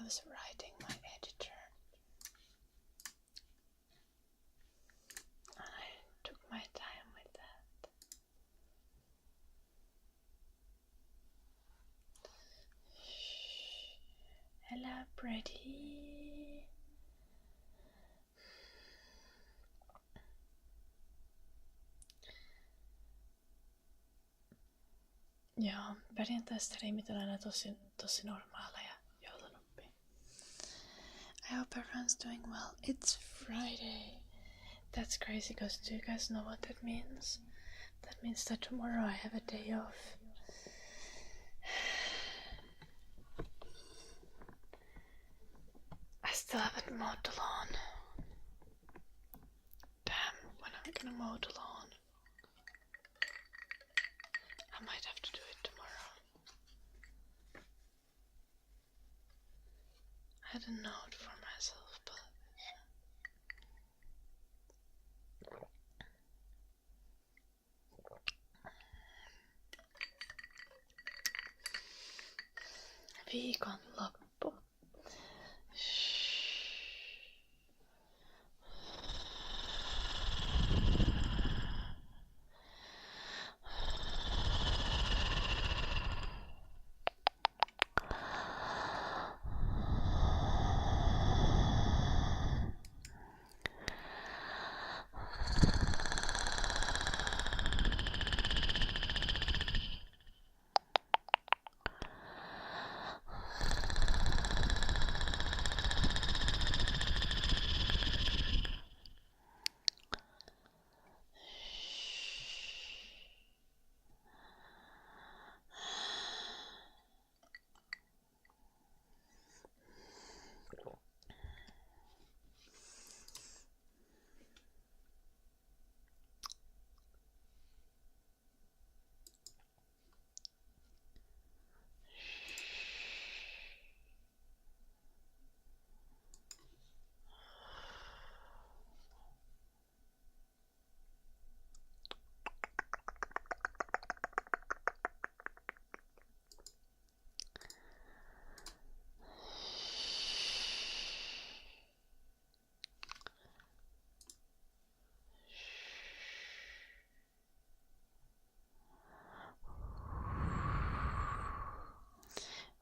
was writing my editor. I took my time with that. Hello, pretty. Joo, perjantaista riimit on aina tosi normaaleja joulunoppiin. I hope everyone's doing well. It's Friday. That's crazy because do you guys know what that means? That means that tomorrow I have a day off. I still haven't mowed the lawn. Damn, when am I gonna mow the lawn? I might have to do it tomorrow. I had a note for myself, but viikonloppu.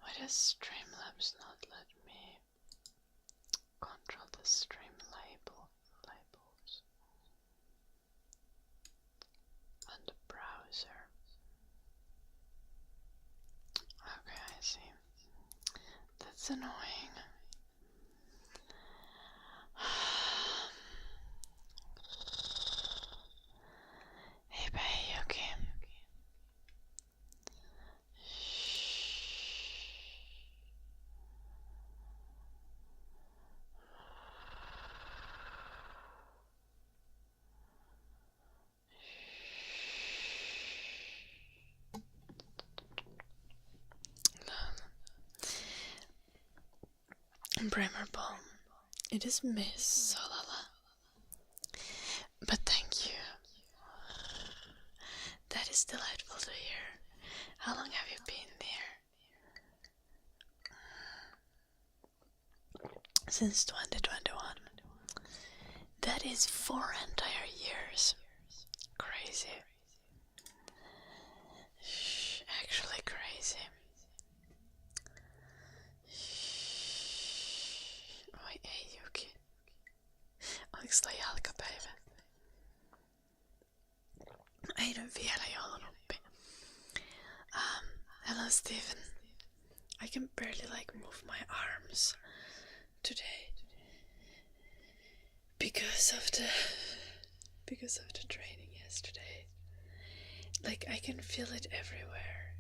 Why does Streamlabs not let me control the stream labels on the browser? Okay, I see. That's annoying. Hey, babe, okay. Bremer Bomb. It is Miss Solala. But thank you. That is delightful to hear. How long have you been there? Since 2021. That is 4 entire years. Crazy. Actually crazy. Oi, ei Juki. Oliks toi jalkapäivä? Eilen vielä joulunoppi. Hello Stephen. I can barely move my arms today because of the training yesterday. I can feel it everywhere.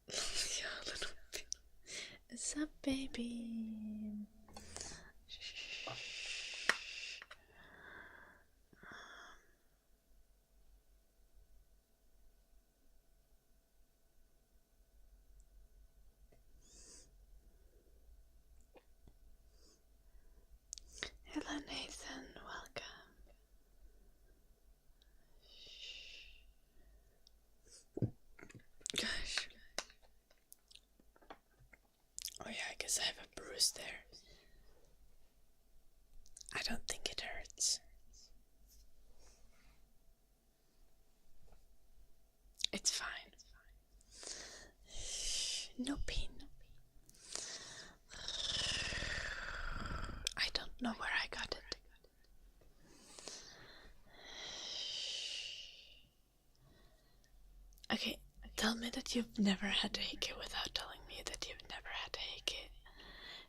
Joulunoppi. What's up, baby? Hello Nathan, welcome. Gosh, bruise there. I don't think it hurts. It's fine. No pain. I don't know where I got it. Okay, tell me that you've never had a hickey without telling me that you've never had a hickey.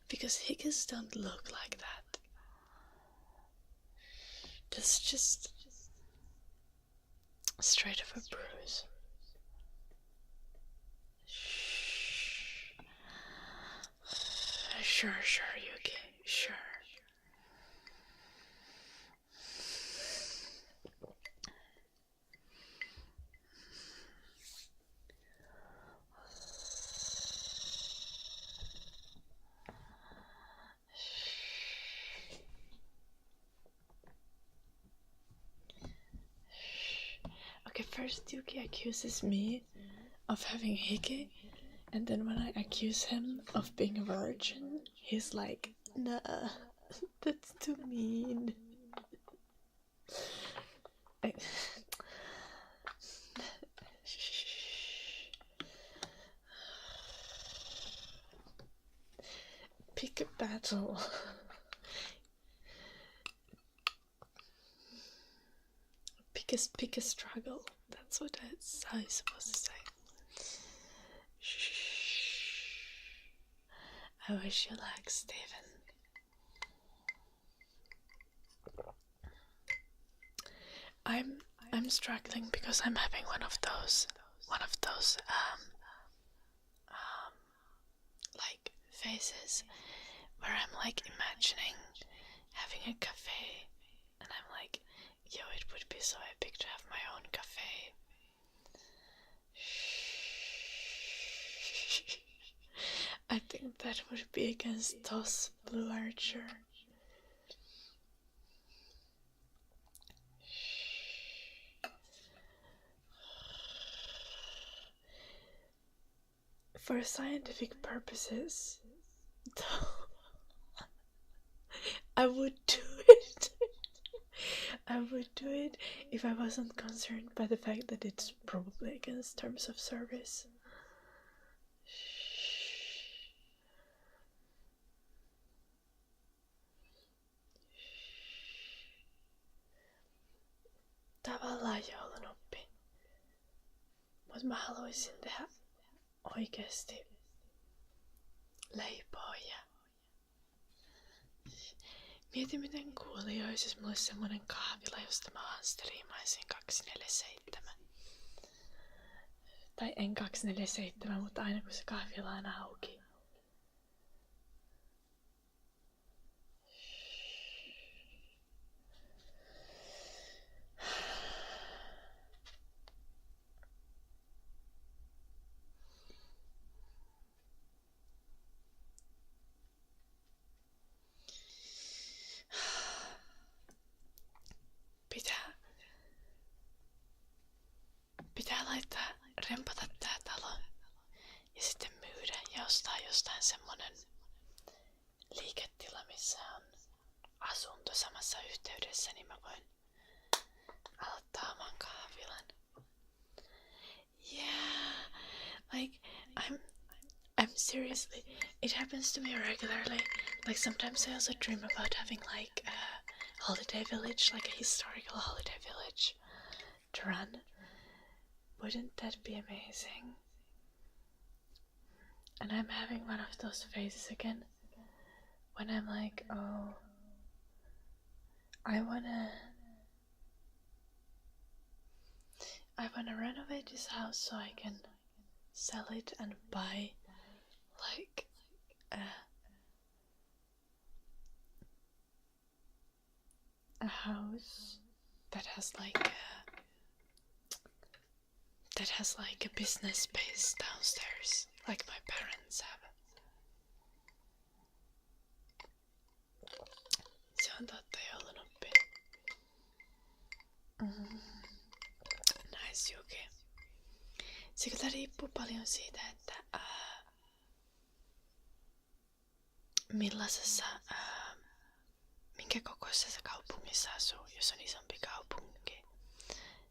Because hickeys don't look like that. That's just straight up a bruise. Sure, Yuki, sure. Okay, first Yuki accuses me of having hickey, and then when I accuse him of being a virgin, he's like, nah, that's too mean. Pick a battle. Pick a struggle. That's what I'm supposed to say. I wish you luck, Steven. I'm struggling because I'm having one of those like phases where I'm like imagining having a cafe, and I'm like, yo, it would be so epic to have my own cafe. I think that would be against Toss Blue Archer. For scientific purposes, I would do it. I would do it if I wasn't concerned by the fact that it's probably against terms of service. Tavallaan joulunoppi. Mut mä haluaisin tehdä oikeesti leipoja. Mieti miten cooli olisi, jos mulla olisi semmonen kahvila, josta mä vaan striimaisin 247. Tai en 247, mutta aina kun se kahvila on auki. Pitää laittaa, rempata tää talo ja sitten myydä ja ostaa jostain semmonen liiketila, missä on asunto samassa yhteydessä, niin mä voin aloittaa oman kahvilan. Yeah, like I'm seriously, it happens to me regularly. Like sometimes I also dream about having like a holiday village, like a historical holiday village to run. Wouldn't that be amazing? And I'm having one of those phases again when I'm like, oh, I wanna renovate this house so I can sell it and buy like a house that has like a business space downstairs, like my parents have. Se on totta joulunoppi. Nice, Yuki. Se kyllä riippuu paljon siitä, että millaisessa, minkä kokoisessa kaupungissa asuu, jos on isompi kaupunki,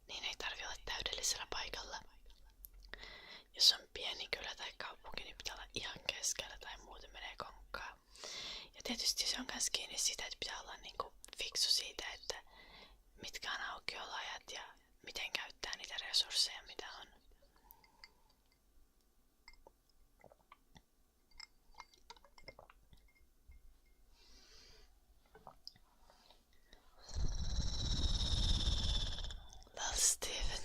niin ei tarvi olla täydellisellä paikalla. Jos on pieni kylä tai kaupunki, niin pitää olla ihan keskellä tai muuten menee konkkaan. Ja tietysti se on myös kiinni siitä, että pitää olla niinku fiksu siitä, että mitkä on aukioloajat ja miten käyttää niitä resursseja, mitä on. Little Steven.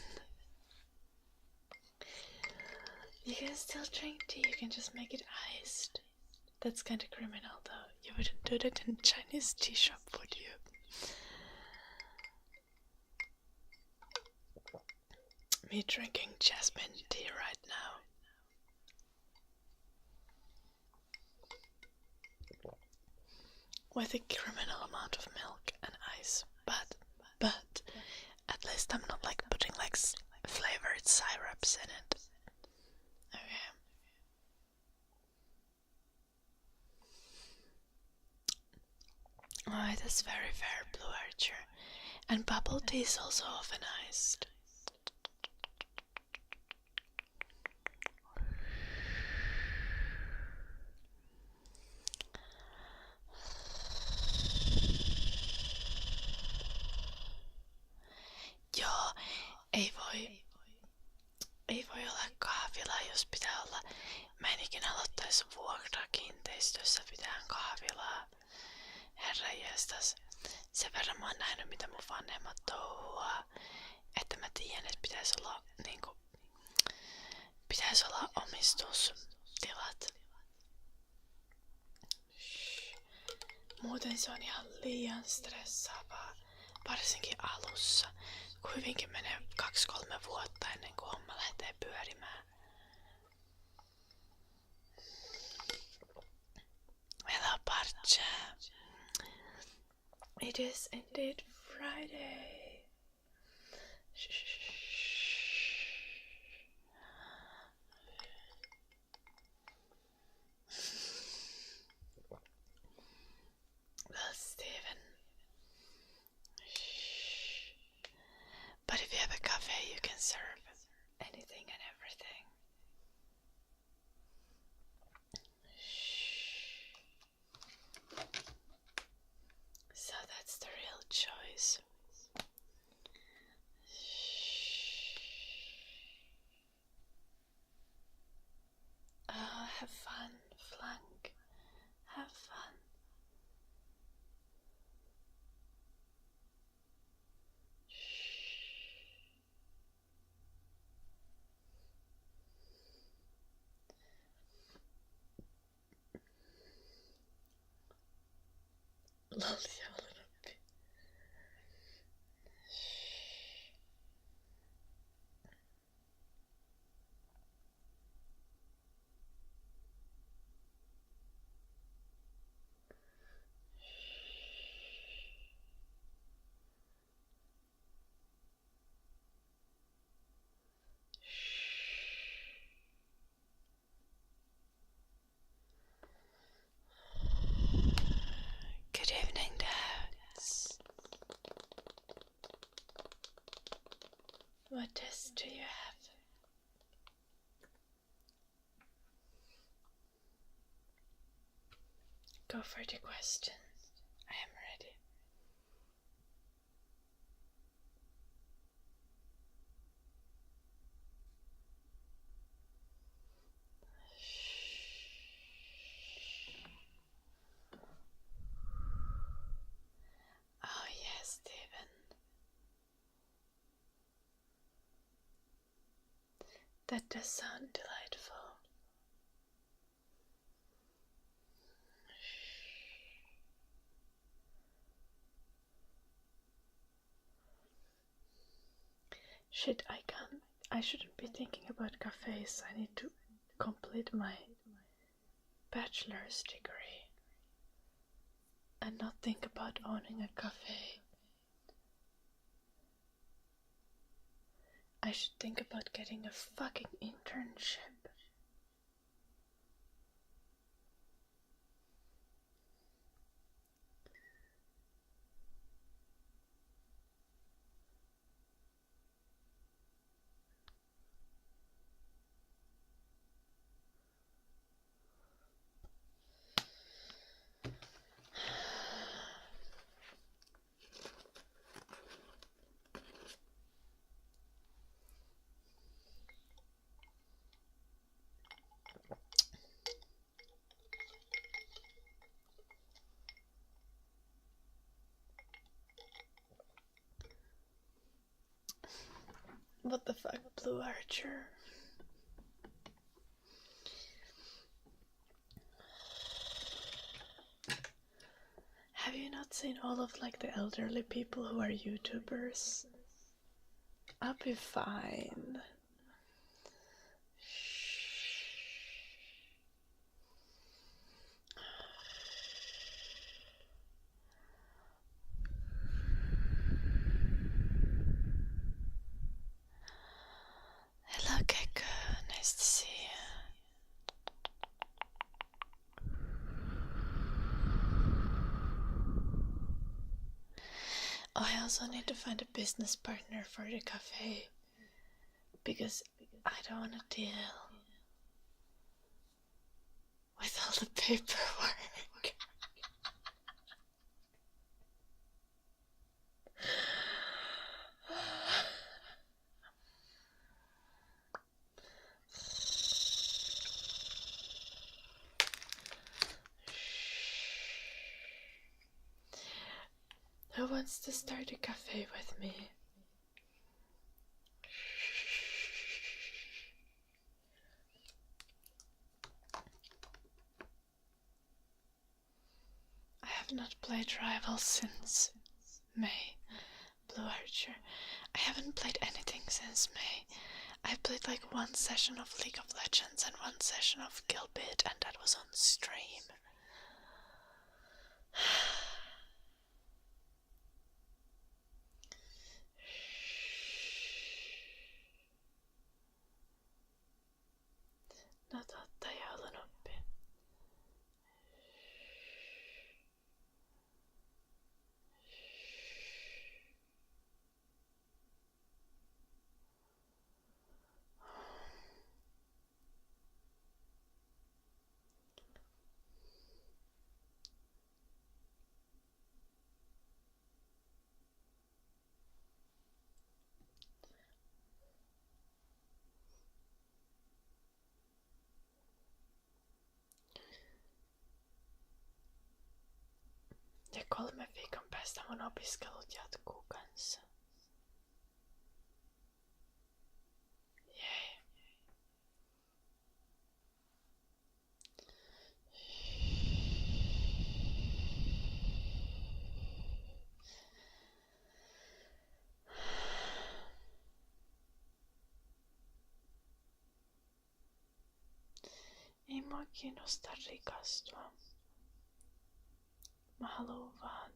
You can still drink tea, you can just make it iced. That's kind of criminal though. You wouldn't do that in a Chinese tea shop, would you? Me drinking jasmine tea right now. With a criminal amount of milk and ice. But, at least I'm not like putting like flavored syrups in it. Okay. Oh, it is very fair, Blue Archer. And bubble tea is also often iced. Joo, ei voi olla kahvila, jos pitää olla. Mä en ikinä aloittaisi vuokrakiinteistössä pitää kahvilaa. Herranjestas. Sen verran mä oon nähnyt, mitä mun vanhemmat touhuaa, että mä tiedän, että pitäisi olla omistustilat. Muuten se on ihan liian stressaavaa, varsinkin alussa, kun hyvinkin menee 2-3 vuotta ennen kuin homma lähtee pyörimään. Hello, Parcha. It is indeed Friday. Well, Steven. But if you have a cafe, you can serve anything and everything. So that's the real choice. Oh, have fun, Flank. Have fun. Lolly a little bit. Good evening, Dads. What test do you have? Go for the question. I am ready. Oh yes, Steven. That does sound delightful. Shit, I shouldn't be thinking about cafes. I need to complete my bachelor's degree and not think about owning a cafe. I should think about getting a fucking internship. What the fuck, Blue Archer? Have you not seen all of like the elderly people who are YouTubers? I'll be fine. Hello, Gecko. Nice to see you. Oh, I also need to find a business partner for the cafe because I don't want to deal with all the paperwork. Who wants to start a cafe with me? I have not played Rivals since May. Blue Archer. I haven't played anything since May. I played like one session of League of Legends and one session of Gilbit, and that was on stream. Not ottaa joulun oppi. Ja 3 viikon päästä mun opiskelut jatkuu kanssa. Jee. Ei mua kiinnosta rikastua. Mä haluan vaan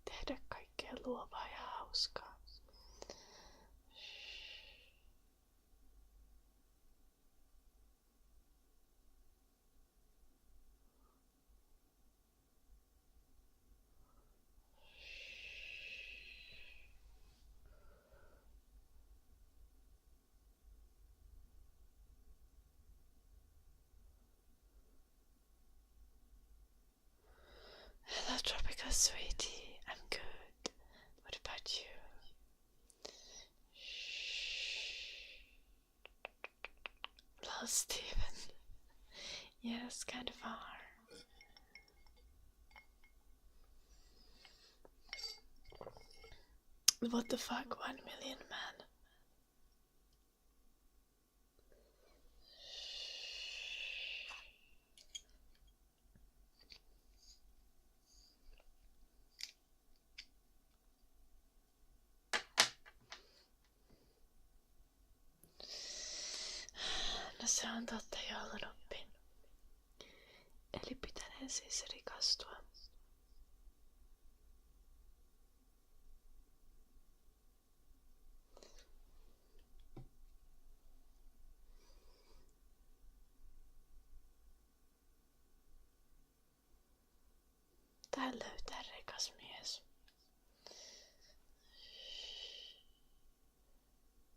tehdä kaikkea luovaa ja hauskaa. Hello, Tropical Sweetie. I'm good. What about you? Lol, Steven. Yes, kind of are. What the fuck, 1 million man? No se on totta joulun oppi. Eli pitänee siis rikastua. Tai löytää rikas mies.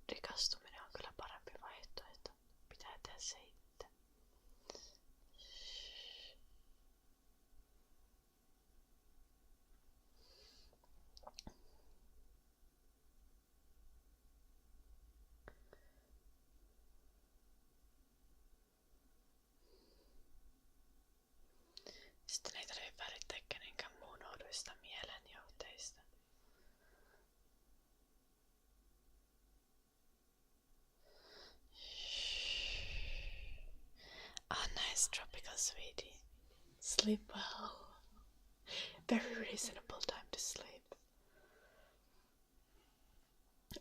Rikastuminen on kyllä parempi vaihtoehto. Pitää tehdä se itse. Sitten ei tarvitse välittää kenenkään muun nice, tropical sweetie. Sleep well. Very reasonable time to sleep.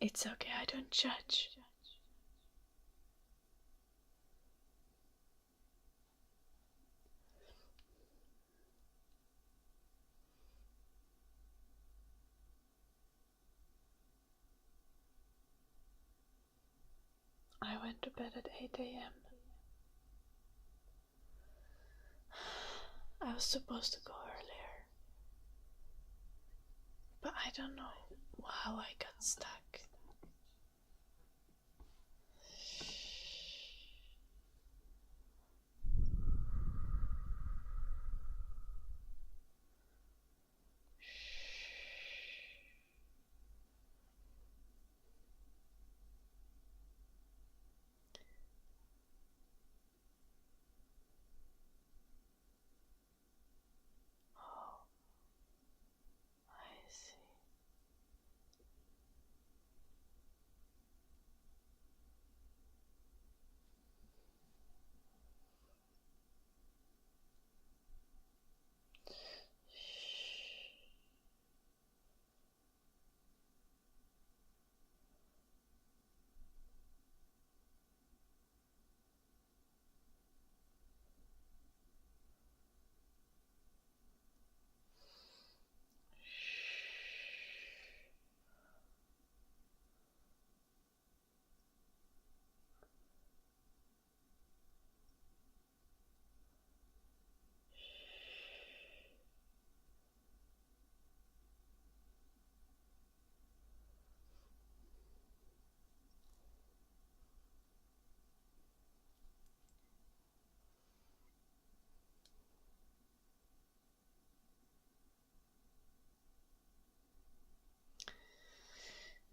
It's okay, I don't judge. I went to bed at 8 a.m. I was supposed to go earlier, but I don't know how I got stuck.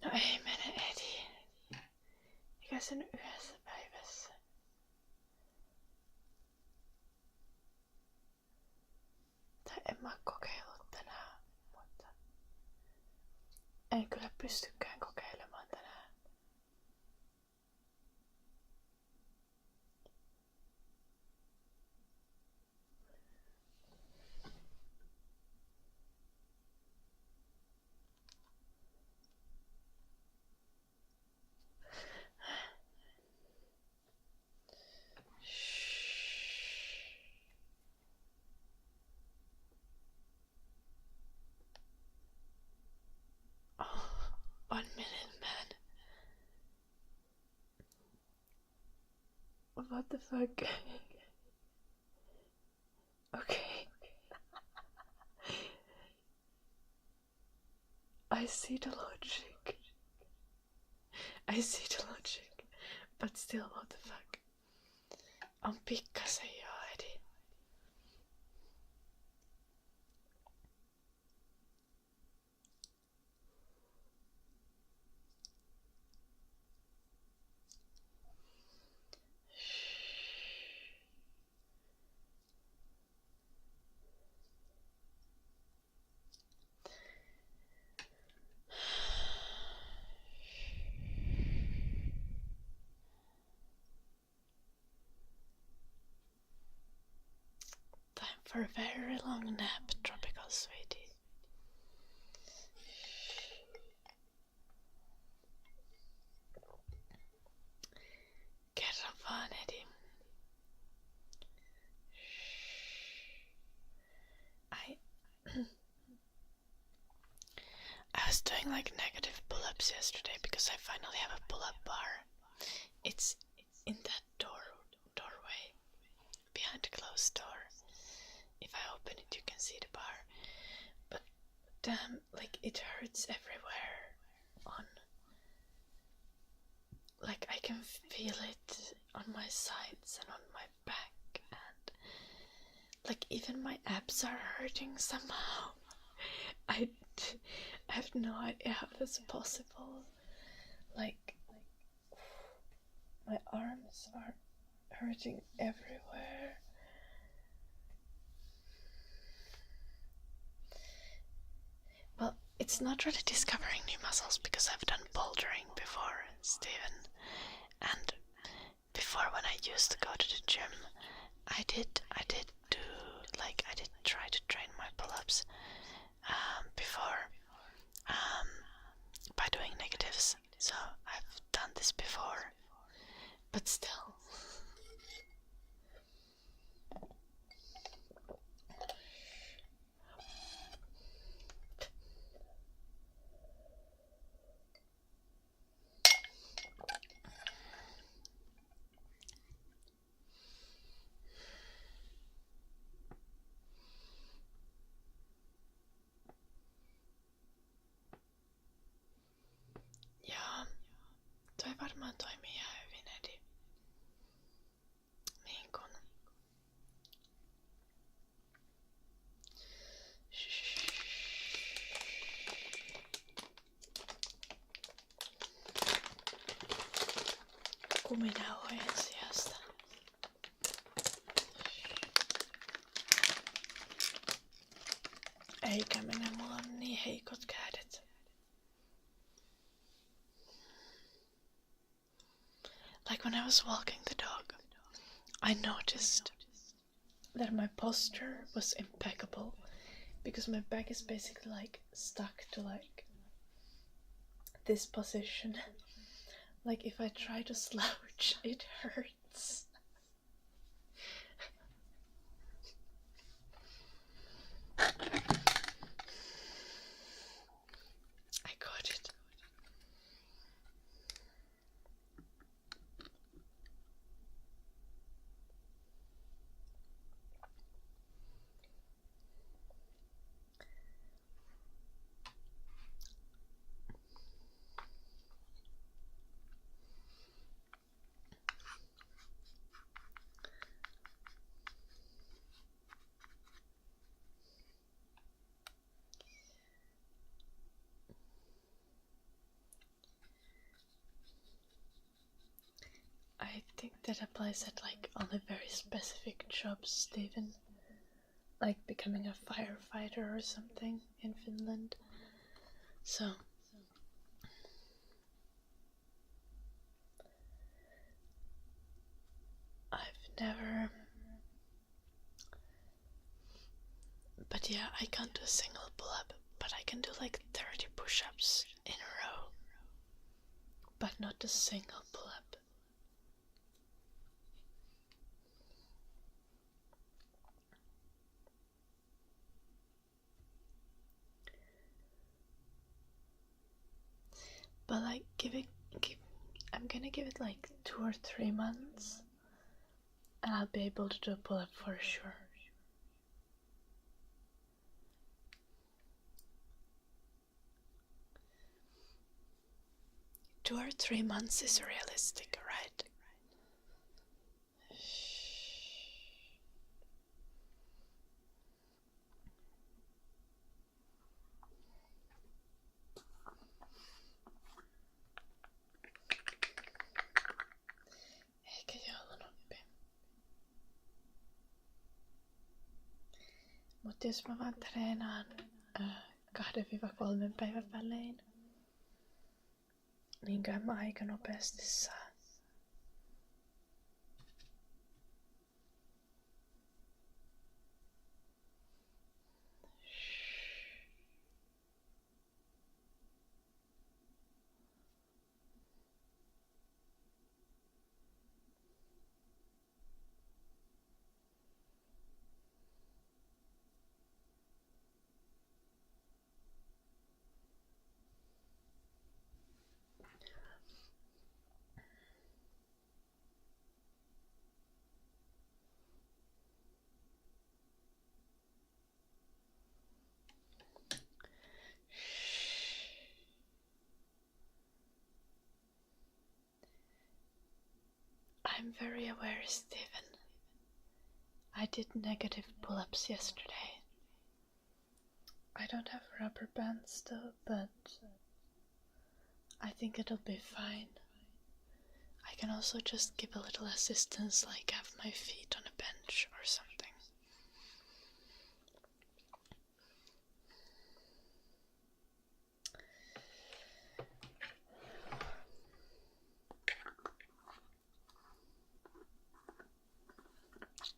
No ei mene Edi. Mikä sen yhdessä päivässä? Tai en mä kokeillut tänään, mutta en kyllä pystykään kokeilemaan tänään. Oh, 1 minute man. What the fuck? Okay. I see the logic. I see the logic. But still, what the fuck? On pikkasen joo, Edi. Time for a very long nap, tropical sweetie. Kerro vaan, Edi. I was doing like negative pull-ups yesterday because I finally have a pull-up bar. It's in that doorway behind the closed door. If I open it, you can see the bar. But damn, like it hurts everywhere. Like I can feel it on my sides and on my back, and like even my abs are hurting somehow. I have no idea how that's possible. Like my arms are hurting everywhere. Well, it's not really discovering new muscles because I've done bouldering before, Steven. And before, when I used to go to the gym, I did do, like, I did try to train my pull-ups before by doing negatives, so I've done this before, but still. Ja, toi varmaan toimii ihan hyvin, Edi. Niin kun. Kuminauhojen sijasta. Eikä mene, mulla on niin heikot kädet. Like when I was walking the dog, I noticed that my posture was impeccable because my back is basically like stuck to like this position. Like if I try to slouch, it hurts. I got it. I think that applies at like only very specific jobs, Stephen. Like becoming a firefighter or something in Finland. So I've never, but yeah, I can't do a single pull-up, but I can do like 30 push-ups in a row, but not a single pull-up. But like I'm gonna give it like 2 or 3 months and I'll be able to do a pull-up for sure. Two or 3 months is realistic, right? Eikä joulunoppi. Mutta jos mä vaan treenaan 2-3 päivän välein, niin kyllä mä aika nopeasti saan. I'm very aware, Stephen. I did negative pull-ups yesterday. I don't have rubber bands though, but I think it'll be fine. I can also just give a little assistance, like have my feet on a bench or something.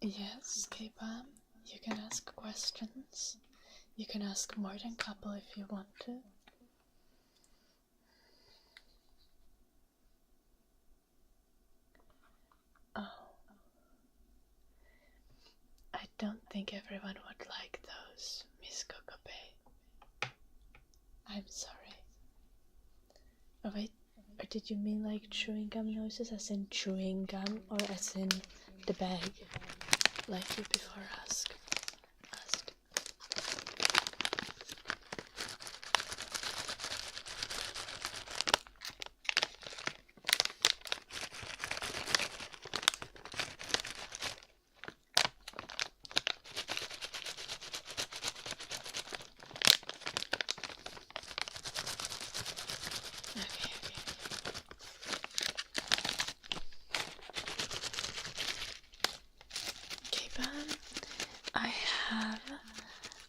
Yes, K-Pam, you can ask questions. You can ask more than a couple if you want to. Oh. I don't think everyone would like those, Miss Kokope. I'm sorry. Oh wait, or did you mean like chewing gum noises as in chewing gum or as in the bag? Like you before asked.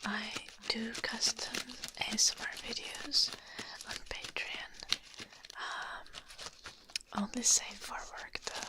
I do custom ASMR videos on Patreon. Only safe for work though.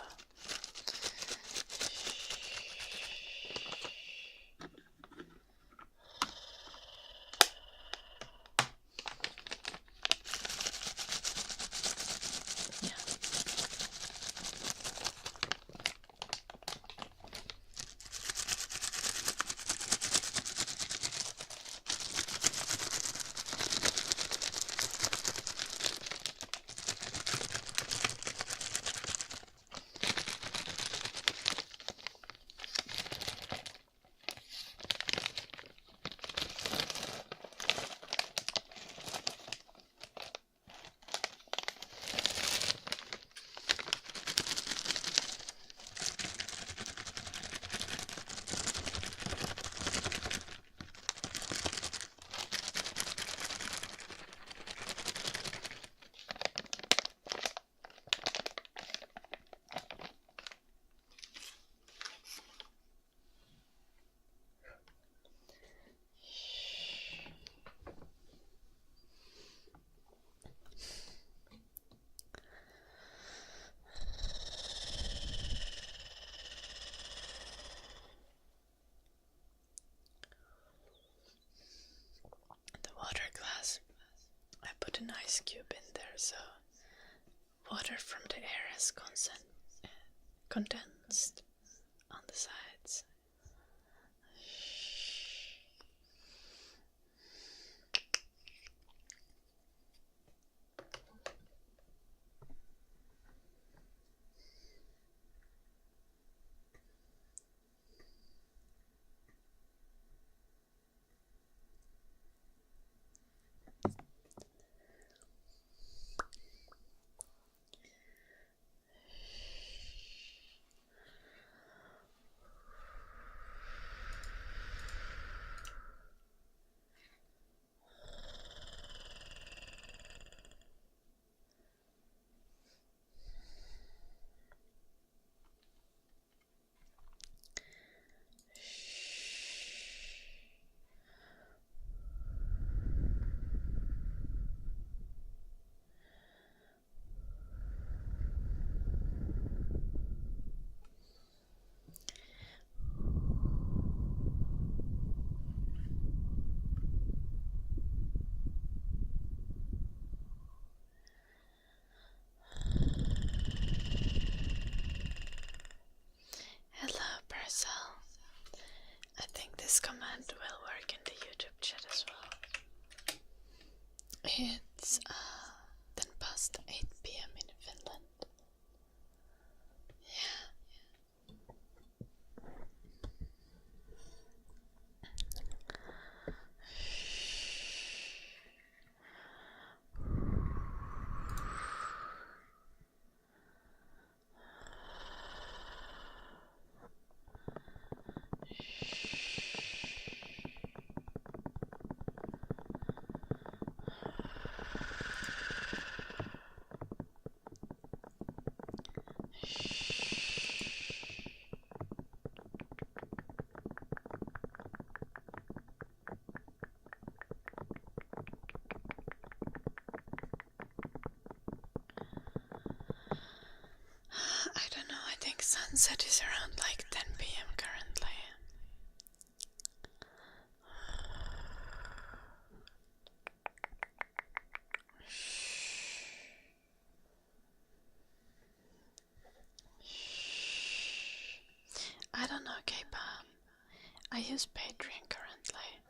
I put an ice cube in there so water from the air has condensed on the sides. I think this command will work in the YouTube chat as well. It's then past 8 p.m. in Finland. Yeah. I don't know, I think sunset is around like 10 p.m. currently. use Patreon currently,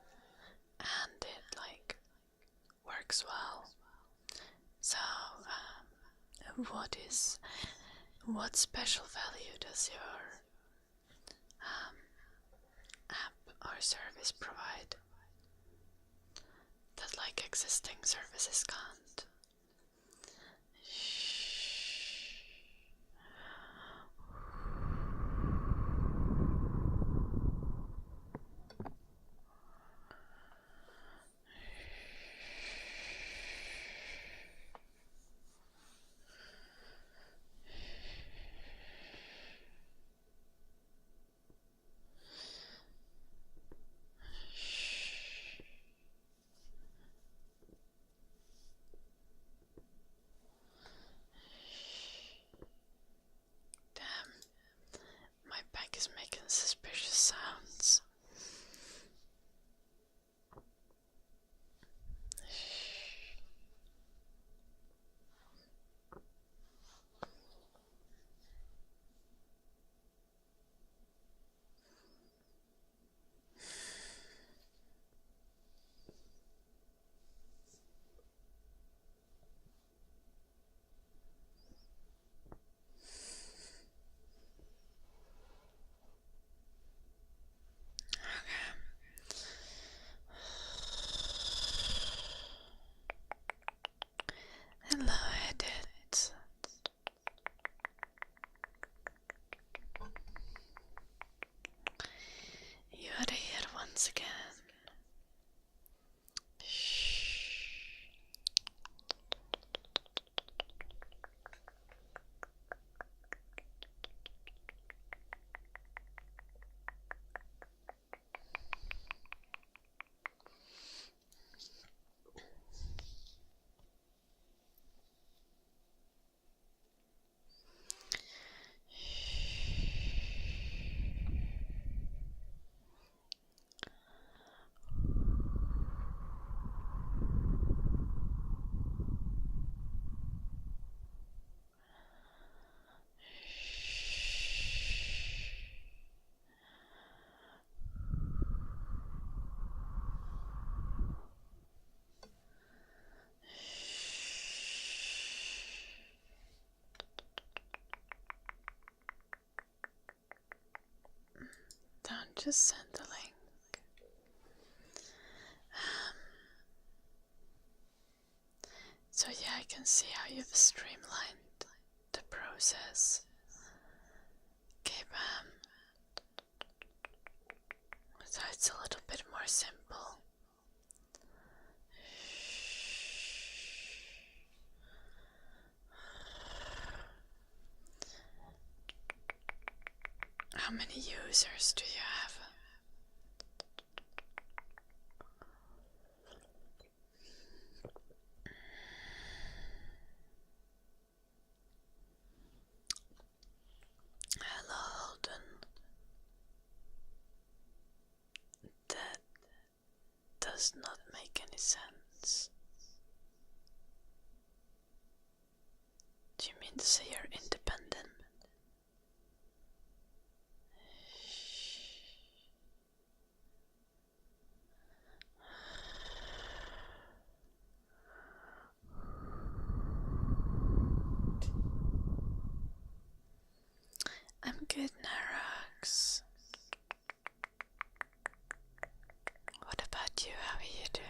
and it like works well. So, what special value does your app or service provide that like existing services can't? My back is making suspicious sounds. Hello, Edit. You are here once again. Don't just send the link. So yeah, I can see how you've streamlined the process. Okay, so it's a little bit more simple. How many users do you have? Hello, Holden. That does not make any sense. Do you mean to say you're independent? I'm good, Narox. What about you? How are you doing?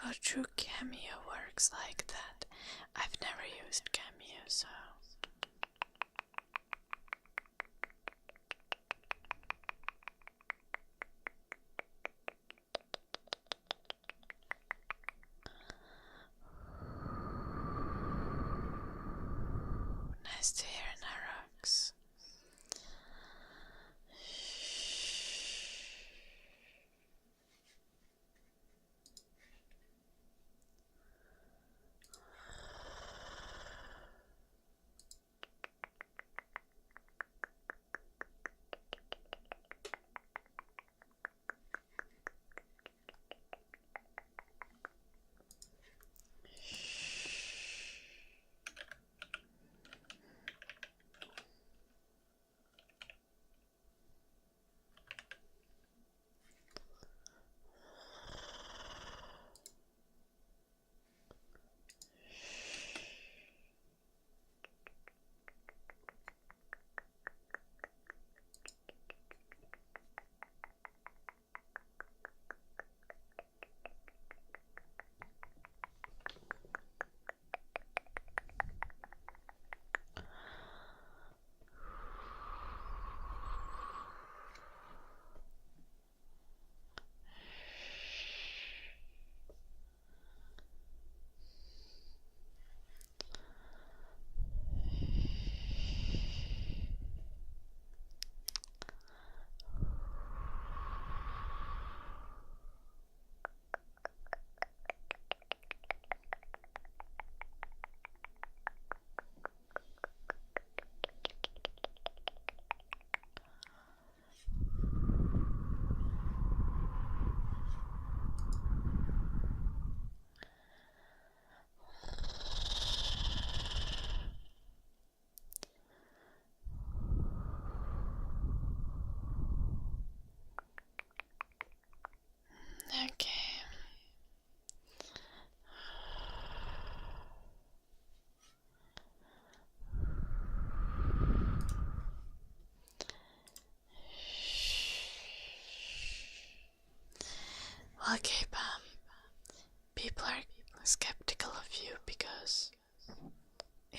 Oh, true, Cameo works like that. I've never used Cameo, so... Nice to hear, Narox.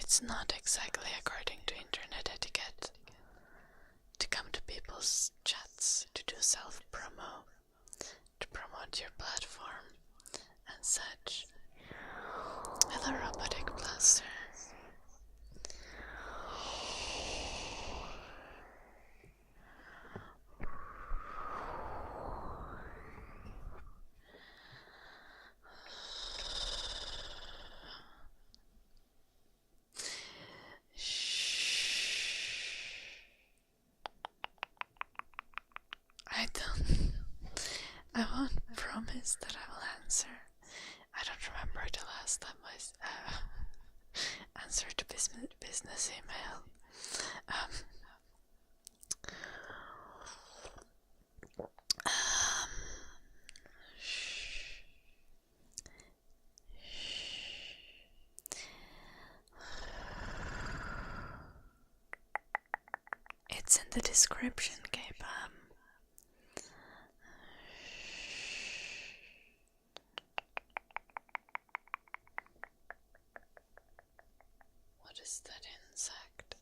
It's not exactly according to internet etiquette to come to people's chats to do self-promo, to promote your platform and such. Hello, robotic blaster. I won't promise that I will answer. I don't remember the last time I answered a business email. It's in the description, K-Pam. What is that insect?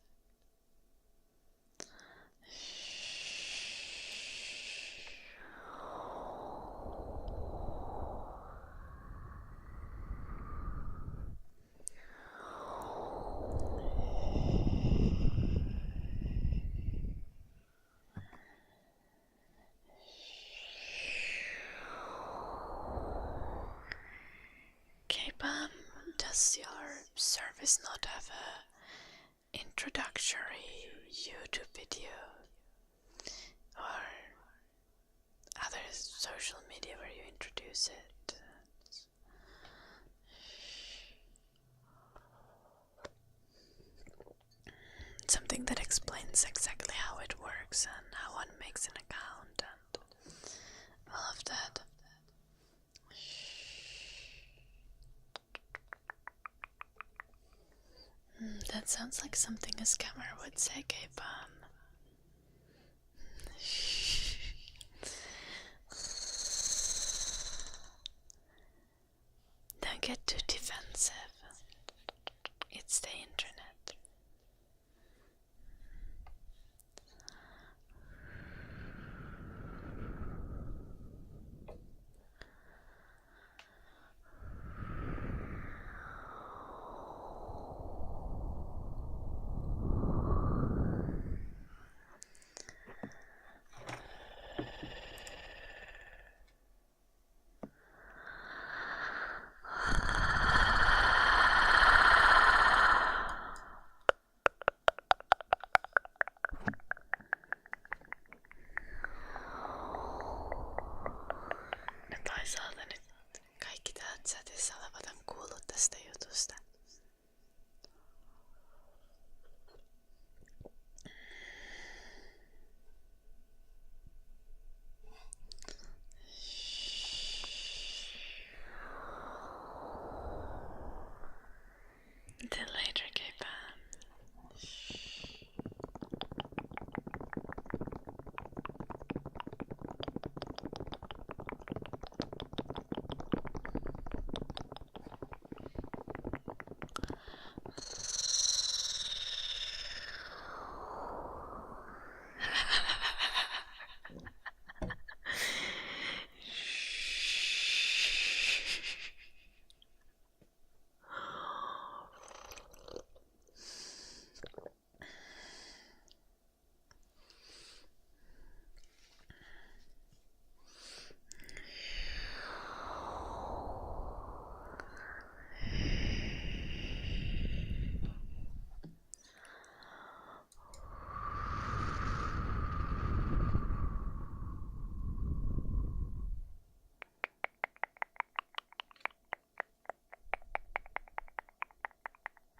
K-Pam, does your service not have a introductory YouTube video or other social media where you introduce it? Something that explains exactly how it works and how one makes an account and all of that. That sounds like something a scammer would say, K-Pam. Don't get too defensive. It's the internet. Toisaalta nyt kaikki täältä chatissa olevat on kuullut tästä jutusta. Until later, K-Pam.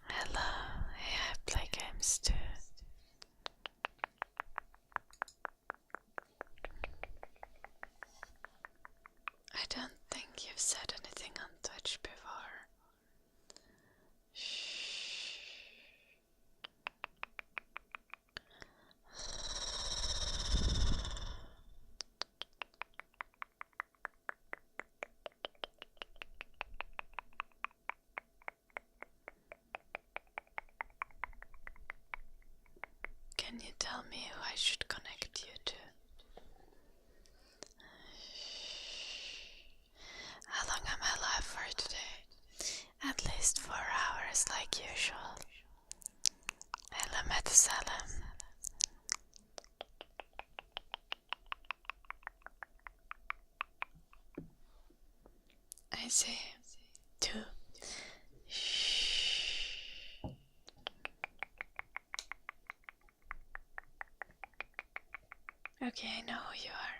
Hello, hey, I play games too. I don't think you've said anything on Twitch before. you tell me who I should connect you to? How long am I live for today? At least 4 hours like usual. Hello, Metasalam. I see. 2. Okay, I know who you are.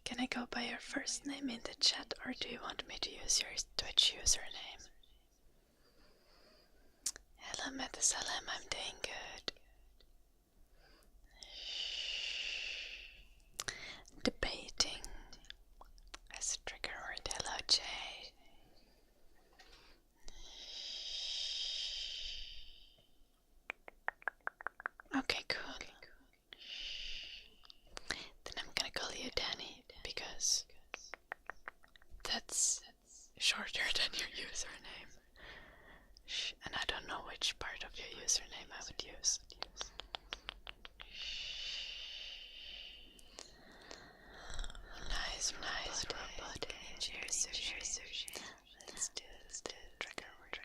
Can I go by your first name in the chat, or do you want me to use your Twitch username? Hello, Metasalam, I'm doing good. Debating as a trigger word. Hello, Jay. Okay, cool. Then I'm gonna call you Danny because that's shorter than your username. And I don't know which part of your username I would use. Nice, robot. Cheers, sushi. Let's do the trigger word.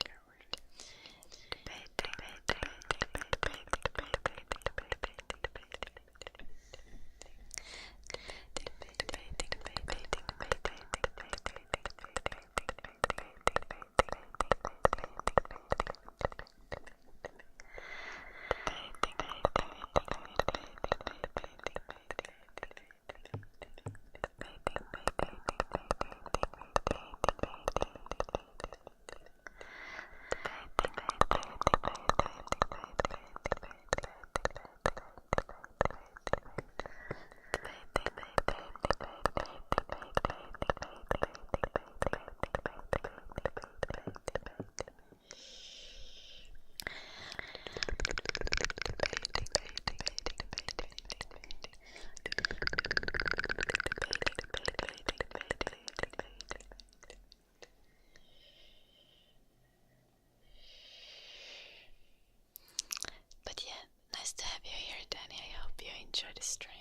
But yeah, nice to have you here, Danny. I hope you enjoy the stream.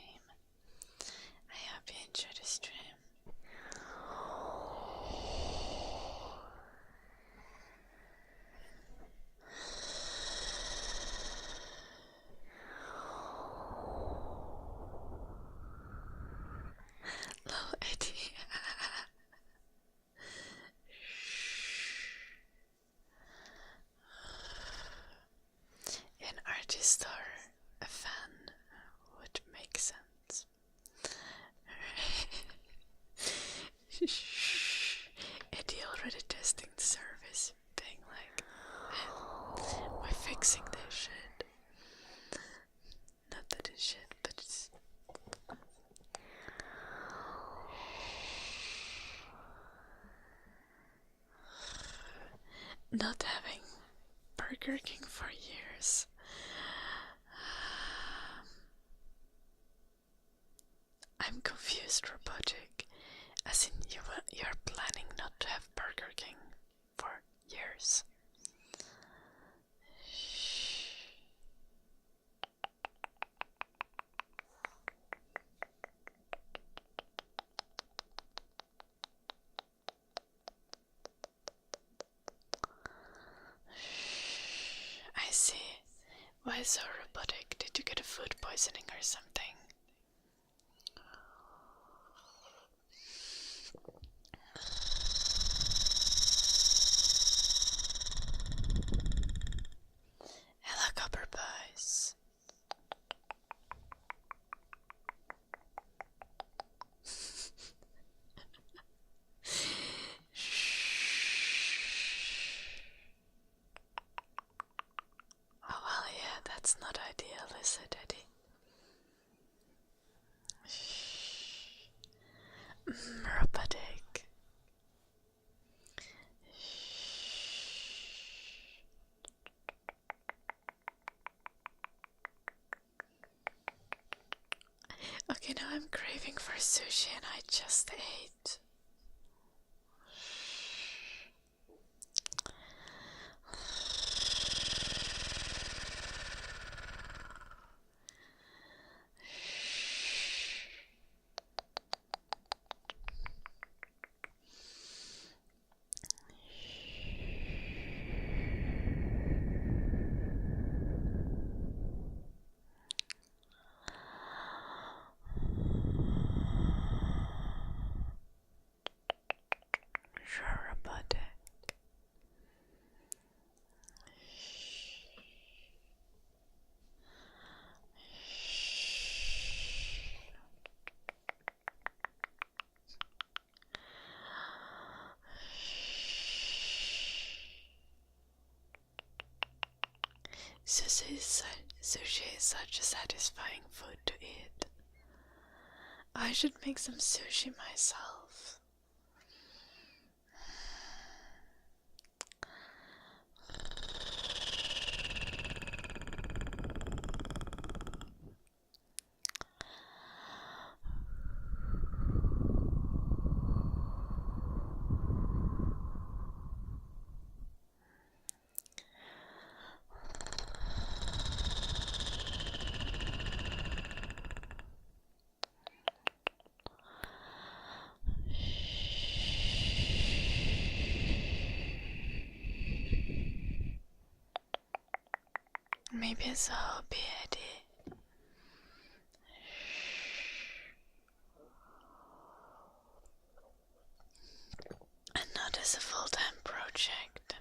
Hello, Eddie. An artist or a fan would make sense. Eddie already testing the service, being like, we're fixing this shit. Not that it's shit, but it's... Not having Burger King for years. I'm confused, Robotic. As in, you're planning not to have Burger King for years. I see. Why so robotic? Did you get a food poisoning or something? Helicopter boys. Oh well, yeah, that's not ideal, is it, Eddie? Robotic. Okay, now I'm craving for sushi and I just ate. Sushi is such a satisfying food to eat. I should make some sushi myself. Maybe it's a hobby idea. And not as a full-time project.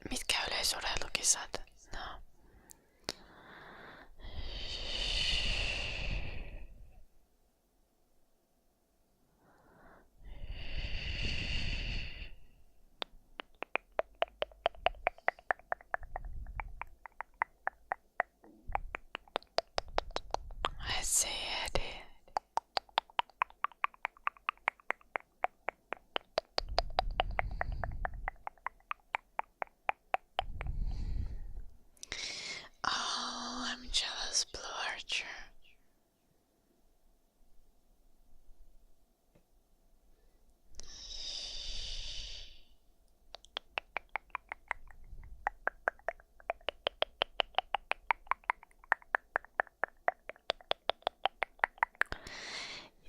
Mitkä yleisurheilukisat? No. I see, Eddie. Oh, I'm jealous, Blue Archer.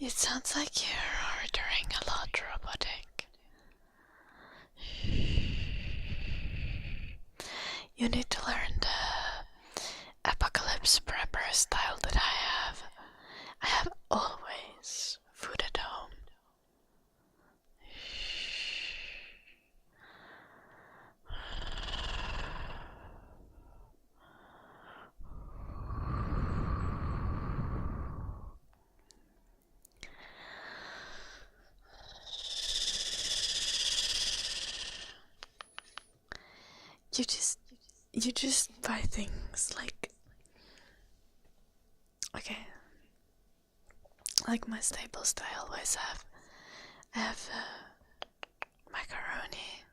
It sounds like you're ordering a lot robotic. You need to learn the apocalypse prepper style that I have. I have always food at home. You just buy things like, okay, like my staples that I always have. I have macaroni,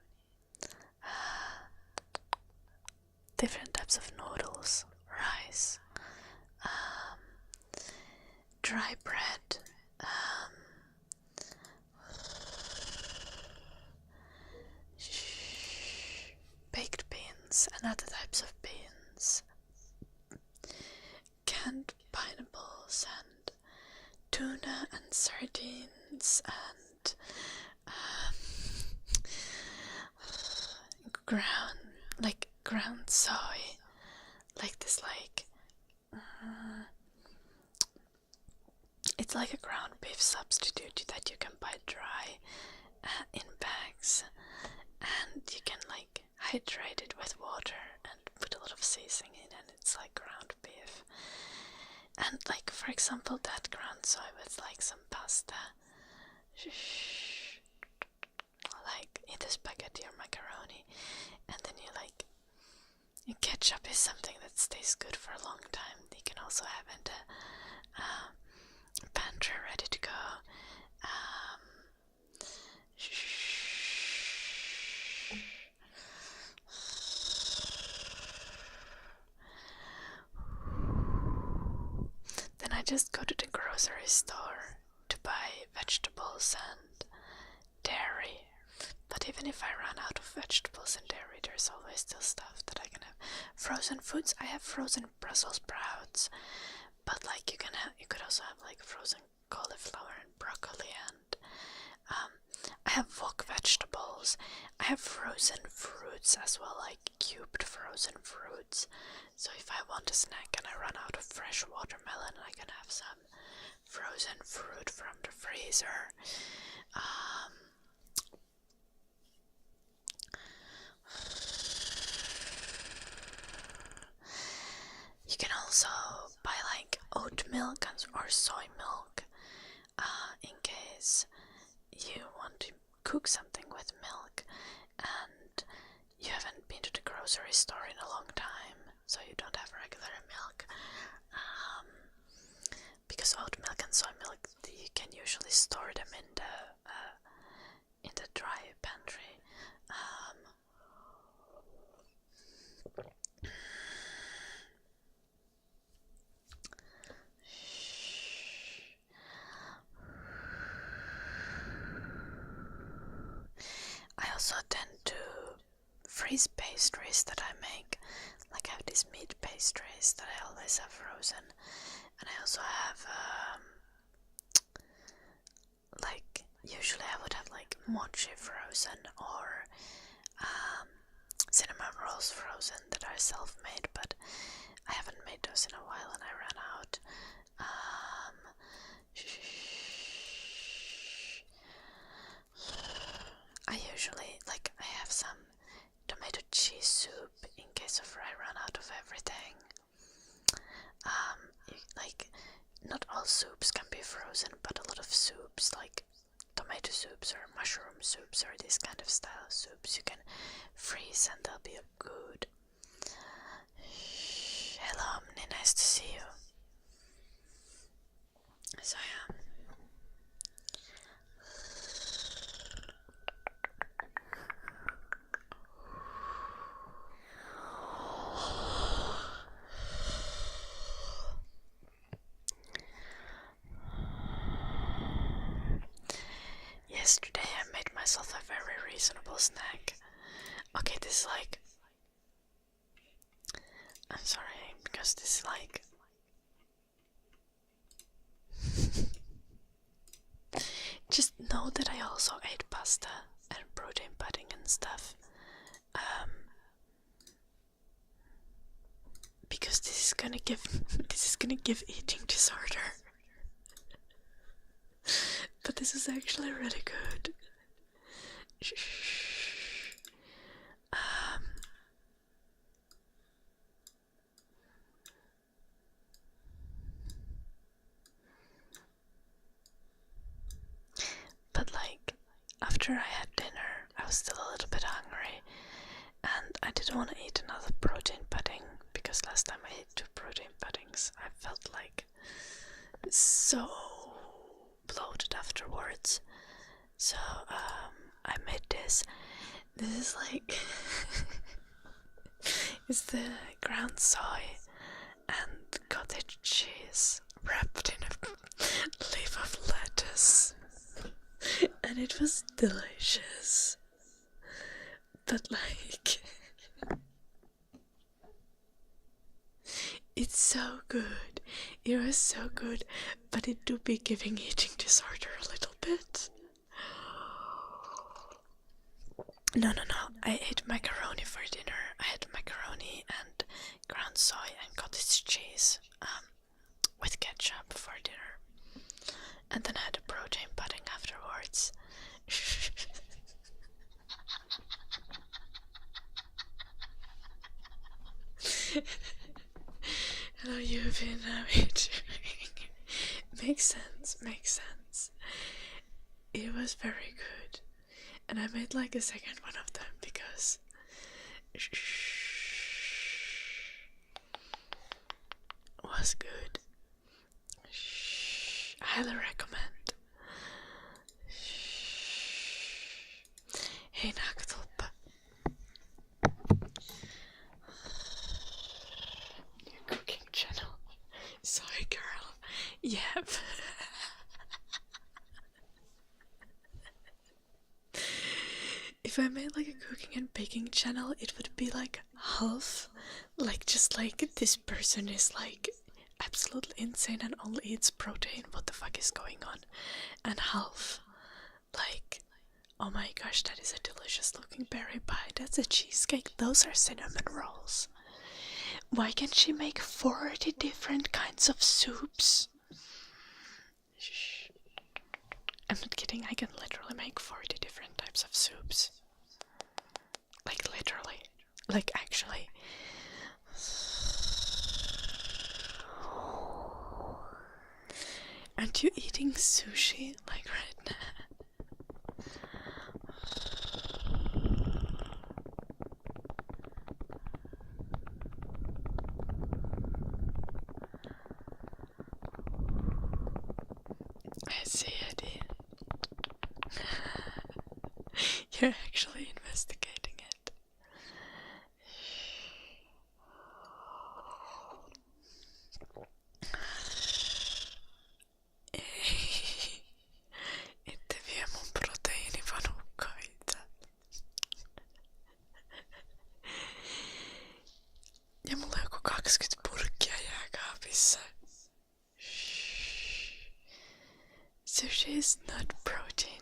different types of noodles, rice, dry bread, baked beans and other types of beans, canned pineapples and tuna and sardines and ground soy, like this, it's like a ground beef substitute that you can buy dry in bags, and you can like hydrate it with water and put a lot of seasoning in, and it's like ground beef. And like, for example, that ground soy with like some pasta, like either spaghetti or macaroni, and then you like, ketchup is something that stays good for a long time. You can also have in the pantry ready to go. Then I just go to the grocery store to buy vegetables and dairy. But even if I run out of vegetables and dairy, there's always still stuff that I can have. Frozen foods, I have frozen Brussels sprouts, but like you could also have like frozen cauliflower and broccoli, and I have wok vegetables. I have frozen fruits as well, like cubed frozen fruits. So if I want a snack and I run out of fresh watermelon, I can have some frozen fruit from the freezer. You can also buy like oat milk or soy milk in case you want to cook something with milk and you haven't been to the grocery store in a long time, so you don't have regular milk. Because oat milk and soy milk, you can usually store them in the dry pantry. I also tend to freeze pastries that I make. Like I have these meat pastries that I always have frozen, and I also have like usually I would have like mochi frozen or cinnamon rolls frozen that are self-made, but I haven't made those in a while and I ran out. I usually like I have some tomato cheese soup in case of I run out of everything. Like not all soups can be frozen, but a lot of soups like tomato soups or mushroom soups or this kind of style of soups you can freeze and they'll be good. Hello, Omni, nice to see you. So yeah. Yesterday I made myself a very reasonable snack. Okay, this is like... I'm sorry, because this is like... Just know that I also ate pasta and protein pudding and stuff. Because this is gonna give eating disorder. But this is actually really good. But like, after I had dinner, I was still a little bit hungry, and I didn't want to eat another protein pudding, because last time I ate 2 protein puddings, I felt like so bloated afterwards. So I made this. This is like it's the ground soy and cottage cheese wrapped in a leaf of lettuce, and it was delicious. But like it's so good. It was so good, but it do be giving eating disorder a little bit. No. I ate macaroni for dinner. I had macaroni and ground soy and cottage cheese with ketchup for dinner. And then I had a protein pudding afterwards. know you've been doing. Makes sense. It was very good. And I made like a second one of them because was good. I highly recommend. Hei naakatolppa. New cooking channel. Sorry girl. Yep. If I made like a cooking and baking channel, it would be like half, like just like this person is like absolutely insane and only eats protein, what the fuck is going on, and half, like, oh my gosh, that is a delicious looking berry pie, that's a cheesecake, those are cinnamon rolls. Why can't she make 40 different kinds of soups? Shh. I'm not kidding, I can literally make 40 different types of soups. Like literally. Like actually. Aren't you eating sushi like right now? I see it. You're actually investigating it. Inte vie mun proteiinivanukkaita. Ja mulla on joku 20 purkkia jääkaapissa. Sushi is not protein.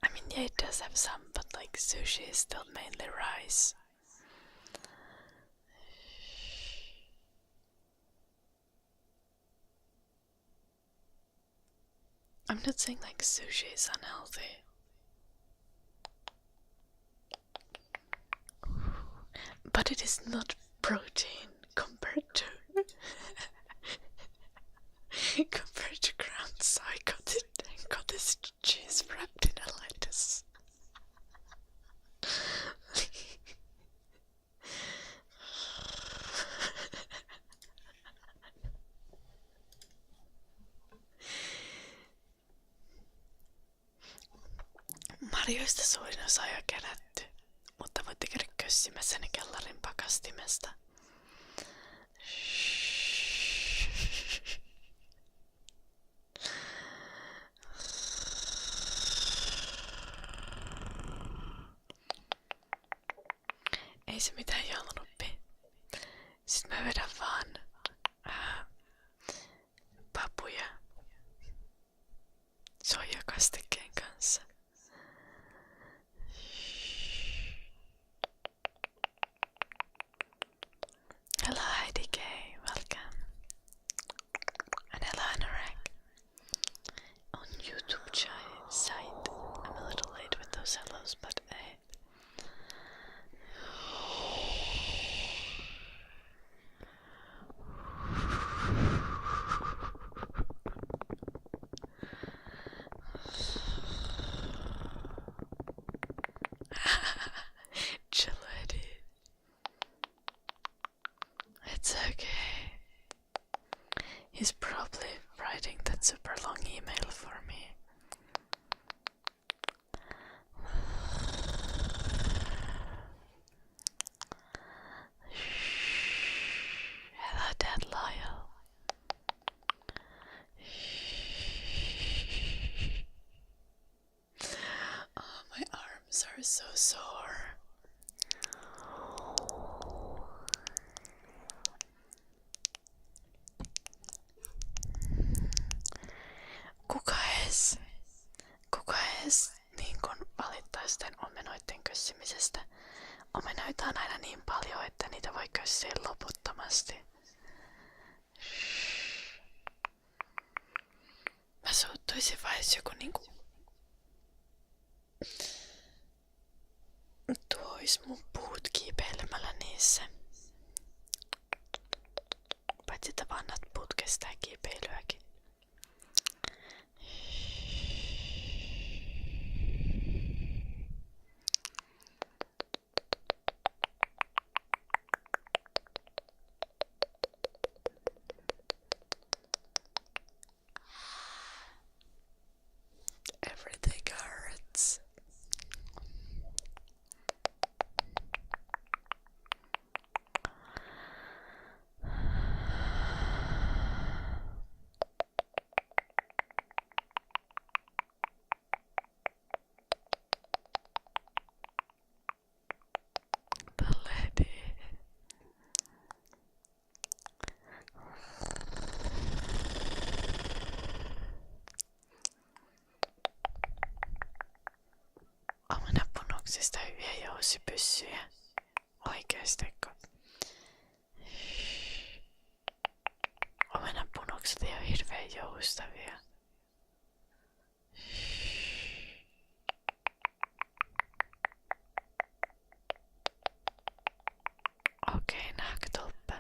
I mean, yeah, it does have some, but like sushi is still mainly rice. I'm not saying like sushi is unhealthy. But it is not protein compared to compared to ground soy. Got this cheese wrapped in a lettuce. Marjoista suurin osa on jo kerätty, mutta voitte käydä kössimässä ne kellarin pakastimesta. Ei se mitään joulunuppi. Sitten mä vedän vaan papuja soijakastikkeen kanssa. Hello Heidi K, welcome. And hello Anorak. On YouTube site. I'm a little late with those hellos, but hey. Chill, Eddie. It's okay. He's probably writing that super long email for me. Hello, Dad Lyle. Oh, my arms are so sore. Kuka edes niin kun valittaa sitten omenoiden kössimisestä? Omenoita on aina niin paljon, että niitä voi kössiä loputtomasti. Mä suuttuisin vaan, jos joku niinku tuois mun puut kiipeilemällä niissä. But et sitä vannat putkesta ja kiipeilyäkin. Everything hurts. The lady. Omenapunuksista hyviä jousipyssyjä. Oikeestiko? Omenapunukset ei ole hirveän joustavia. Okei, nahkatolppa.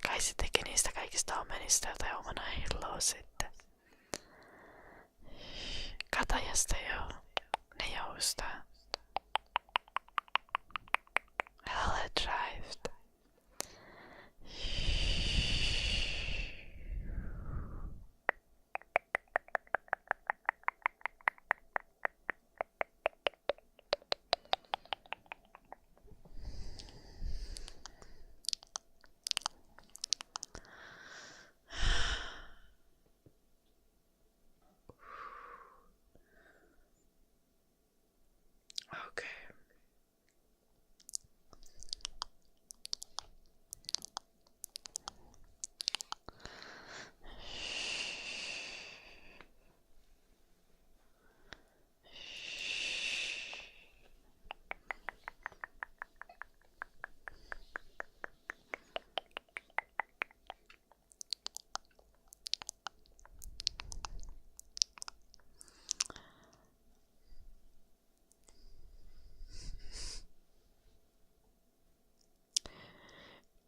Kai se teki niistä kaikista omenista jotain omenahilloa sitten. Katajasta joo. Ne joustaa. Helle drived. Okay.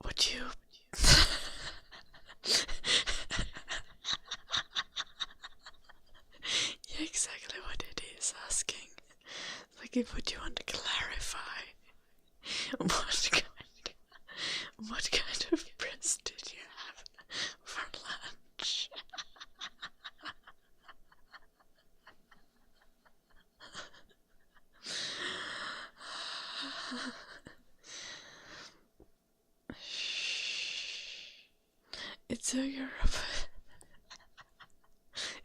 Would you? Yeah, exactly what it is asking. Like, would you want to clarify what kind of breast did you have for lunch? It's okay, Robert.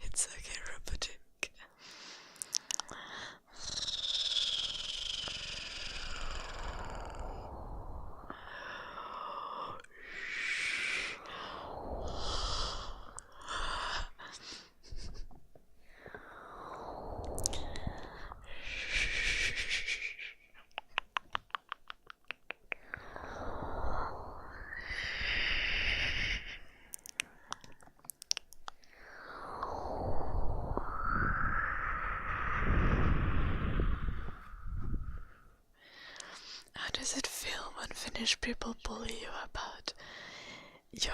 It's okay, robotic. How does it feel when Finnish people bully you about your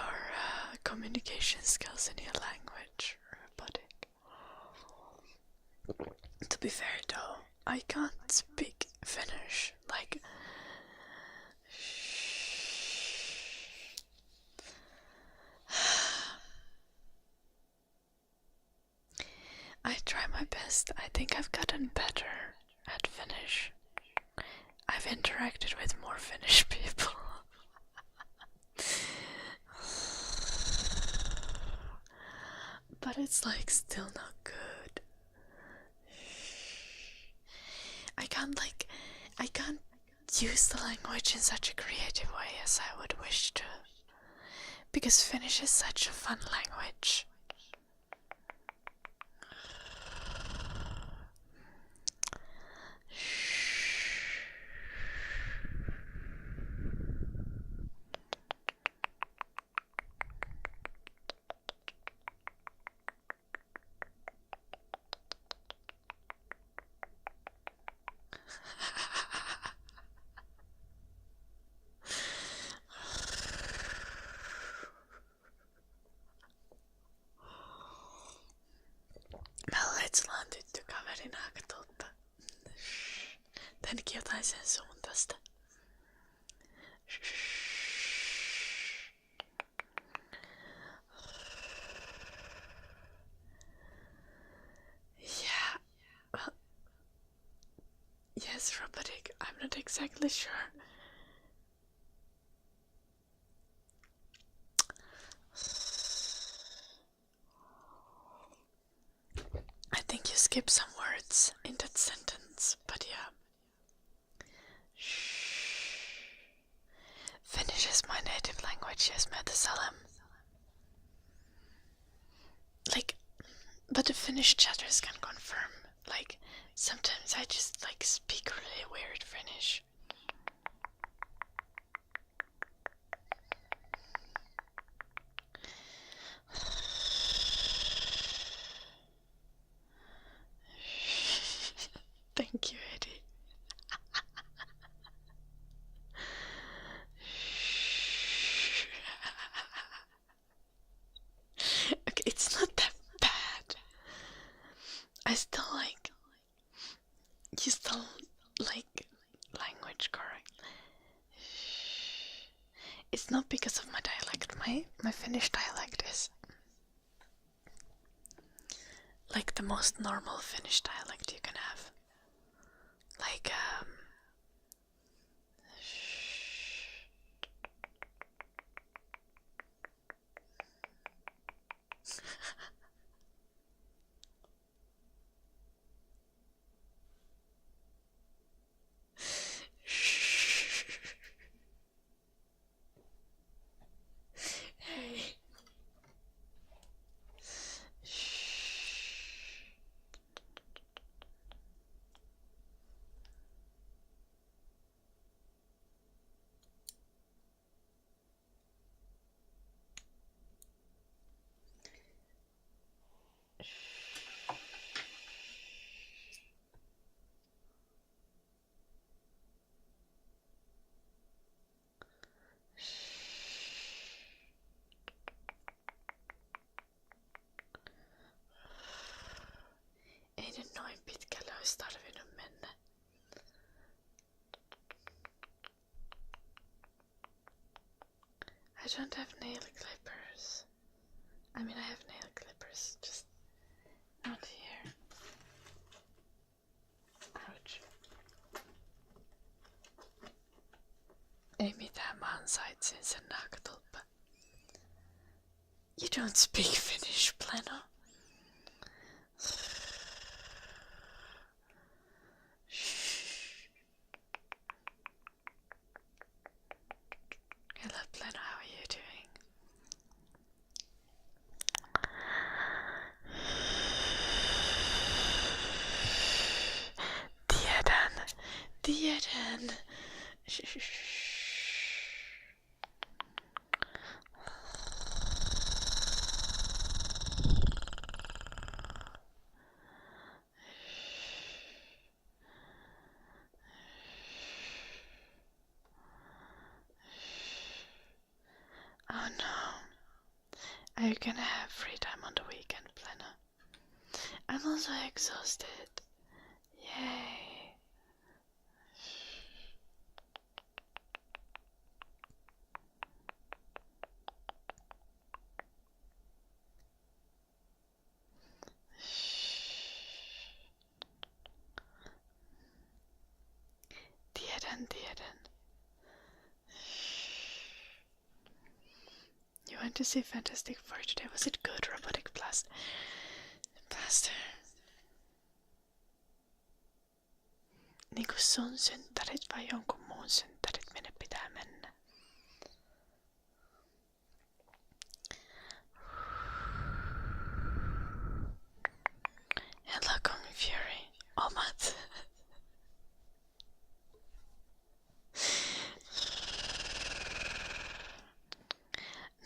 communication skills in your language, robotic? To be fair though, I can't speak Finnish, like... I try my best. I think I've gotten better at Finnish. I've interacted with more Finnish people. But it's like still not good. I can't use the language in such a creative way as I would wish to. Because Finnish is such a fun language. että sulla on tyttökaveri naakatolppa. Tännekin jotain sen suuntaista. Yeah. Well, yes, robotic. I'm not exactly sure. I think you skipped some words in that sentence, but yeah. Finnish is my native language, yes, Metasalem. Like, but the Finnish chatters can confirm. Like, sometimes I just like speak really weird Finnish. Thank you, Eddie. Okay, it's not that bad. I still like. You still like language correct. It's not because of my dialect. My Finnish dialect is like the most normal Finnish dialect you can have. Like hey. Ei nyt noin pitkälle olisi tarvinnut mennä. I don't have nail clippers. I mean, I have nail clippers, just not here. Ouch. Ei mitään, mä ansaitsin sen naakatolppa. You don't speak Finnish, Pleno. Hello, Pleno, how are you doing? Tiedän. Oh no. Are you gonna have free time on the weekend, Plena? I'm also exhausted. Yay. Tiedän. You went to see Fantastic Four today. Was it good, Robotic Blaster? Niinku sun synttärit vai jonkun muun synttärit, minne pitää mennä? Hello, Kong Fury. Omat.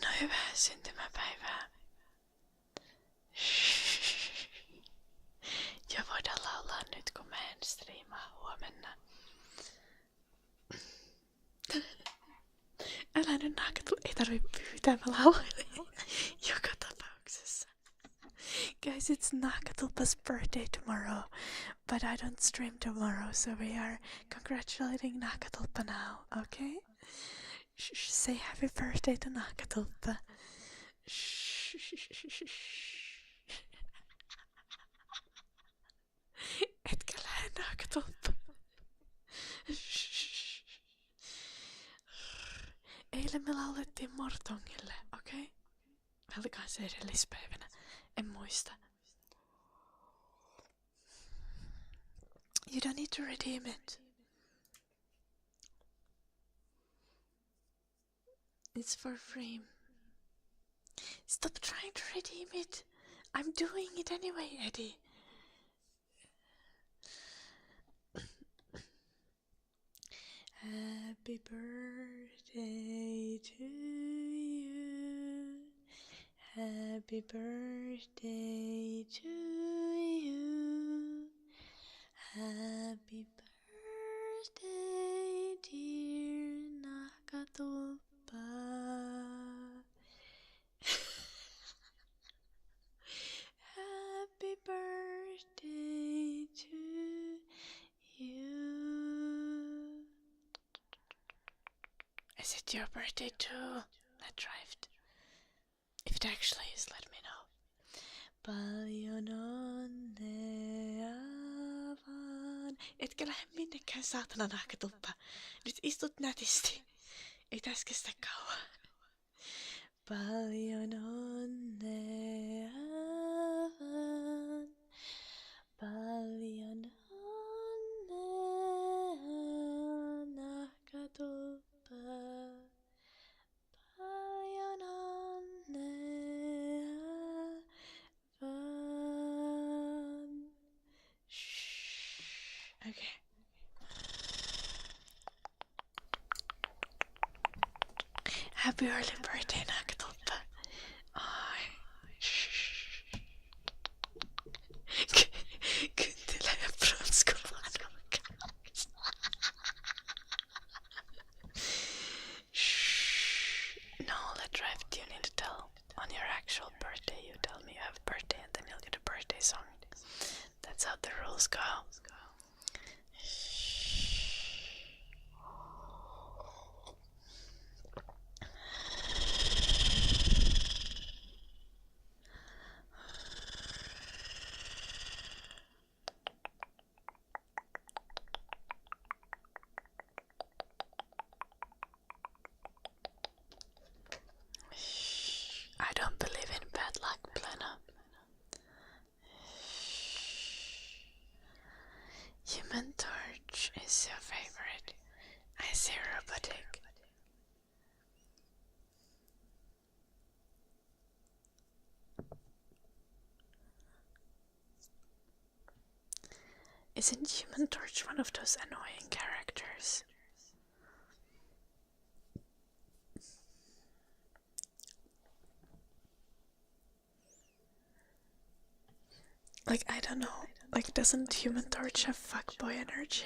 No hyvää syntymäpäivää. Ja voidaan laulaa nyt, kun mä en striimaa huomenna. Älä nyt naakat, ei tarvi pyytää, mä laulan joka tapauksessa. Guys, it's Nakatulpa's birthday tomorrow, but I don't stream tomorrow, so we are congratulating Nakatulpa now, okay? Say happy birthday to Nakatulpa. Etkä lähde Nakatulpa. Eilen me laulettiin Mortongille, okei? Okay? Olikohan se edellispäivänä? En muista. You don't need to redeem it. It's for free. Stop trying to redeem it. I'm doing it anyway, Eddie. Happy birthday to you. Happy birthday to you. Happy birthday, dear Nakatulpa. Happy birthday to you. Is it your birthday too? That drived. If it actually is, let me know. Paljon onnea vaan. Etkä lähde minnekään saatana Nakatulpa. Nyt istut nätisti. Ei tässä kestä kauan. Paljon onnea vaan. Paljon onnea Nakatulpa. Paljon onnea vaan. Shh. Okay. Happy early birthday, Nakatulpa. Kuuntelee Bronskuvan. No, let drive. You need to tell on your actual birthday. You tell me you have a birthday and then you'll get a birthday song. That's how the rules go. I don't believe in bad luck, Plena. Human Torch is your favorite. I see robotic. Isn't Human Torch one of those annoying characters? Like, I don't know. Like, doesn't Human Torch have fuckboy energy?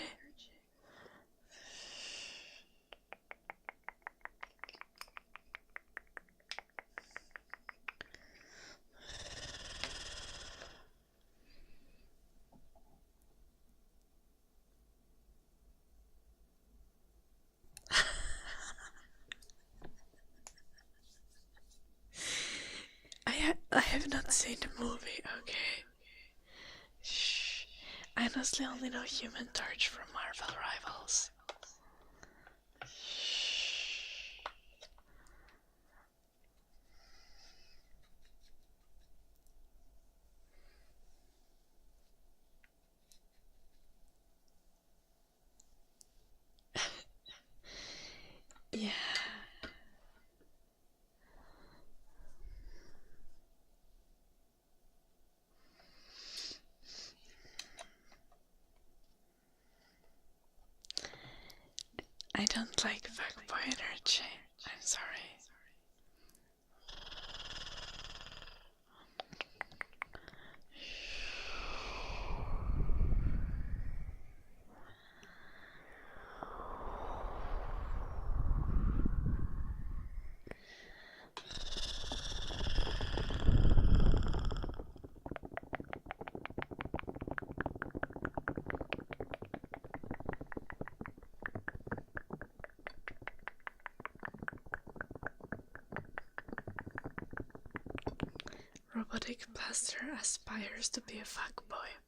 I have not seen the movie, okay? Shh. I honestly only know Human Torch from Marvel Rivals. Yeah. I don't like fuckboy energy. I'm sorry. robotic blaster aspires to be a fuckboy.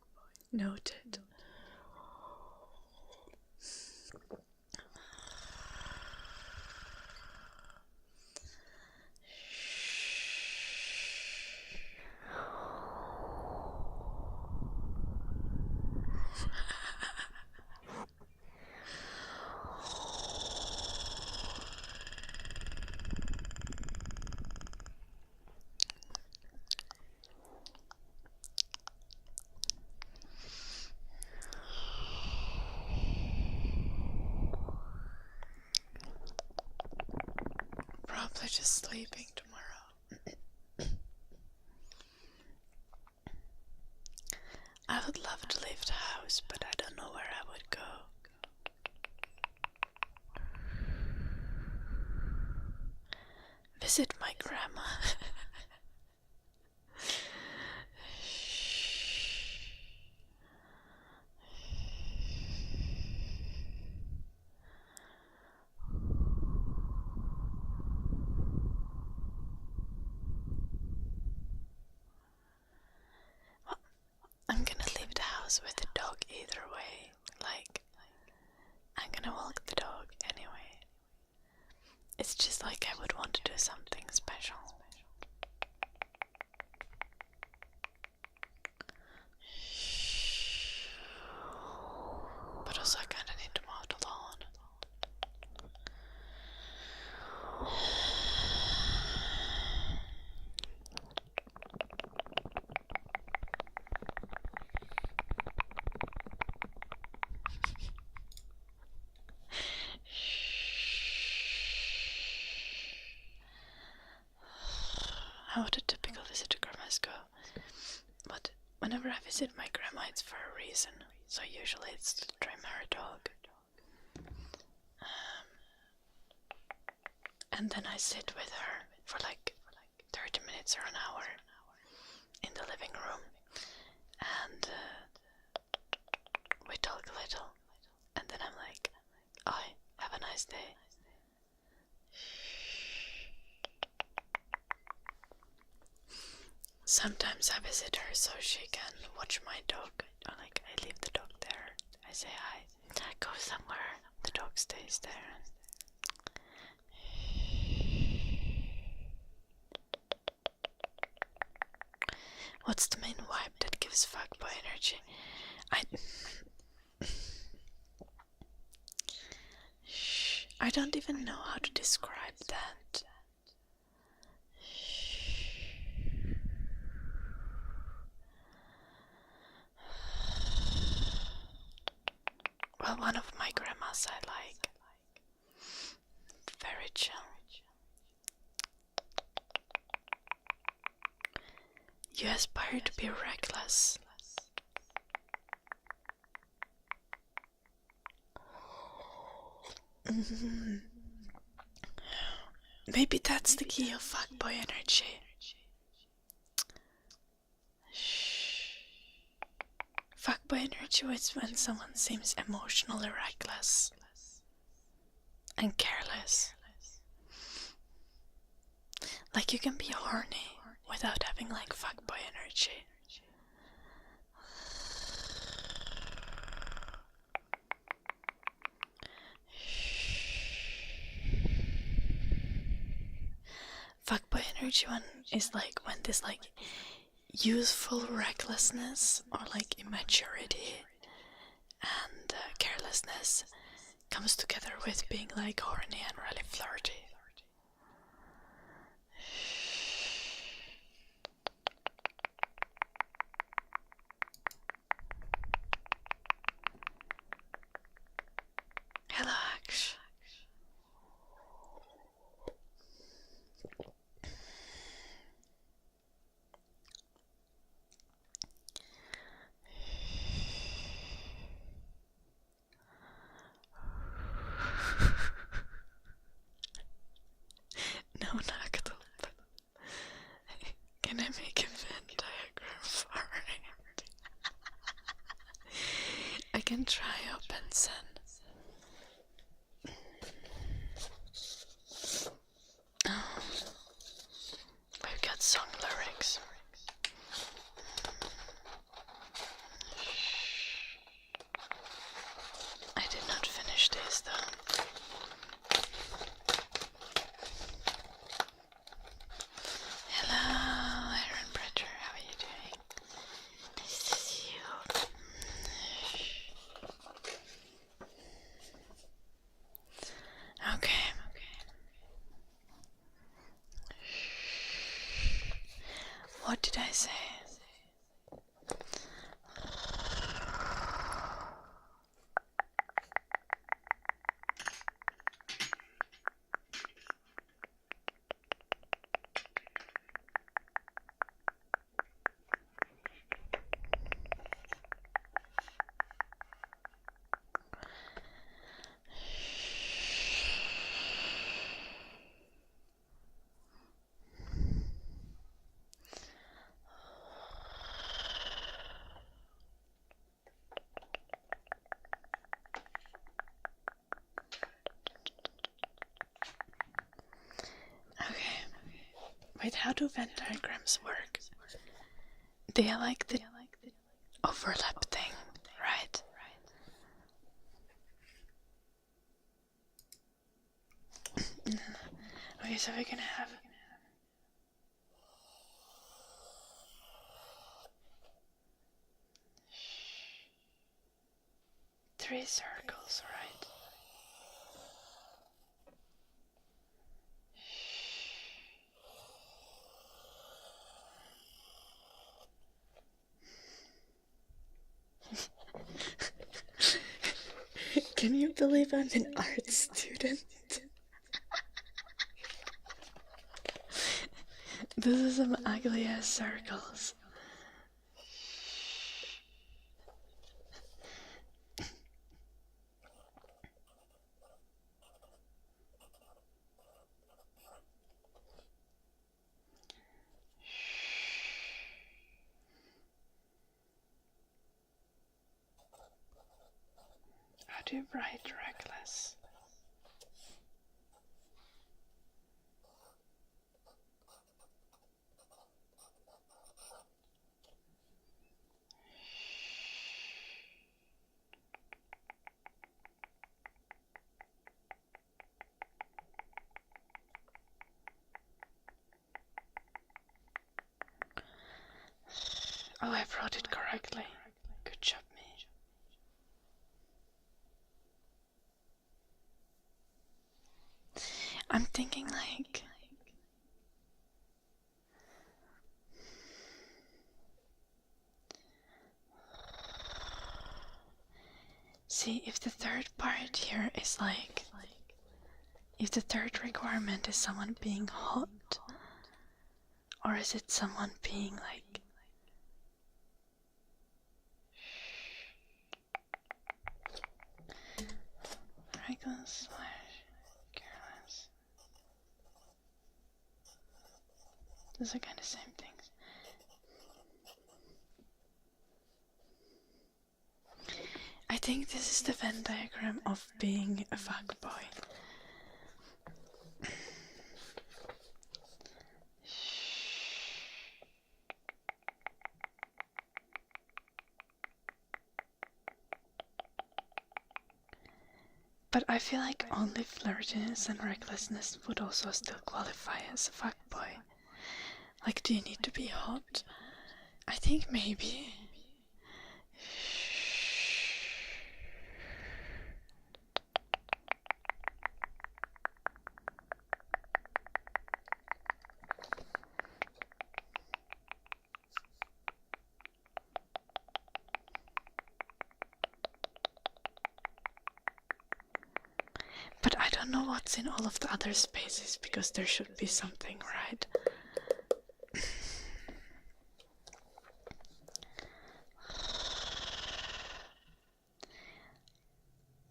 Noted. Probably just sleeping tomorrow. I would love to leave the house, but I don't know where I would go. Visit my grandma. I'm gonna leave the house with the dog either way. Like, I'm gonna walk the dog anyway. It's just like I would want to do something special. But also I kinda need to mow the lawn. How would a typical visit to grandma's go? But whenever I visit my grandma, it's for a reason. So usually it's to trim her dog. And then I sit with her for like 30 minutes or an hour in the living room. And we talk a little. And then I'm like, "Oi, have a nice day." Sometimes I visit her so she can watch my dog. Or like, I leave the dog there. I say hi. I go somewhere. The dog stays there. What's the main vibe that gives fuckboy energy? I don't even know how to describe that. Well, one of my grandmas I like. Very chill. You aspire to be reckless. Maybe that's the key of fuckboy energy. Fuckboy energy is when someone seems emotionally reckless and careless. Like you can be horny without having like fuckboy energy. Fuckboy energy one is like when this like useful recklessness or like immaturity and carelessness comes together with being like horny and really flirty. Hello, Ash. No, knocked up. Can I make a Venn diagram for it? I can try open send. Oh. We've got song lyrics. What did I say? Wait, how do Venn diagrams work? They are like the overlap thing, right? Okay, so we're gonna have three circles, right? Can you believe I'm an art student? This is some ugly ass circles. How do you write reckless? Oh, I wrote it correctly. Good job, me. I'm thinking like... See, if the third part here is like... If the third requirement is someone being hot, or is it someone being like... reckless / careless. Those are kind of same things. I think this is the Venn diagram of being a fuckboy. But I feel like only flirtiness and recklessness would also still qualify as a fuckboy. Like, do you need to be hot? I think maybe. But I don't know what's in all of the other spaces, because there should be something, right?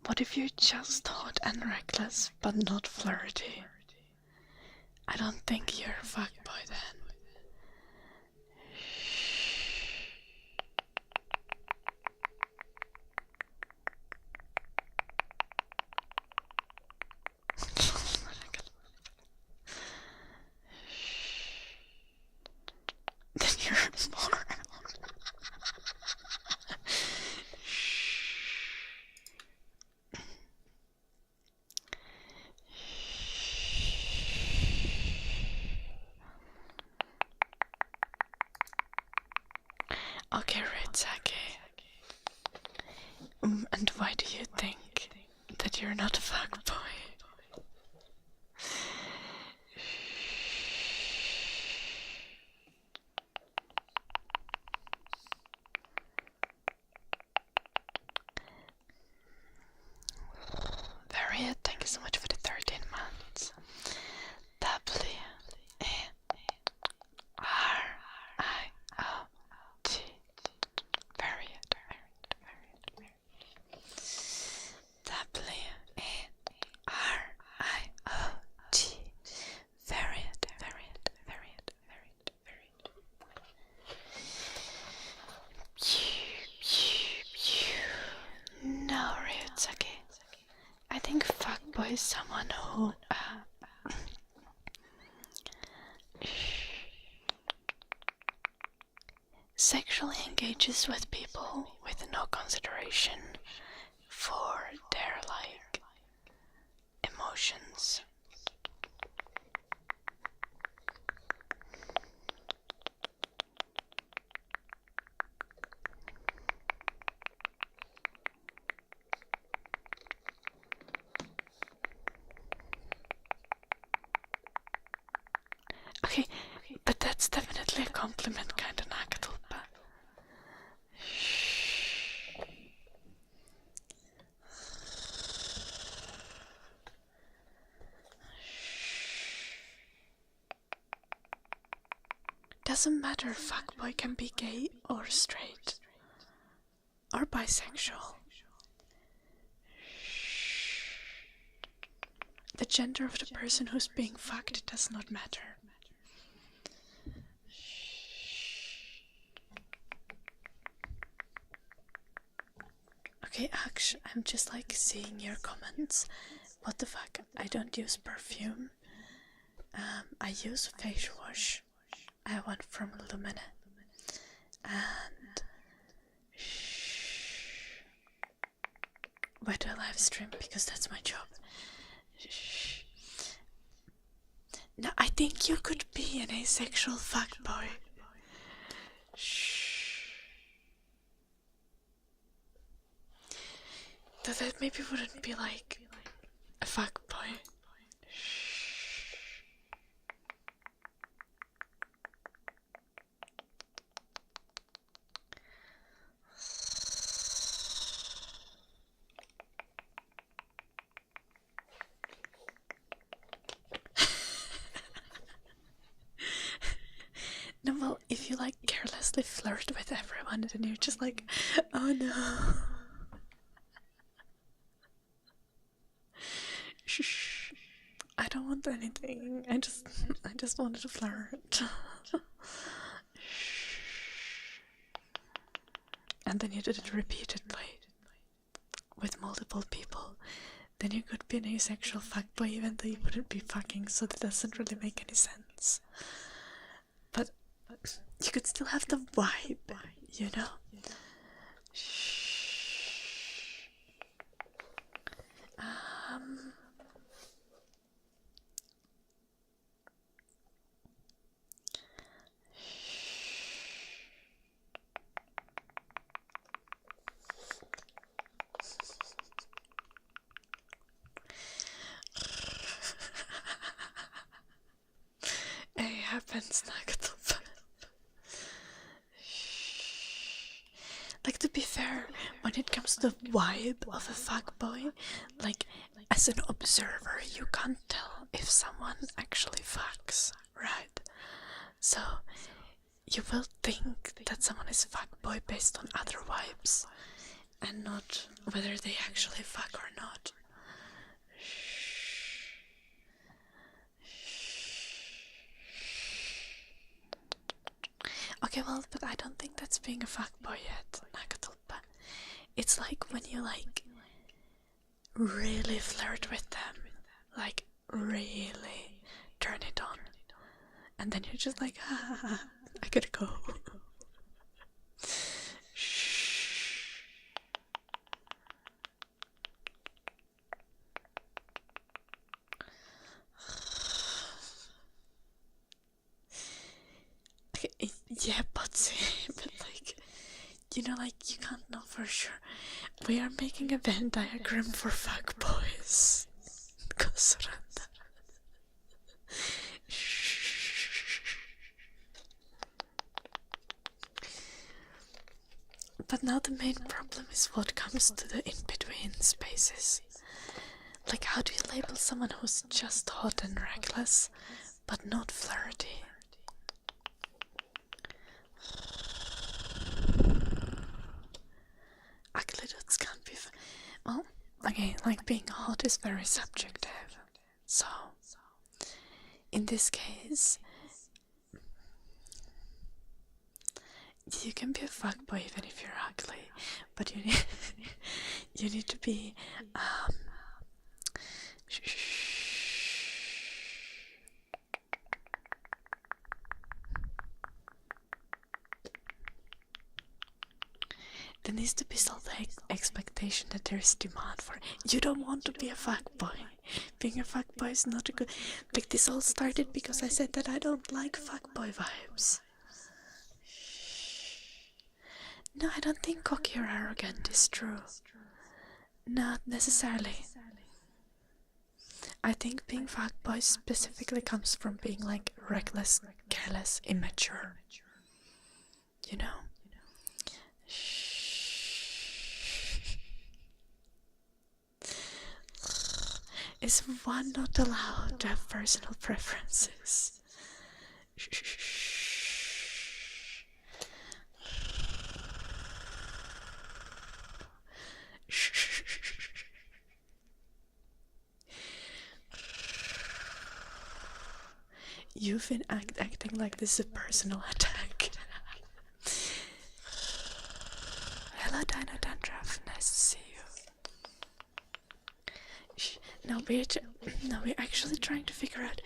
What if you're just hot and reckless, but not flirty? I don't think you're a fuckboy then. Then you're more. Okay, Ritzaki. And why do you think that you're not a fuckboy? is someone who sexually engages with people with no consideration for their emotions. Okay, but that's definitely a compliment, kinda nakatulpa. Doesn't matter, fuckboy can be gay or straight or bisexual. The gender of the person who's being fucked does not matter. Okay, actually, I'm just seeing your comments. What the fuck? I don't use perfume. I use face wash. I have one from Lumene. And why do I live stream? Because that's my job. Now, I think you could be an asexual fuckboy. That maybe wouldn't be a fuckboy. No, well, if you carelessly flirt with everyone, then you're just oh no. Shh. I don't want anything. I just wanted to flirt. And then you did it repeatedly with multiple people. Then you could be an asexual fuckboy even though you wouldn't be fucking, so that doesn't really make any sense. But you could still have the vibe, you know? It happens, nakatulpa. To be fair, when it comes to the vibe of a fuckboy, as an observer, you can't tell if someone actually fucks, right? So, you will think that someone is a fuckboy based on other vibes, and not whether they actually fuck or not. Okay, well, but I don't think that's being a fuckboy yet, nakatulpa. It's when you really flirt with them, really turn it on, and then you're just I gotta go. Yeah, but you can't know for sure. We are making a Venn diagram for fuckboys. But now the main problem is what comes to the in-between spaces. How do you label someone who's just hot and reckless, but not flirty? Ugly dudes can't be well, okay, being hot is very subjective. So, in this case, you can be a fuckboy even if you're ugly, but you need to be there needs to be some expectation that there's demand for it. You don't want to be a fuckboy. Being a fuckboy is not a good... Like, this all started because I said that I don't like fuckboy vibes. No, I don't think cocky or arrogant is true. Not necessarily. I think being fuckboy specifically comes from being like reckless, careless, immature. You know? Is one not allowed to have personal preferences? You've been acting like this is a personal attack. Hello, Dino Dandruff. Nice to see you. No, we're actually trying to figure out,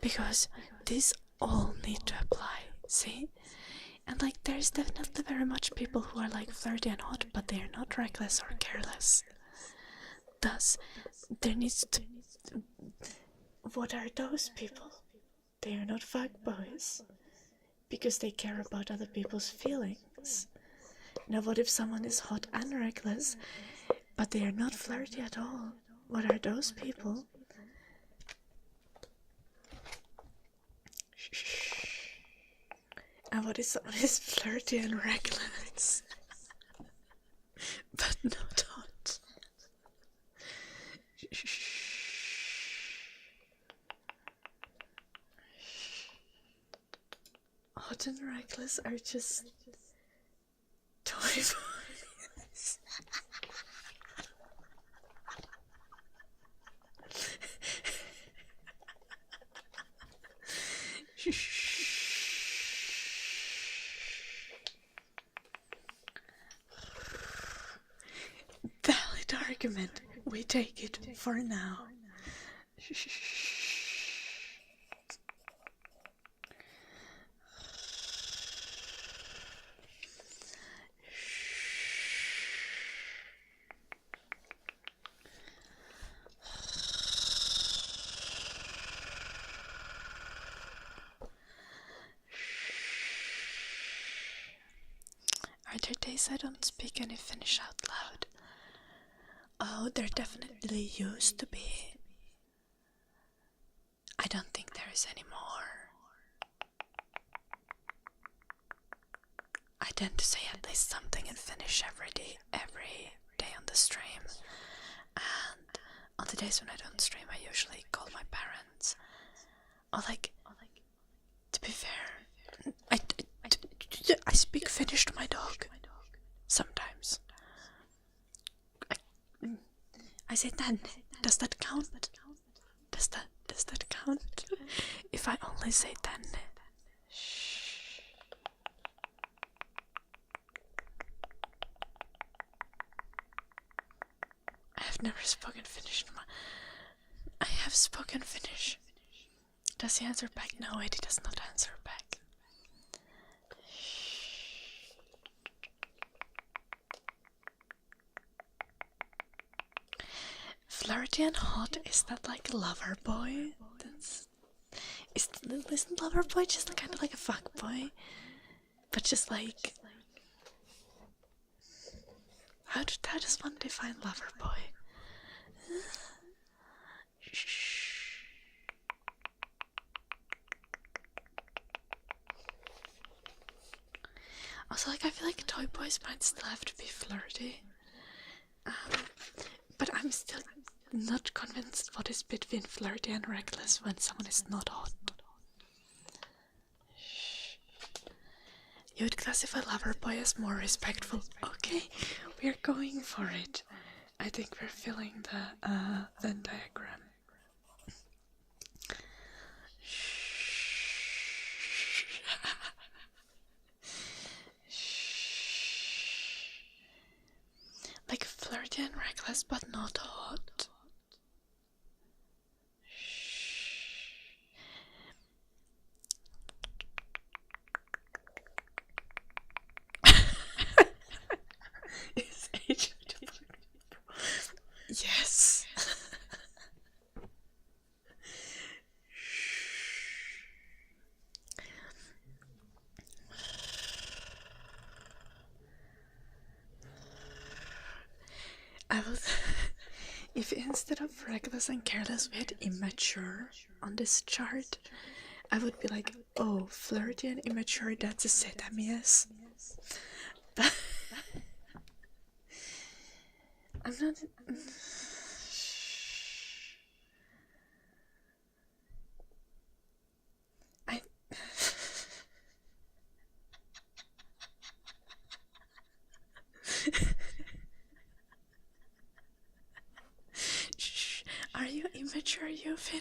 because these all need to apply. See? And like, there's definitely very much people who are like flirty and hot, but they are not reckless or careless. Thus, there needs to... What are those people? They are not fuckboys, because they care about other people's feelings. Now, what if someone is hot and reckless, but they are not flirty at all? What are those people? And what if someone is flirty and reckless, but not hot? Hot and reckless are just toy boys. Valid argument. We take it for now. Are there days I don't speak any Finnish out loud? Oh, there definitely used to be. I don't think there is anymore. I tend to say at least something in Finnish every day on the stream. And on the days when I don't stream, I usually call my parents. Or like, to be fair, I speak Finnish to my dog. Sometimes. I say tänne. Does that count? Does that count? If I only say tänne. Shh. I have never spoken Finnish. I have spoken Finnish. Does he answer back? No, he does not answer back. Flirty and hot, is that like a lover boy? Isn't lover boy just kind of like a fuck boy? But just like... How does one define lover boy? Also, like, I feel like toy boys might still have to be flirty. But I'm still not convinced what is between flirty and reckless when someone is not hot. You would classify lover boy as more respectful. Okay, we're going for it. I think we're filling the Venn diagram. Like flirty and reckless, but not hot. I was if instead of reckless and careless we had immature on this chart, I would be like, oh, flirty and immature, that's a set, yes. But I'm not. I. Shh. Are you immature, you Finn?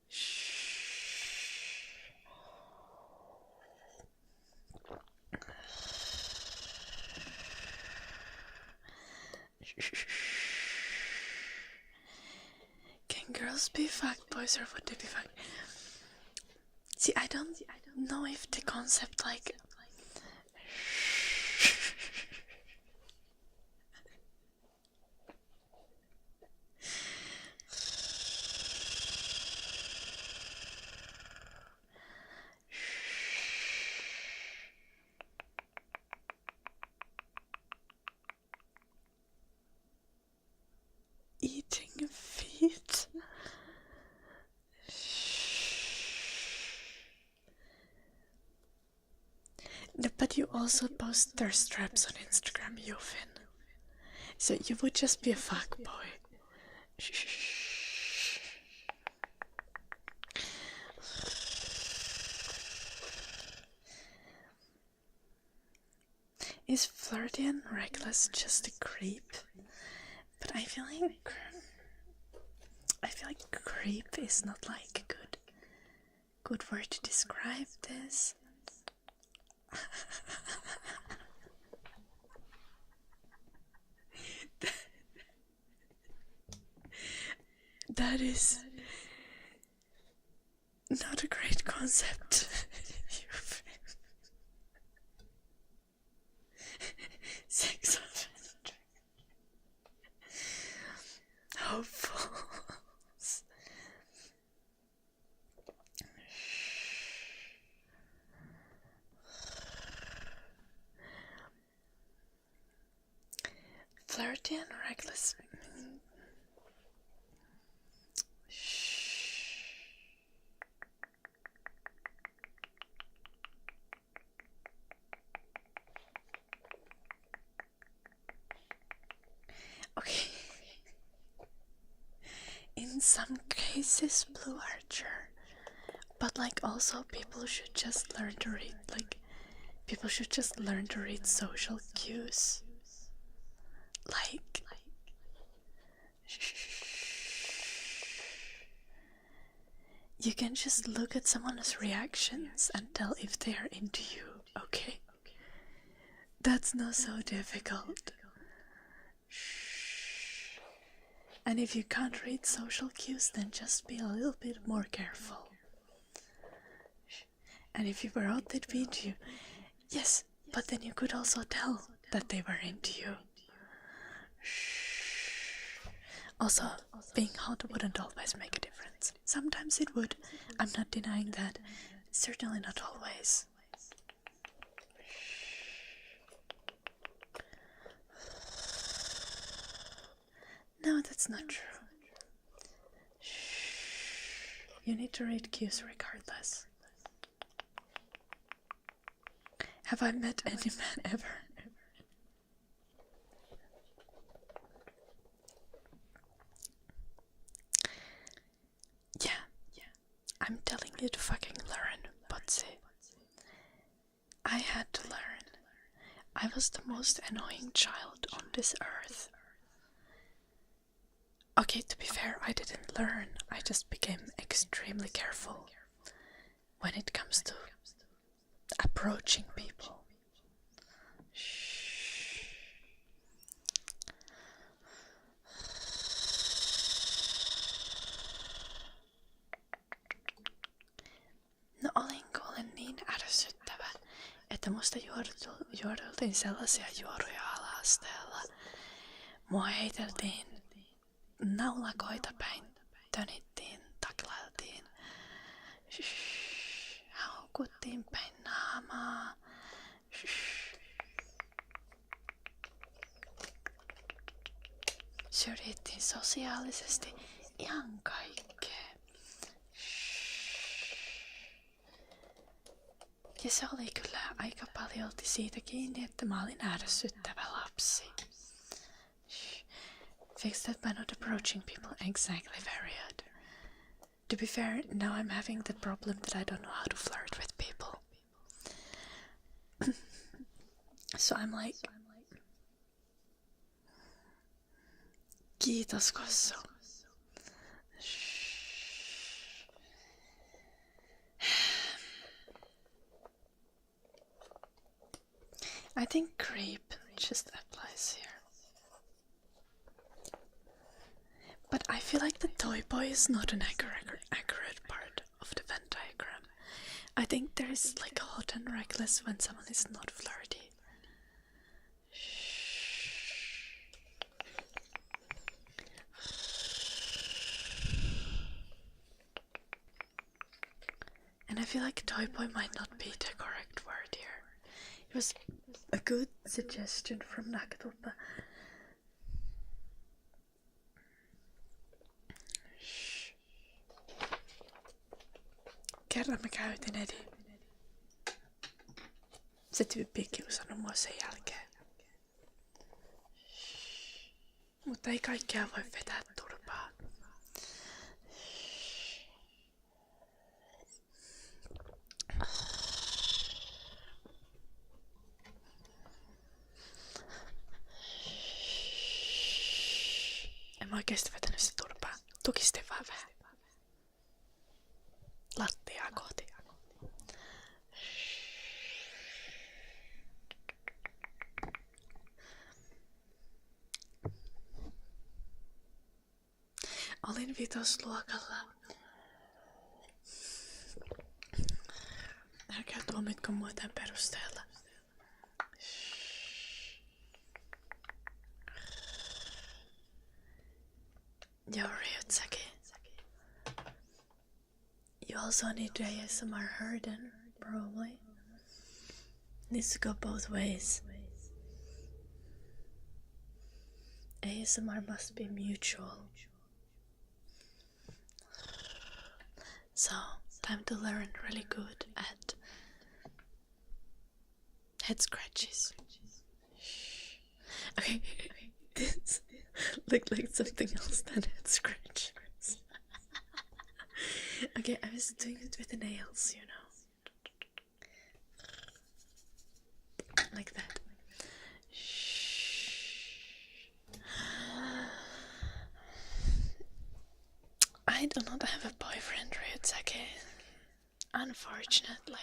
Shh. Can girls be fucked boys, or would they be fucked? See, I don't know if the concept like eating feet. No, but you also post thirst traps on Instagram, you Finn. So you would just be a fuck boy. Is flirty and reckless just a creep? But I feel like creep is not like a good word to describe this. That is not a great concept. Sex offender. Hopefuls. Flirty and reckless. Okay. In some cases, Blue Archer. But like also people should just learn to read, like people should just learn to read social cues. Like you can just look at someone's reactions and tell if they are into you, okay? That's not so difficult. And if you can't read social cues, then just be a little bit more careful. And if you were out, they'd be into you. Yes, but then you could also tell that they were into you. Also, being hot wouldn't always make a difference. Sometimes it would. I'm not denying that. Certainly not always. No, that's not true. You need to read cues regardless. Have I met any man ever? Yeah. I'm telling you to fucking learn, Buttsy. I had to learn. I was the most annoying child on this earth. Okay, to be fair, I didn't learn. I just became extremely careful when it comes to approaching people. No olin kuulen niin ärsyttävä, että musta juodeltiin sellaisia juoruja ala-asteella. Mua heiteltiin naulakoita päin, tönittiin, taklailtiin, haukuttiin päin naamaa. syrjittiin sosiaalisesti, ihan kaikkea. Ja se oli kyllä aika paljolti siitä kiinni, että mä olin ärsyttävä lapsi. Fix that by not approaching people exactly very odd. To be fair, now I'm having the problem that I don't know how to flirt with people. So I'm like, kiitos Kossu. I think creep just applies here. But I feel like the toy boy is not an accurate part of the Venn diagram. I think there is like hot and reckless when someone is not flirty. And I feel like toy boy might not be the correct word here. It was a good suggestion from Nakatoppa. Kerran mä käytin Edi. Se tyyppi kiusannut mua sen jälkeen. Mutta ei kaikkea voi vetää turpaa. En mä oikeesti vetänyt sitä turpaa. Tukistin vaan vähän. Lattiaa kohti. Olin vitosluokalla. Älkää tuomitko mua tämän perusteella. Yo, Ryutsaki. You also need the ASMR heard in, probably. Needs to go both ways. ASMR must be mutual. So, time to learn really good at head scratches. Okay, this looked like something else than head scratches. Okay, I was doing it with the nails, you know. Like that. I do not have a boyfriend, Ryutsaki. Unfortunately.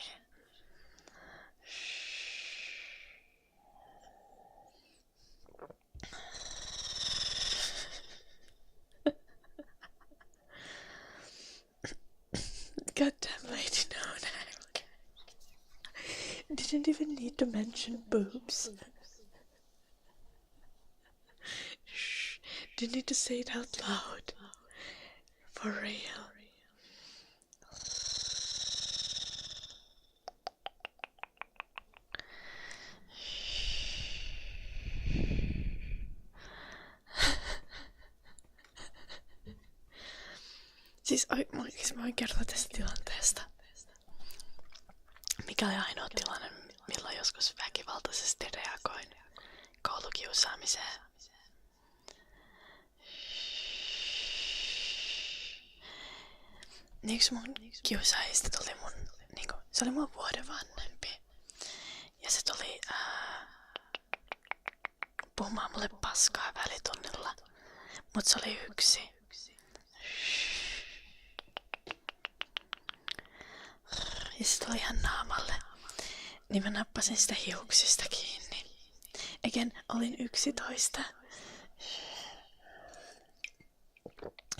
Goddamn lady, no, Nak. Didn't even need to mention boobs. Shh. Didn't need to say it out loud. For real. Siis mä voin kertoa tästä tilanteesta. Mikä oli ainoa tilanne, milloin joskus väkivaltaisesti reagoin koulukiusaamiseen. Niin yksi mun kiusaajista tuli se oli mun vuoden vanhempi. Ja se tuli puhumaan mulle paskaa välitunnilla. Mut se oli yksi. Ja se tuli ihan naamalle. Niin mä nappasin sitä hiuksista kiinni. Again, olin 11.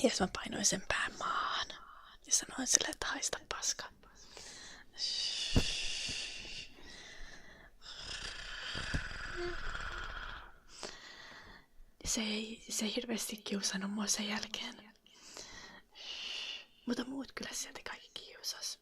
Ja mä painoin sen pään maahan. Ja sanoin sille, että haista paska. Se ei hirveästi kiusannut mua sen jälkeen. Mutta muut kyllä sieltä kaikki kiusas.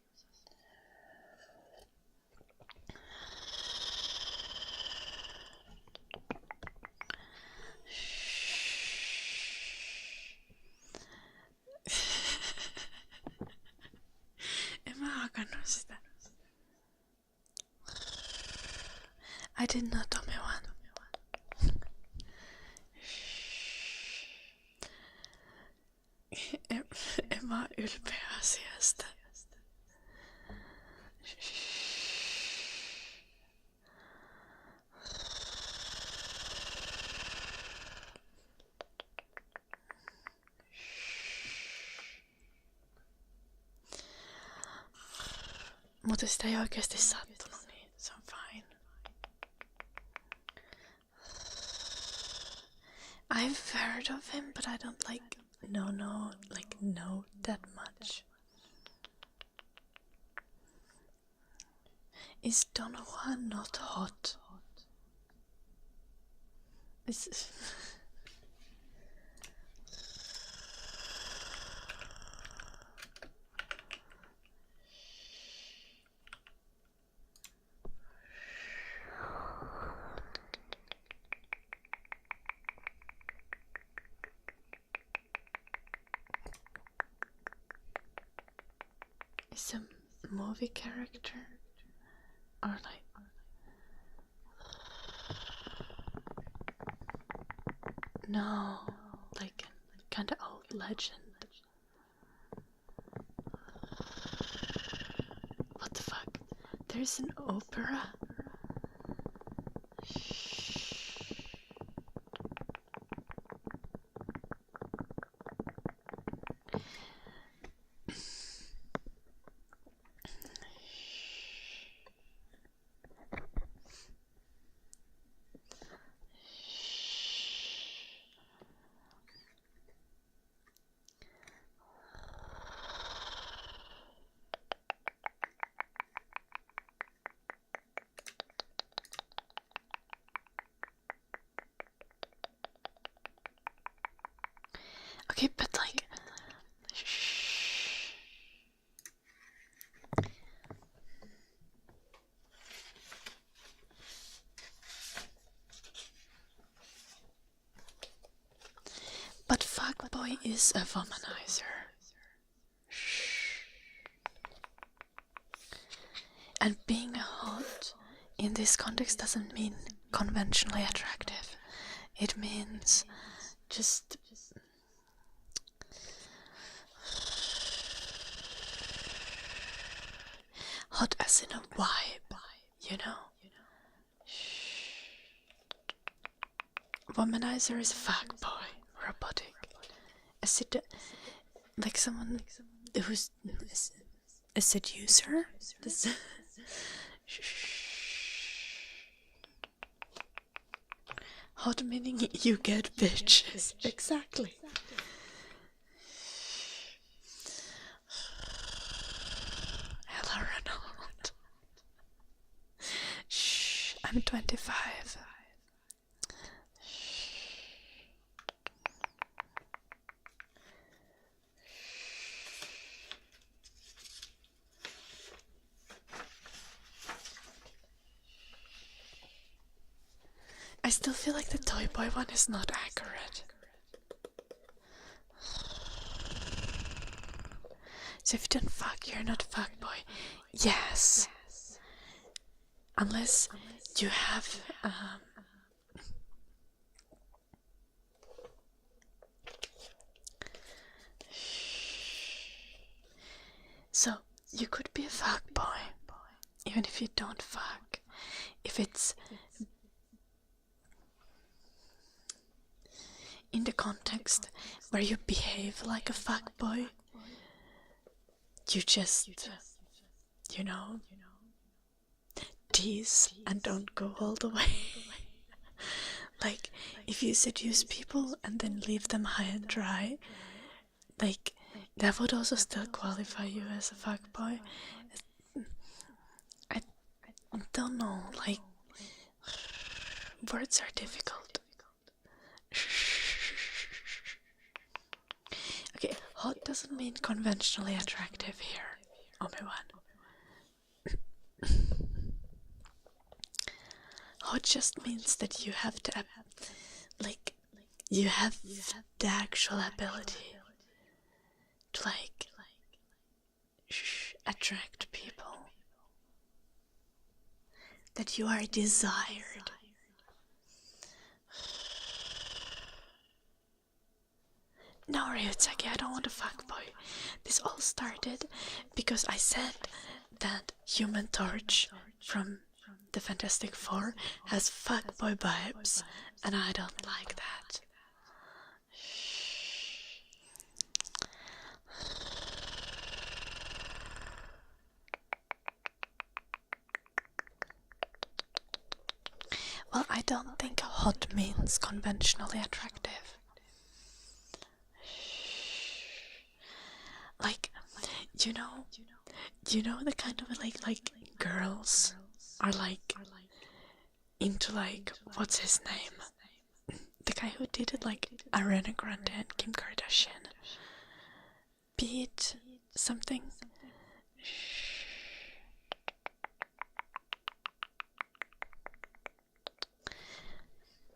I did not tell me one. En var ylpeä asiasta. Mutta sitä ei oikeasti sattunut, niin se on fine. I've heard of him, but I don't know that much. Is Don Juan not hot? Is a movie character or like no, like a kind of old legend. What the fuck? There's an opera. Okay, but like, but fuckboy is a womanizer. And being hot in this context doesn't mean conventionally attractive. It means just hot as in a vibe, you know? Womanizer is fuckboy, robotic. Like someone who's a seducer? Hot meaning you get bitches. Exactly. Hello, Renault. Shh, I'm 25. I still feel like the Toy Boy one is not accurate. So if you don't fuck, you're not a fuckboy. Yes. Unless you have so you could be a fuckboy even if you don't fuck. If it's in the context where you behave like a fuckboy, you just, you know, tease and don't go all the way. Like, if you seduce people and then leave them high and dry, like, that would also still qualify you as a fuckboy. I don't know, like, words are difficult. Okay, hot doesn't mean conventionally attractive here, Obi-Wan. Hot just means that you have the, like, you have the actual ability to, like, attract people. that you are desired. No, Ryutsaki, I don't want a fuckboy. This all started because I said that Human Torch from the Fantastic Four has fuckboy vibes, and I don't like that. Well, I don't think hot means conventionally attractive. Like, you know the kind of like girls are like into like, what's his name? The guy who did it, like Ariana Grande and Kim Kardashian. Pete something.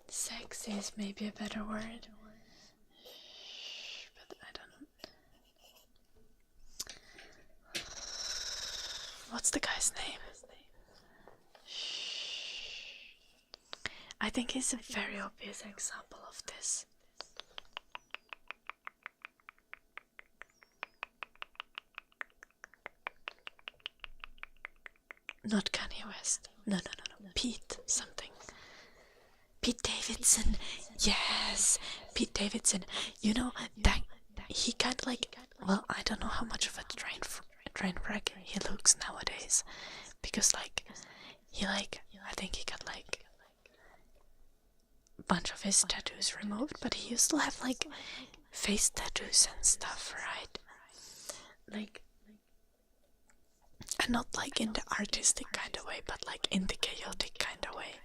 Sexy is maybe a better word. But I don't know. What's the guy's name? I think he's a very obvious example of this. Not Kanye West. No. Pete something. Pete Davidson. Yes, Pete Davidson. You know that he kind of like. Well, I don't know how much of a train wreck he looks nowadays, because like he like I think he got like a bunch of his tattoos removed, but he used to have like face tattoos and stuff, right? Like. And not like in the artistic kind of way, but like in the chaotic kind of way.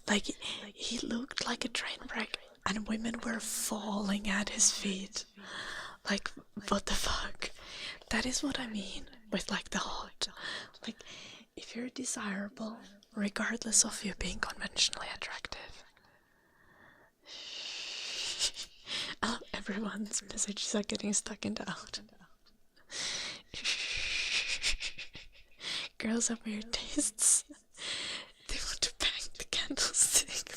Like he looked like a train wreck, and women were falling at his feet. Like, what the fuck? That is what I mean with like the hot. Like, if you're desirable, regardless of you being conventionally attractive. Oh, everyone's messages are getting stuck in the out. Girls have weird tastes. They want to bang the candlestick.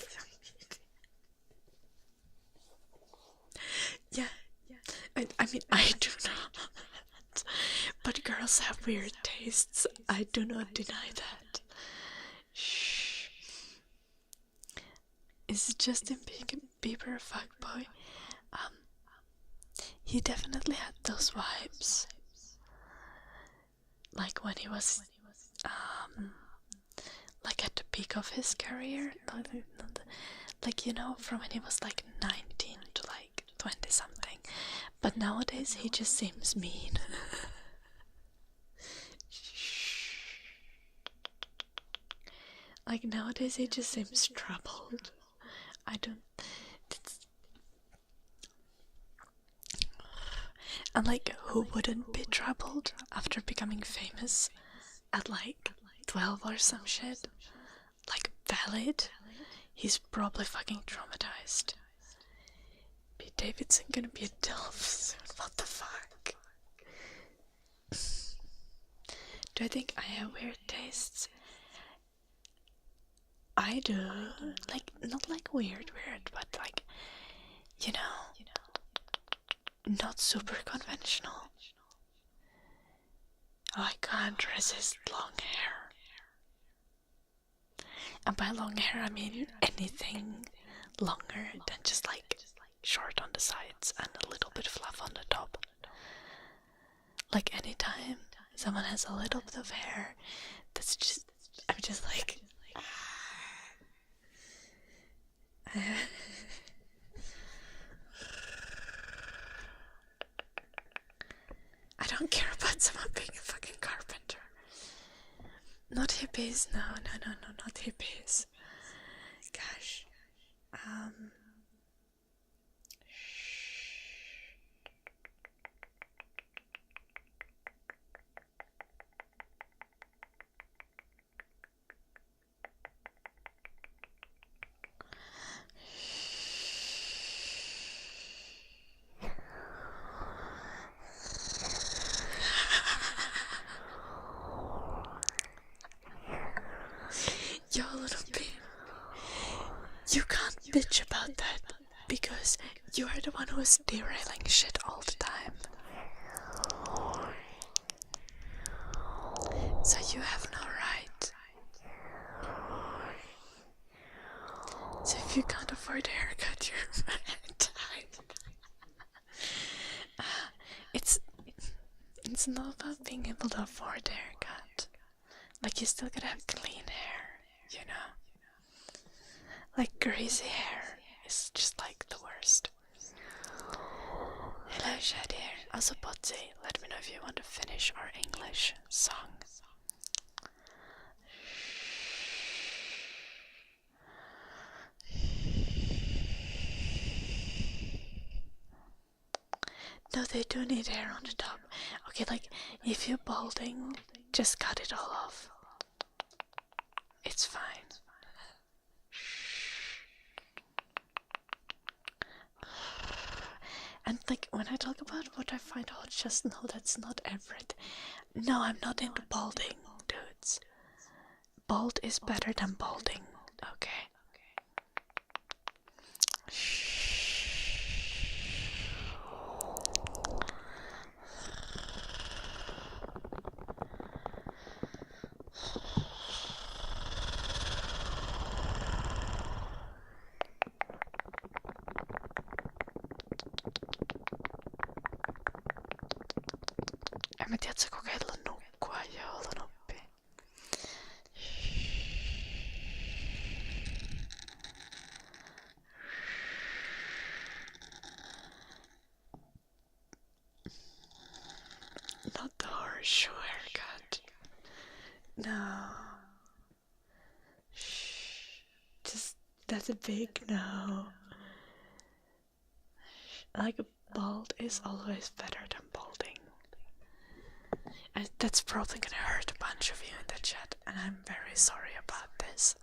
Yeah. I mean, I do not. But girls have weird tastes. I do not deny that. Shh. Is Justin Bieber a fuckboy? He definitely had those vibes. Like when he was like at the peak of his career, like, you know, from when he was like 19 to like 20 something, but nowadays he just seems mean. Like nowadays he just seems troubled. And like, who wouldn't be troubled after becoming famous at like 12 or some shit? Like, valid? He's probably fucking traumatized. Pete Davidson gonna be a DILF soon. What the fuck? Do I think I have weird tastes? I do. Like, not like weird, but like, you know, not super conventional. Oh, I can't resist long hair. And by long hair, I mean anything longer than just like short on the sides and a little bit of fluff on the top. Like anytime someone has a little bit of hair, that's just, I'm just like, I don't care about someone being a fucking carpenter. Not hippies, no, not hippies. Gosh. Joulunupi, you can't bitch about that because you are the one who is derailing shit all the time. So you have no right. So if you can't afford a haircut, you're tight. It's not about being able to afford a haircut. Like, you still gotta have clean hair, you know? Like, greasy hair is just like the worst. Hello, Shadir. Also, Potsy, let me know if you want to finish our English song. No, they do need hair on the top. Okay, like, if you're balding, just cut it all off. It's fine. And like, when I talk about what I find hot, just know that's not everything. No, I'm not into balding, dudes. Bald is better than balding, okay? En mä tiedä, sä kokeilla nukkua joulunoppi. Not the horseshoe haircut. No. Shh. Just, that's a big no. Like, a bald is always better than balding. And that's probably gonna hurt a bunch of you in the chat, and I'm very sorry about this.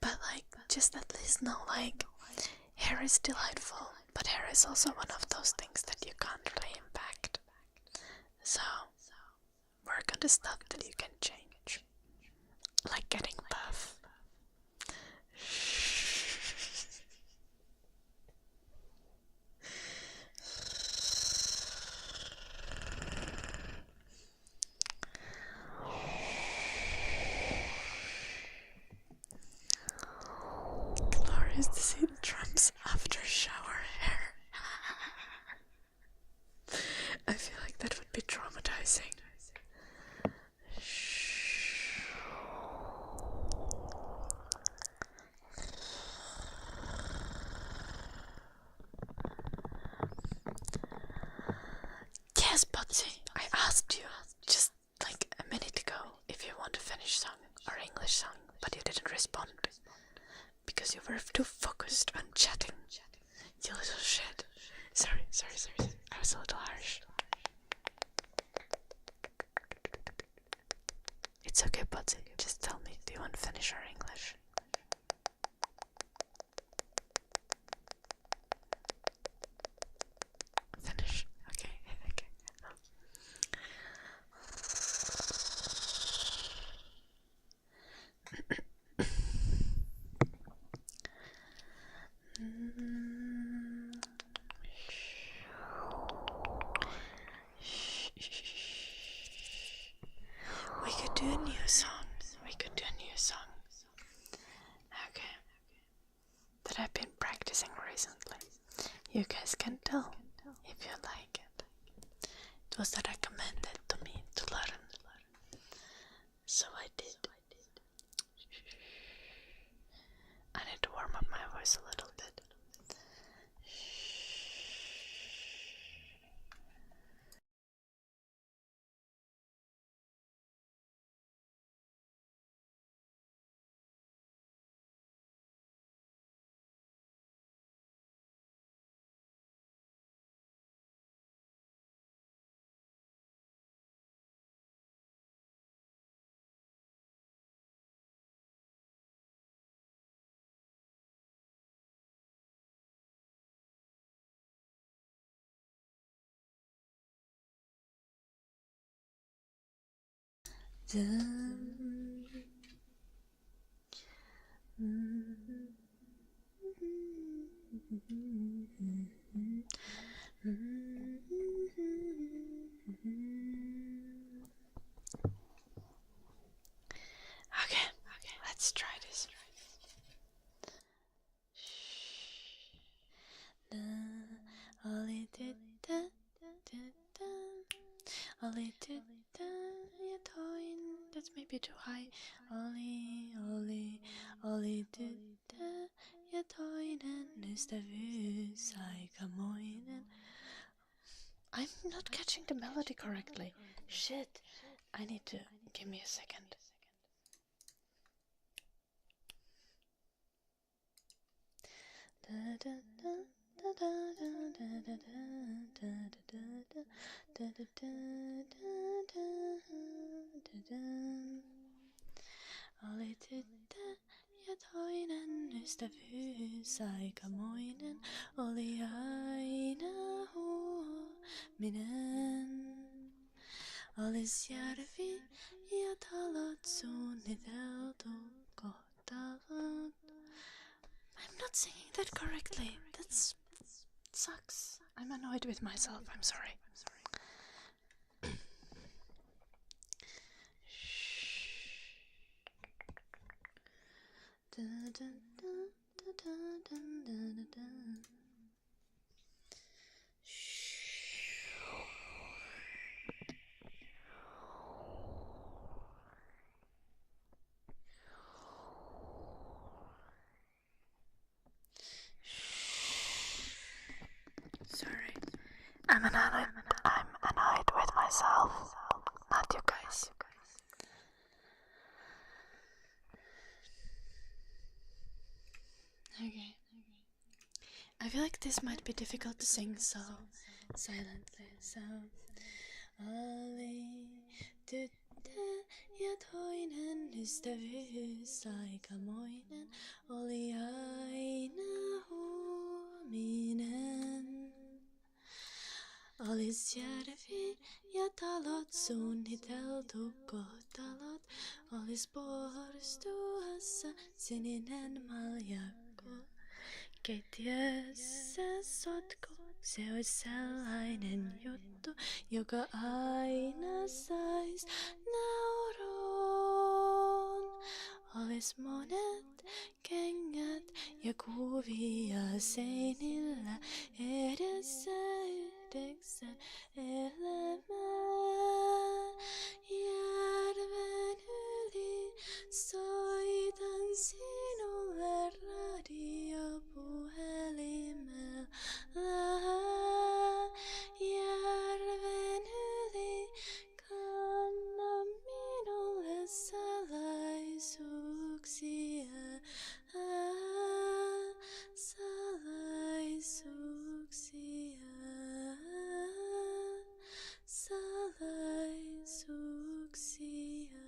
But like, just at least know, like, hair is delightful, but hair is also one of those things that you can't really impact. So, work on the stuff that you can change. Like getting buff. Glorious to see Trump's after shower hair. I feel like that would be traumatizing. Yes, Potsy, I asked you just like a minute ago if you want to finish song or English song, but you didn't respond because you were too focused on chatting. You little shit. Sorry. I was a little harsh. It's okay, Potsy. Just tell me, do you want to finish our English? Finish. Okay. We could do a new song. Okay. That I've been practicing recently. You guys can tell if you like it. It was recommended to me to learn. So I did. I need to warm up my voice a little bit. Okay, let's try this. That's maybe too high. Oli tyttö ja toinen ystävyys aikamoinen. I'm not catching the melody correctly. Shit. I need to give me a second. Oli tyttö ja toinen ystävyys aikamoinen. Oli aina huominen. Olis järvi ja talot suunniteltu kohtalot. I'm not singing that correctly. That sucks. I'm annoyed with myself. I'm sorry. Sorry. I'm annoyed with myself, not you guys. Okay. I feel like this might be difficult to sing so silently. So, oli tyttö ja toinen ystävyys aikamoinen. Oli aina huominen. Olis järvi ja talot suunniteltu kohtalot. Olis porstuassa sininen maljakko. Keittiössä sotku, se ois sellainen juttu, joka aina sais nauroon. Olis monet kengät ja kuvia seinillä, edessä 9 elämää. Järven yli soitan sinulle radiopuhelimella. Järven yli kanna minulle salaisuuksia. Salaisuuksia. Salaisuuksia.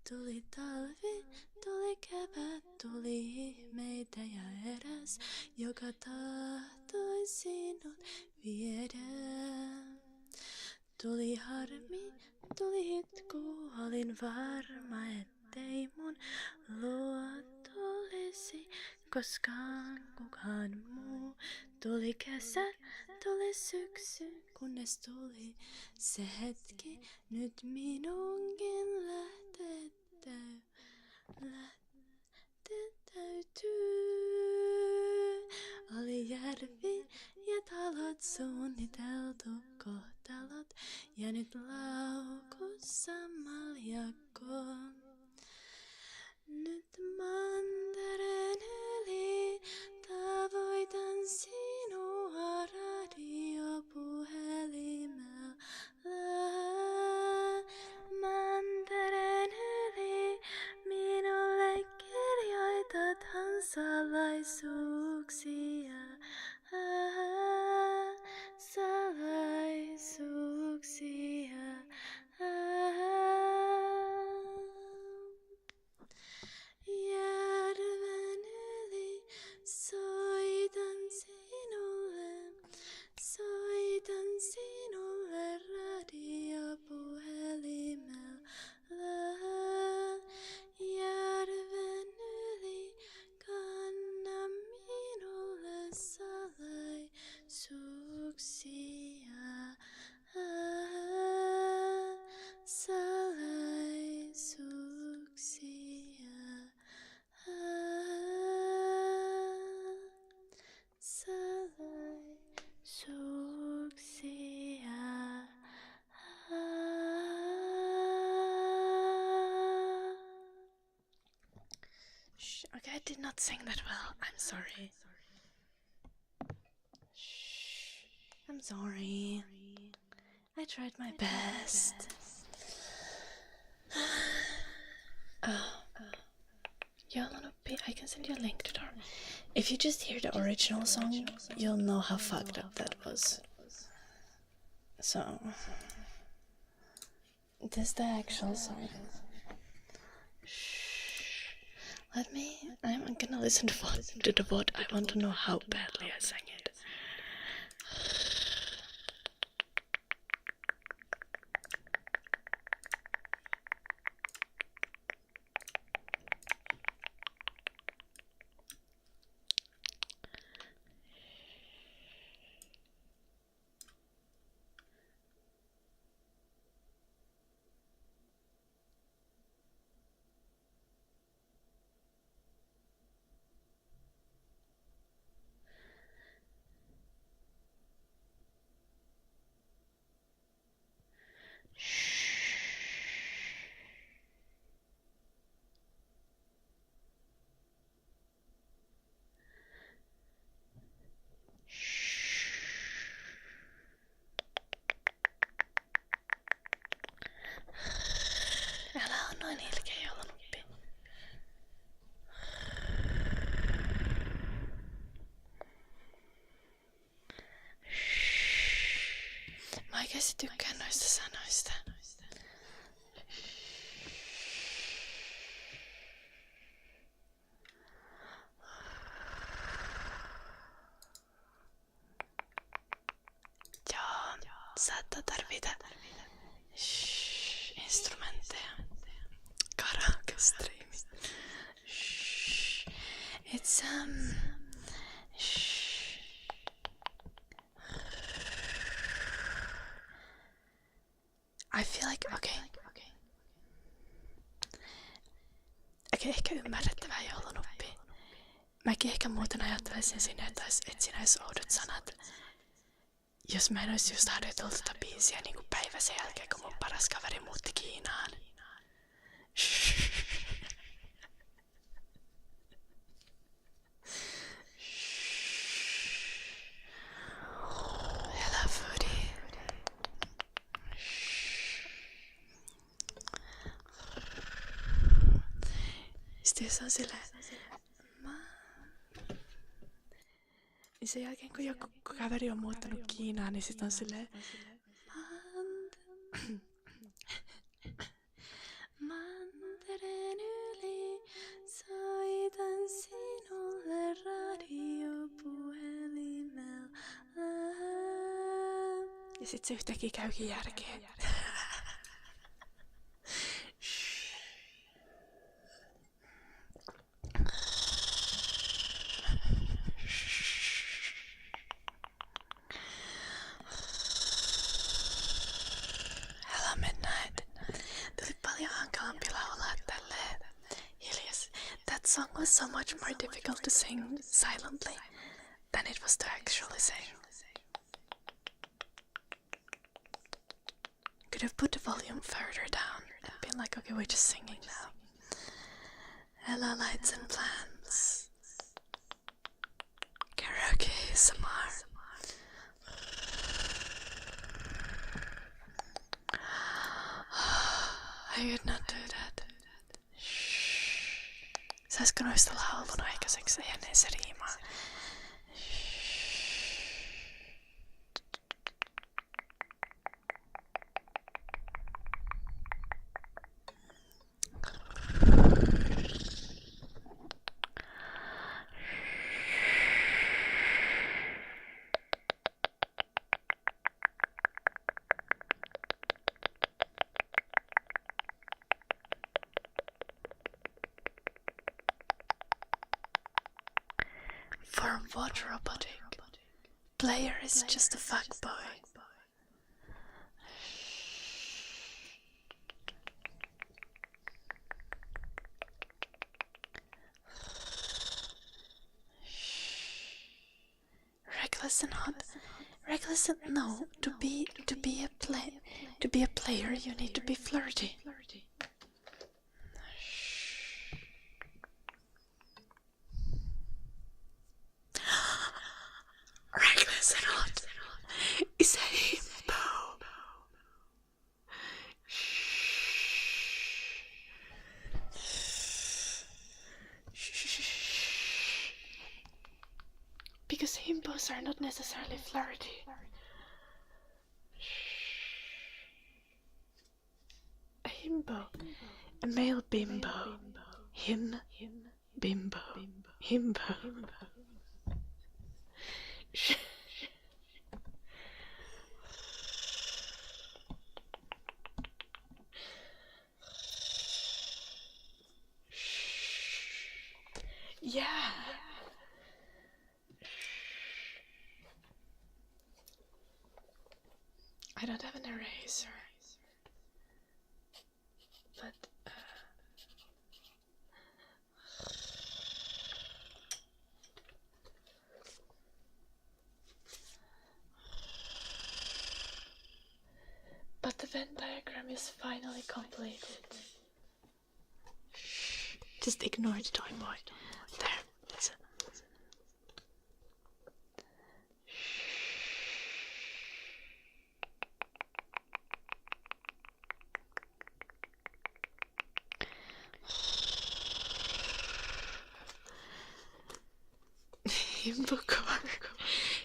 Tuli talvi, tuli kevät, tuli ihmeitä ja eräs, joka tahtoi sinut viedä. Tuli harmi, tuli itku, olin varma, ettei mun luo tulisi koskaan kukaan muu. Tuli kesä, tuli syksy, kunnes tuli se hetki, nyt minunkin lähteä täytyy. Oli järvi ja talot suunniteltu kohtalot, ja nyt laukussa maljakko. Nyt mantereen yli tavoitan sinua radiopuhelimella. Mantereen yli minulle kirjoitathan salaisuuksia. Salaisuuksia. I did not sing that well. I'm sorry. Shh. I'm sorry. I tried my best. Joulunuppi, I can send you a link to that. If you just hear the original song, you'll know how fucked up that was. So, this is the actual song. Shh. I'm gonna listen to the VOD. I want to know how badly I sang it. Älä on noin ilkeä, Joulunuppi. Mä oikeesti tykkään noista sanoista. Joo, saattaa tarvita instrumentteja. Karaoke-striimi. It's I feel like okay, ehkä ymmärrettävää joulunuppi. Mäkin ehkä muuten ajattelisin sinne, että siinä olisi oudot sanat. Jos mä en olisi just harjoitellut tätä biisiä niin kuin päivä sen jälkeen, kun mun paras kaveri muutti Kiinaan. Hello foodie. Sitten jos on silleen... Niin sen jälkeen kun joku kaveri on muuttanut Kiinaan, niin sit on silleen... Mantereen yli soitan sinulle radiopuhelimella. Ja sit se yhtäkkiä käykin järkeen. Hello Midnight. Tuli paljon hankalampi laulaa tälleen hiljas. That song was so much more difficult to sing silently than it was to actually sing. Could have put the volume further down and been like, okay, we're just singing now. Hello, lights and plants. Karaoke ASMR. I could not do that. Saisiko noista laulun aikaiseksi ja ennen se riimaa? For what robotic? Player is just a fuckboy. Reckless and hot. Reckless and no. To be a player, you need to be flirty. because himbos are not necessarily flirty. A himbo, a male bimbo, him, bimbo, himbo. Yeah. I don't have an eraser, but the Venn diagram is finally completed. Just ignore the toy boy. There, listen.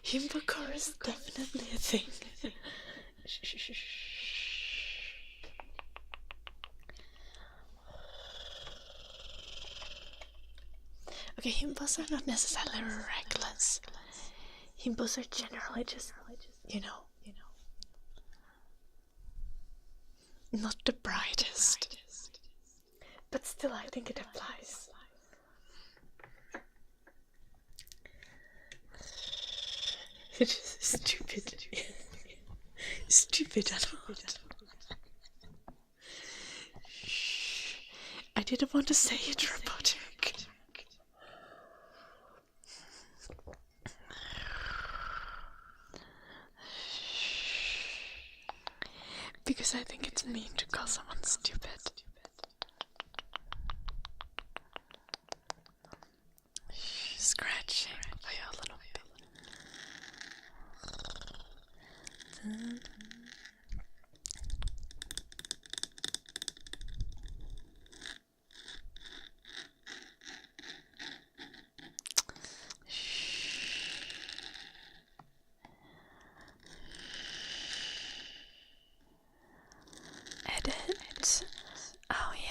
Himbocore is definitely a thing. Okay, himbos are not necessarily reckless. Himbos are generally just, not the brightest. But still, I think it applies. It's just stupid. Stupid and hot. I didn't want to say it robotic. Because I think it's mean to call someone stupid. Scratching by a little bit. Edit. Oh yeah.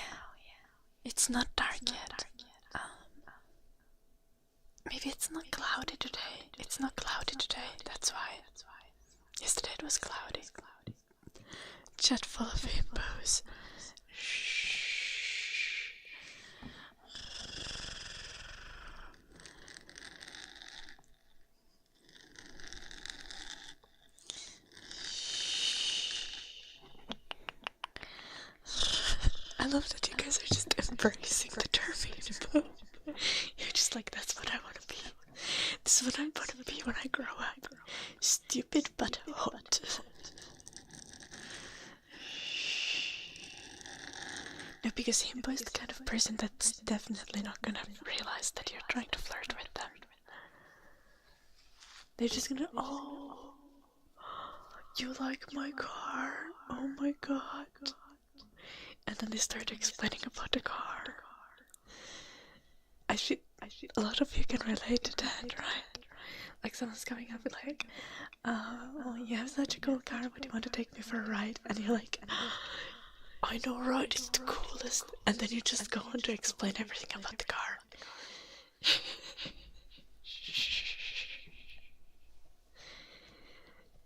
It's not dark yet. Maybe it's not cloudy today. It's not cloudy today. That's why. Yesterday it was cloudy. Chat full of himbos. I love that you guys are just embracing the term himbo. You're just like, that's what I want to be. This is what I want to be when I grow up. Stupid but hot. No, because himbo is the kind of person that's definitely not gonna realize that you're trying to flirt with them. They're just gonna, oh, you like my car? Oh my god. And then they start explaining about the car. A lot of you can relate to that, right? Like someone's coming up with like, oh, you have such a cool car, would you want to take me for a ride? And you're like, I know, right, it's the coolest. And then you just go on to explain everything about the car.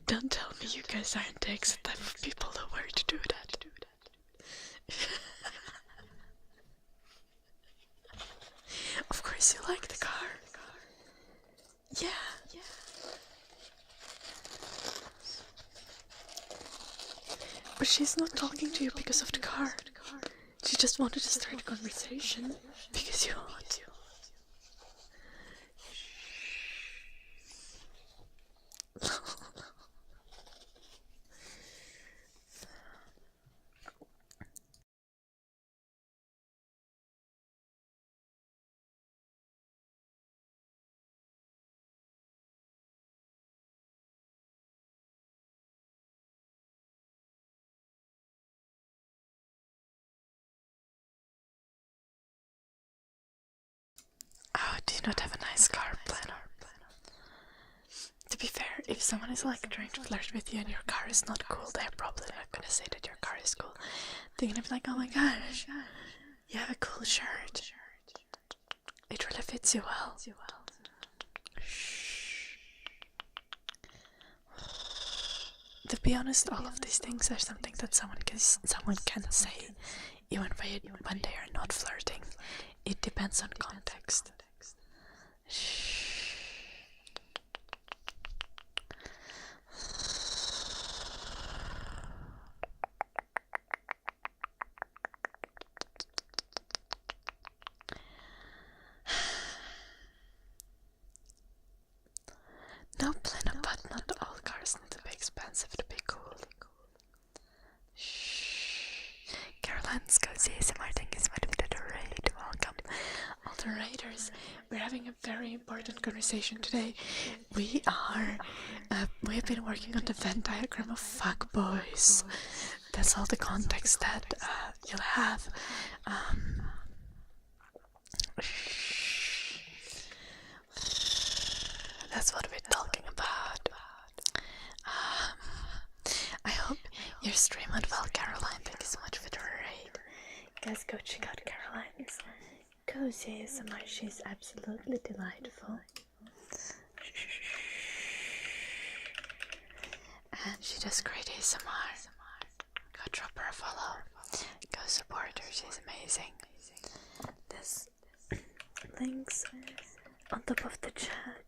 Don't tell me you guys aren't the exact type of people who were to do that. Of course you like the car. Yeah. But she's not talking to you because of the car. She just wanted to start a conversation because you want to. Oh, do you not have a nice car planner? be fair, if someone is like trying to flirt with you and your car is not cool, they're probably not gonna say that your car is cool. They're gonna be like, oh my gosh, you have a cool shirt. It really fits you well. To be honest, all of these things are something that someone can say even when they are not flirting. It depends on context. No plan, but not all cars need to be expensive to be cool. Caroline's cozy ASMR, thank you so much for the raid. Welcome, all the raiders. We're having a very important conversation today. We have been working on the Venn diagram of fuckboys. That's all the context that you'll have. That's what we're talking about. I hope your stream went well, Caroline. Thank you so much for the raid. Guys, go check out Caroline's cozy ASMR. She's absolutely delightful. And she does great ASMR. Go drop her a follow. Go support her. She's amazing. There's links on top of the chat.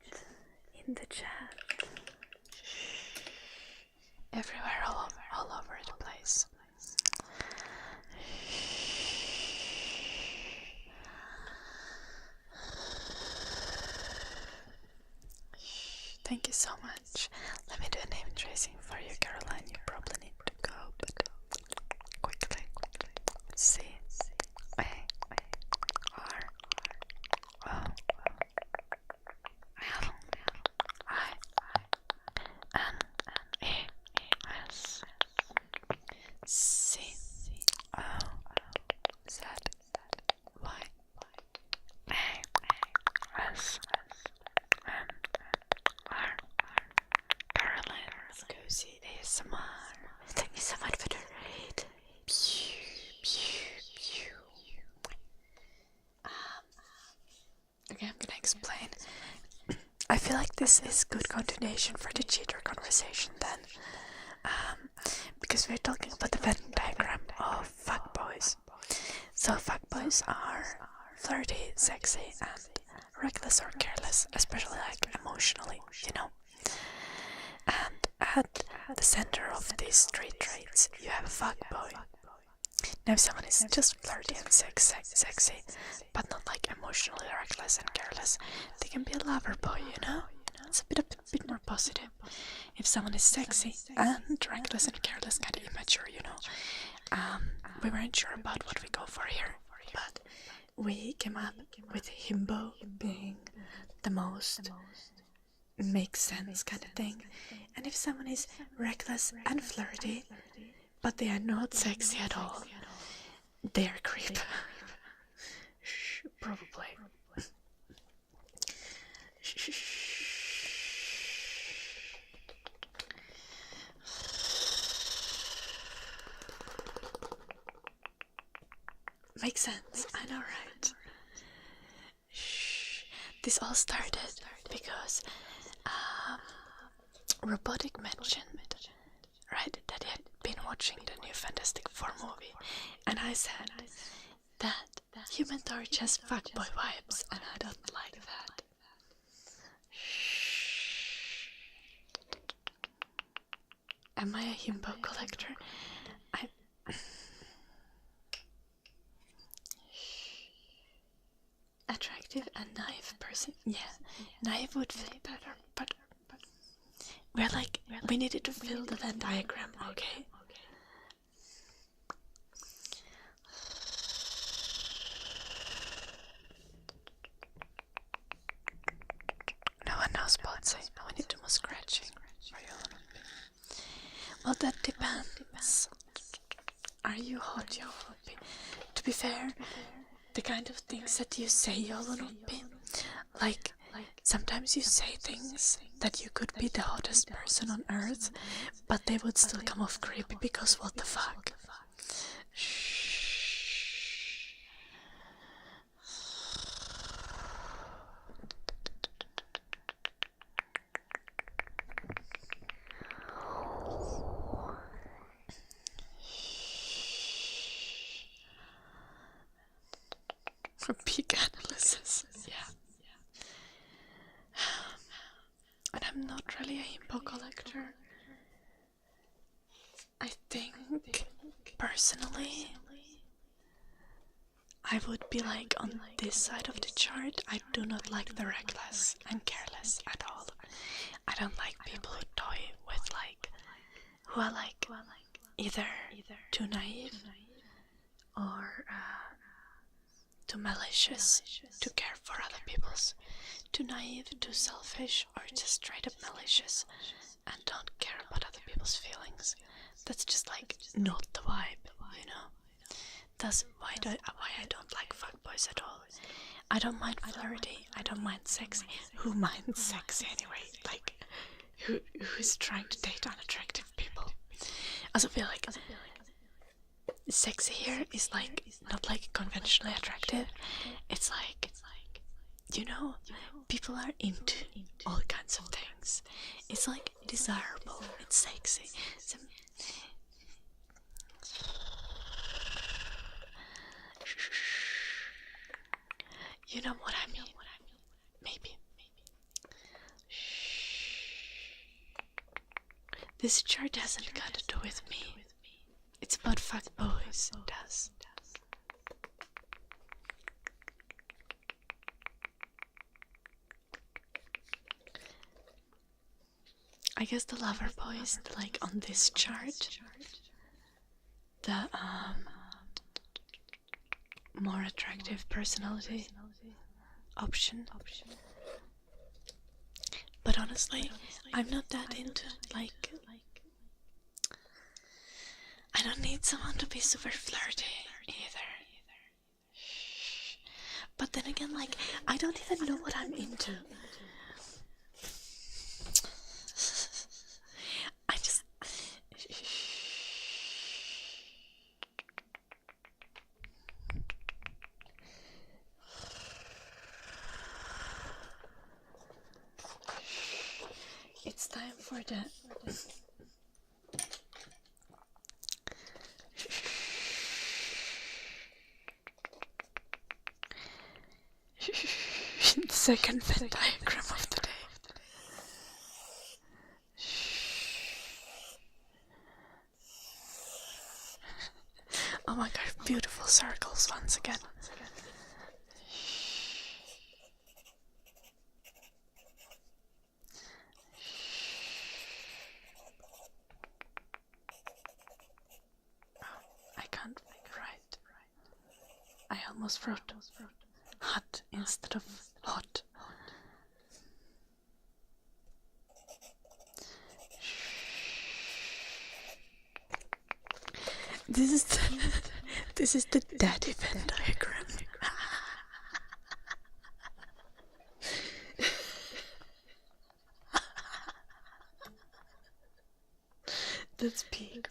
In the chat. Everywhere, all over the place. Thank you so much. Let me do a name tracing for you, Caroline. You probably need to go, but quickly. C A R O L I N E S C O Z Y A S M R. Caroline's cozy ASMR. Thank you so much for the raid. Okay, I'm gonna explain. I feel like this is good continuation for the cheater conversation then. Because we're talking about the Venn diagram of fuckboys. So fuckboys are flirty, sexy, and reckless or careless, especially like emotionally, you know. And at the center of these three traits, you have a fuckboy. Now if someone is just flirty and sexy, but not like emotionally reckless and careless, they can be a lover boy, you know? It's a bit more positive. If someone is sexy and reckless and careless, kind of immature, you know. We weren't sure about what we go for here, but we came up with himbo being the most makes sense kind of thing. And if someone is reckless and flirty, but they are not sexy at all, they are creep. Probably. Makes sense, I know, right? This all started because Robotic mentioned, right, that he had been watching the new Fantastic Four movie, and I said that humans are just fuckboy vibes, and I don't like that. Am I a himbo collector? Attractive and naive person. Yeah, naive would fit better, but we needed to fill the Venn diagram, okay? No one knows Botsy. We need to more scratching. Well, that depends. Are you hot, Jolunpi? To be fair, the kind of things that you say, Jolunpi, like sometimes you say things that you could be the hottest person on earth, but they would still come off creepy because what the fuck? Peak analysis, yeah. And I'm not really a himbo collector. I think, personally, I would be like on this side of the chart. I do not like the reckless and careless at all. I don't like people who toy with who are either too naive or too malicious to care for other people's, too naive, too selfish, or just straight up malicious and don't care about other people's feelings. That's just not the vibe, you know. That's why I don't like fuckboys at all. I don't mind flirty, I don't mind sexy. Who minds sexy anyway? Who's trying to date unattractive people? I also feel like sexy here is not conventionally attractive. It's you know, people are into all kinds of things. It's desirable, it's sexy. You know what I mean? Maybe. This chart hasn't got to do with me. It's about fuckboys. It does. I guess the lover boys, on this chart, the more attractive personality option. But honestly, I'm not that into I don't need someone to be super flirty either. But then again, I don't even know what I'm into. I just... It's time for the... second Venn diagram of the day. Oh my god, beautiful circles once again. I can't write. I almost wrote hot instead of hot. This is the daddy Venn diagram. That's peak.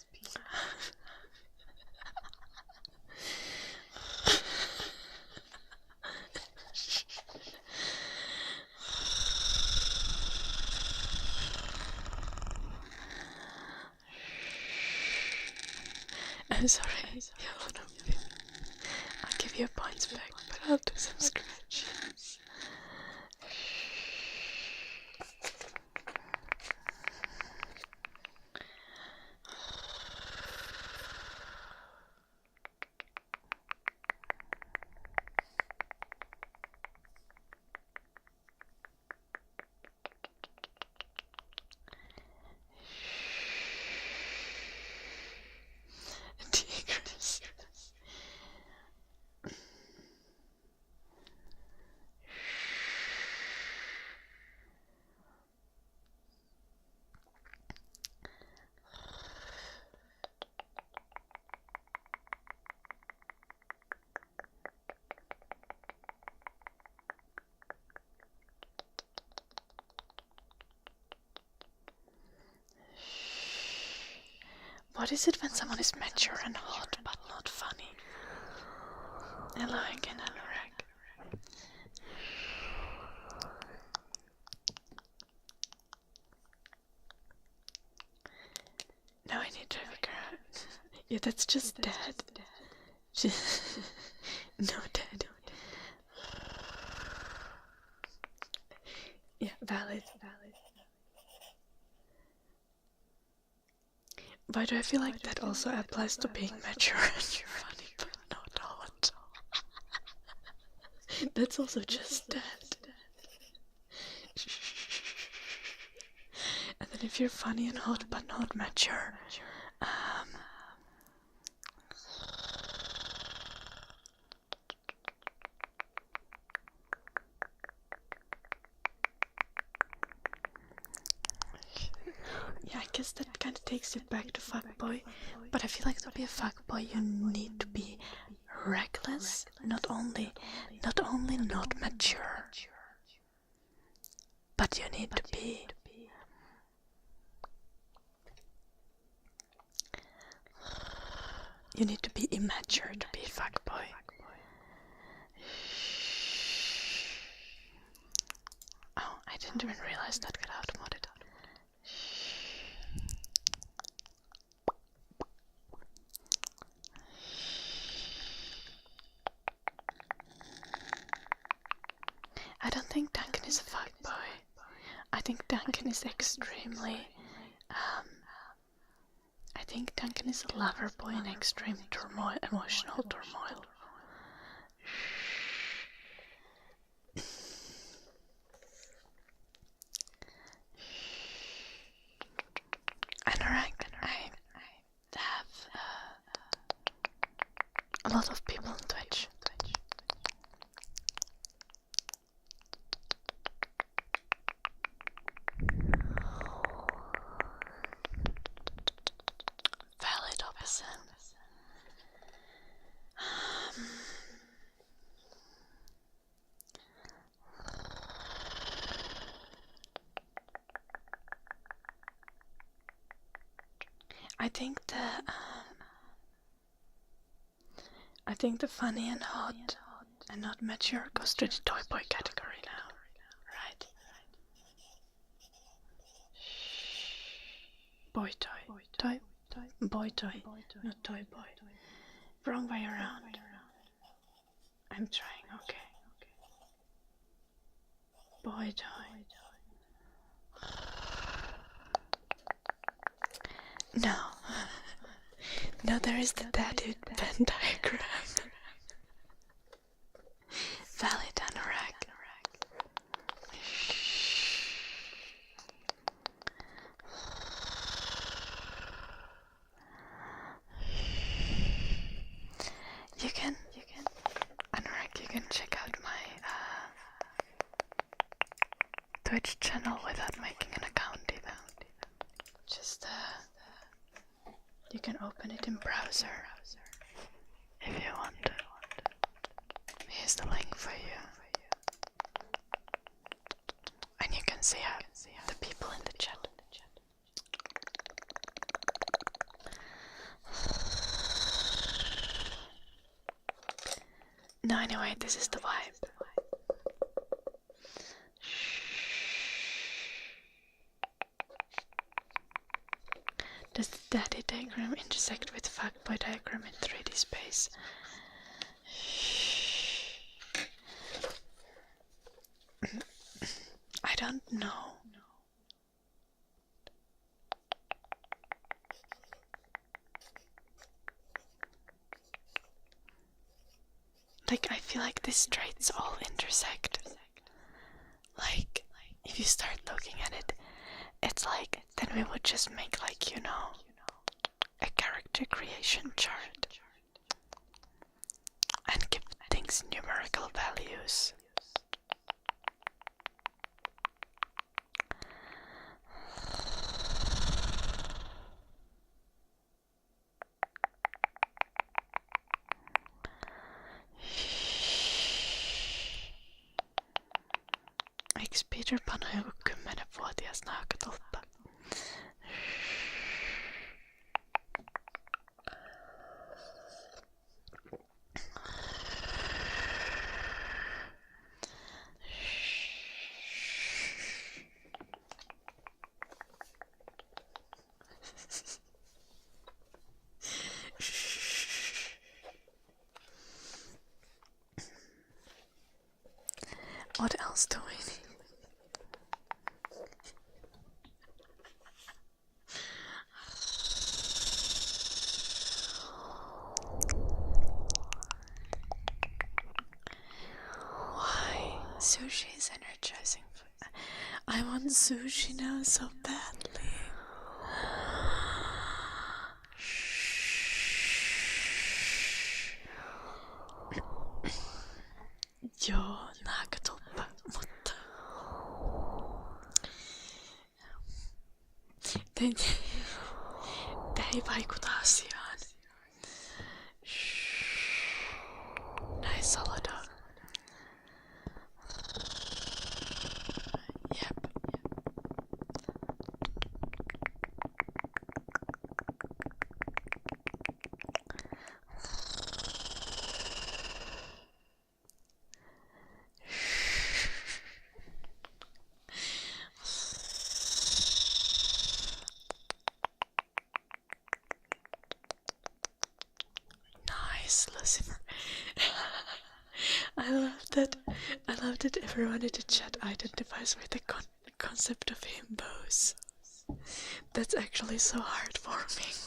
I'm sorry. I'll give you points back, but I'll do some scratches. What is it when someone is mature and hot but not funny? Hello again, Anorak. Now I need to figure out. Yeah, that's just dad. No, dad. Yeah, valid. Why do I feel like that also applies to being mature and you're funny but not hot? That's also just that. And then if you're funny and hot but not mature, yeah, I guess that kind of takes it back to fuckboy. But I feel like to be a fuckboy, you need to be reckless, not only not mature, but you need to be immature to be a fuckboy. Oh, I didn't even realize that got outmoded. I don't think Duncan is a fuckboy. I think Duncan is extremely... I think Duncan is a lover boy in extreme turmoil, emotional turmoil. Anorak, I have a lot of people on Twitch. Valid opposite. I think the funny and hot and not mature goes to the toy boy category now, right? Boy toy, boy toy, not toy boy. Wrong way around. I'm trying. Okay. Boy toy. No, there is the tattooed Venn diagram. Valid Anorak. You can Anorak, you can check out my Twitch channel without making an account even. Just you can open it in browser if you want. Here's the link for you. And you can see the people in the chat. No, anyway, this is the vibe. Does the daddy diagram intersect with fuckboy diagram in 3D space? I don't know. Like, I feel like these traits all intersect. Like, if you start looking at it, it's like, then we would just make, like, you know, a character creation chart. And give things numerical values. Eikö Peter Pan ole joku 10-vuotias naakatolppa? What else do we need? Why? Sushi is energizing. I want sushi now so badly. Joo, naakatoppa, mutta tää ei vaikuta asiaan. Näin salada. Jep. Nice, Lucifer. I love that everyone in the chat identifies with the concept of himbos. That's actually so heartwarming.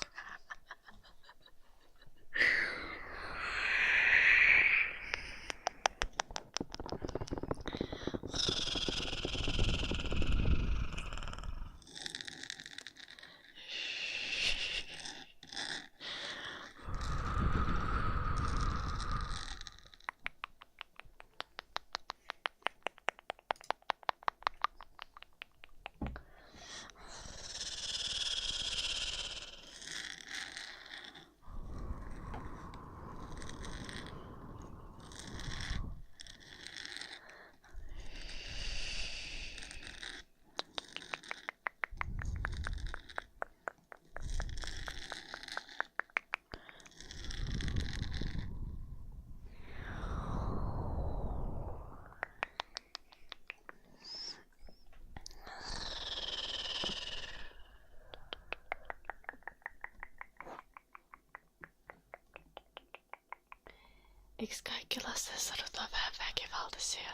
Eiks kaikki lastensadot ole vähän väkivaltaisia?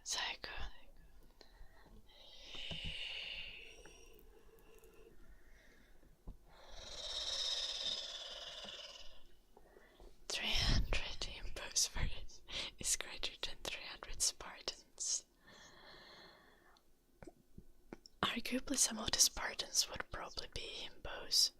Säikö? Impose is greater than 300 Spartans. Arguably, some of the Spartans would probably be himbos.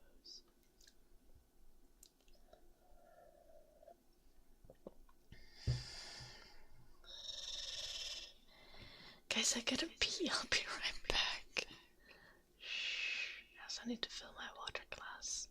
Guys, I gotta pee. I'll be right back. I also need to fill my water glass.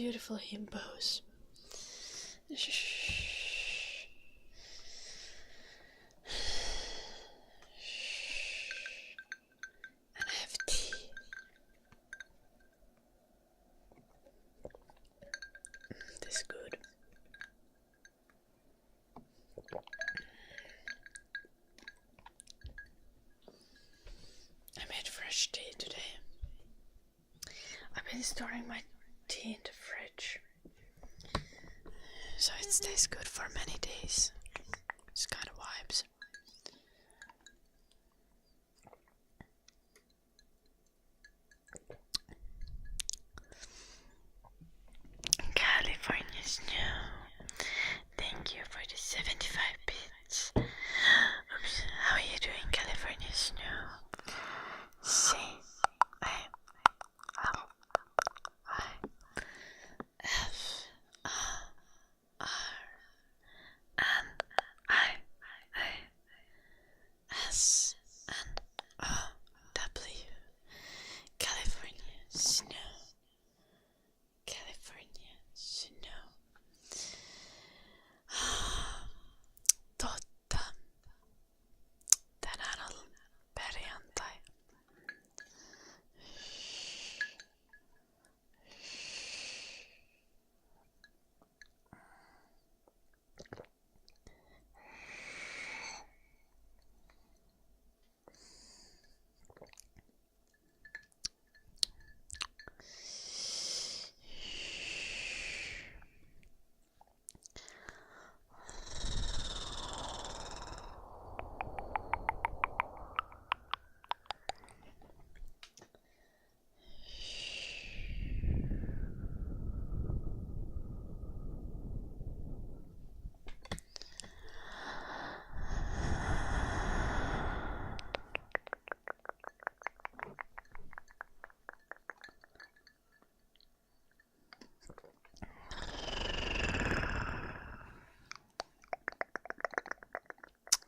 beautiful himbos. And I have tea. This is good. I made fresh tea today. I've been storing my tea in the fridge, so it stays good for many days. It's kind of vibes. California snow. Thank you for the 75 bits. Oops, how are you doing, California snow? C A L I F R N I A S N O W. California snow. California snow. Totta. Tänään on perjantai.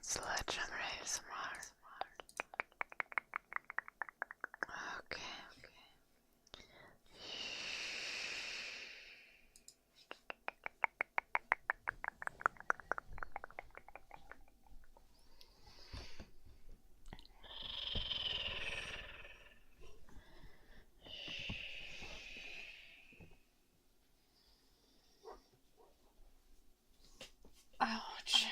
Sledgehammer ASMR. Okay. Ouch.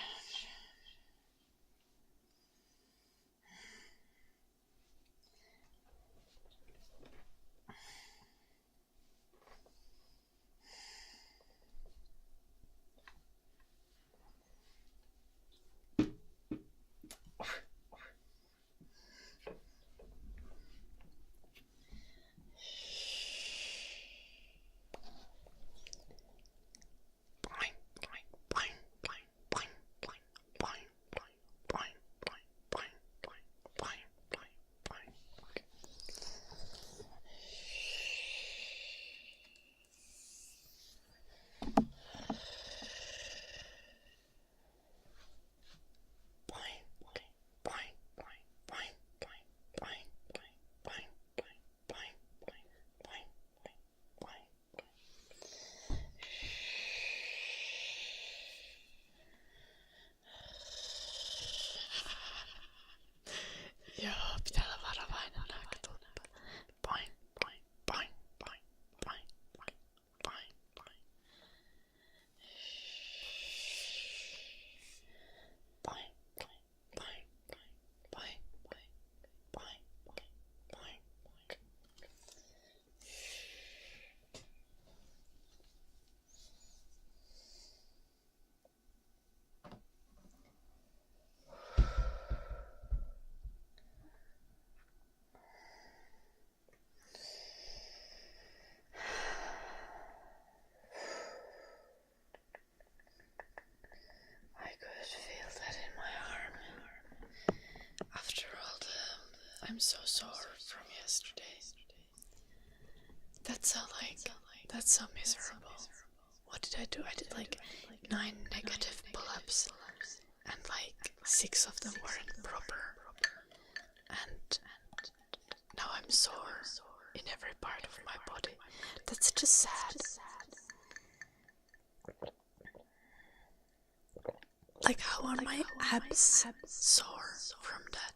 Joo, pitää olla varovainen naakatuppa. Poin, poin, poin, poin, poin, poin, poin, poin. Poin, poin, poin, poin, poin, poin, poin, poin, poin. I could feel that in my arm. After all I'm so sore from yesterday. That's so miserable. What did I do? I did like 9 negative pull-ups and like 6 of them weren't proper. And now I'm sore in every part of my body. That's just sad. Like how are my abs sore from that?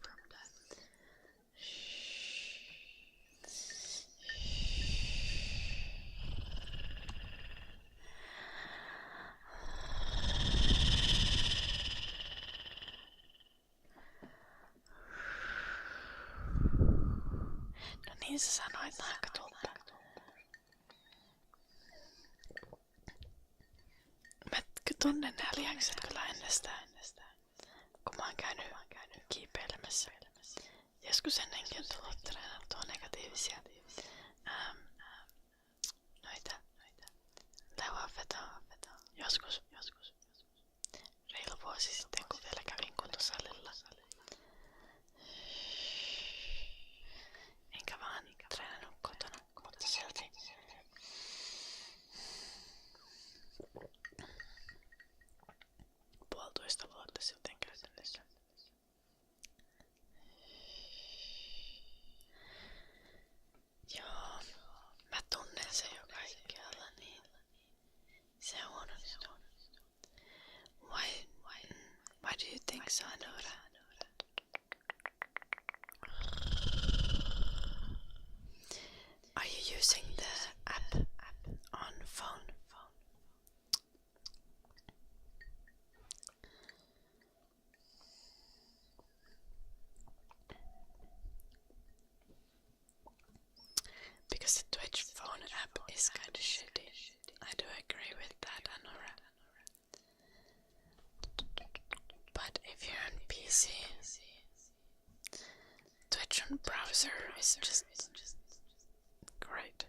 No niin sä sanoit naakatulta. Mä tunnen nää lihakset kyllä ennestään. Kun mä oon käynyt kiipeilemässä. Joskus ennenkin on tullut treenattua negatiivisia noita leuanvetoa. Joskus reilu vuosi sitten, kun vielä kävin kuntosalilla. Enkä vaan treenannut kotona, mutta silti. Puolitoista vuotta sitten käytännössä. Joo, mä tunnen sen jo kaikkialla, niin se on unohtunut. Why do you think so, Nora? Are you using the app on phone? Because the Twitch phone app is kind of shitty. I do agree with that, Anora. But if you're on PC, Twitch on browser is just great.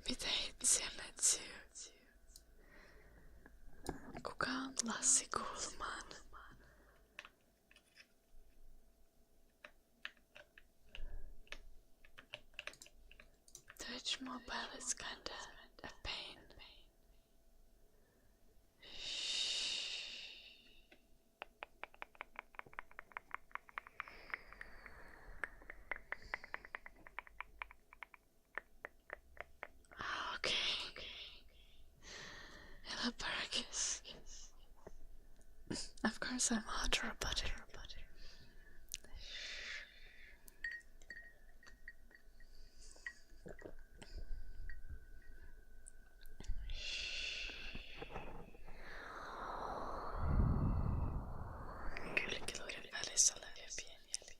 Mitä itseä metsyy? Kuka on Lassi Kulman? Twitch mobile is kinda a pain. Hello, Paragus. Of course I'm hot or butter. Kylkiluiden välissä olevia pieniä.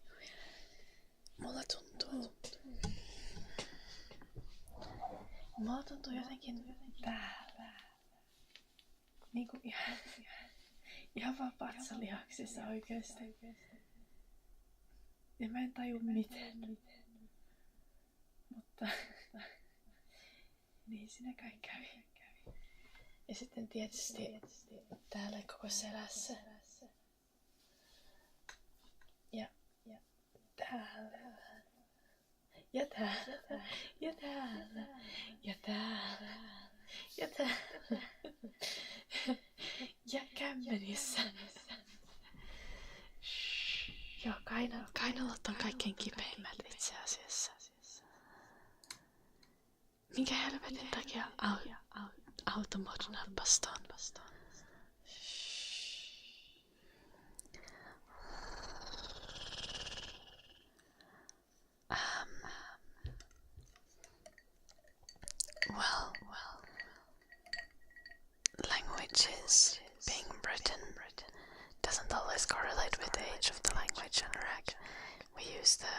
Mulla tuntuu jotenkin täällä. Niinku ihan vaan vatsalihaksissa oikeesti. Ja mä en taju miten. Mutta niin siinä kai kävi. Ja sitten tietysti täällä koko selässä. Ja täällä. Ja täällä. Ja täällä. Ja täällä. Ja täällä. Ja kämmenissä. Joo, kainalat on kaikkein kipeimmät itse asiassa. Minkä helvetin takia automod nappastaan? Well, languages, being Britain, doesn't always correlate with the age of the language in Iraq. We use the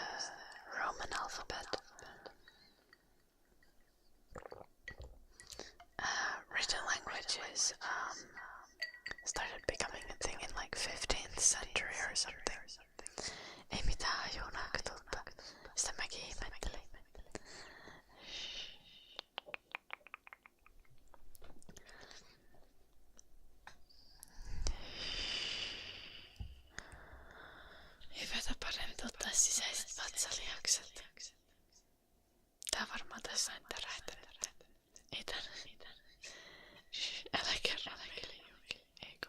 Roman alphabet. Written languages started becoming a thing in like 15th century or something. Ei mitään hajunaa, katsotaan. Sitä mäkin ihmettelin. Hyvä tapa rentoutua sisäiset vatsalihakset. Tää on varmaan tässä on tärähtänyt. Ei tän. Älä kerro meille Juki. Eikö?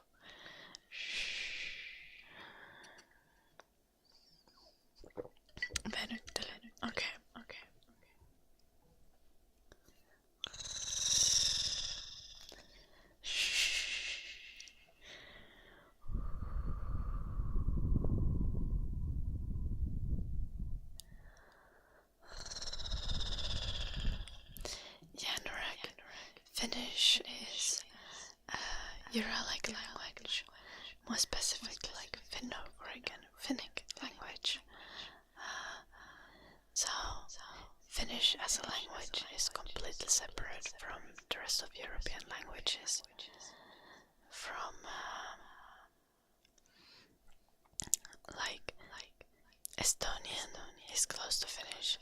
Venyttely. Okei. Finnish is Uralic language, more specifically like Finnic language. So Finnish as a language is completely separate from the rest of European languages. From like Estonian is close to Finnish.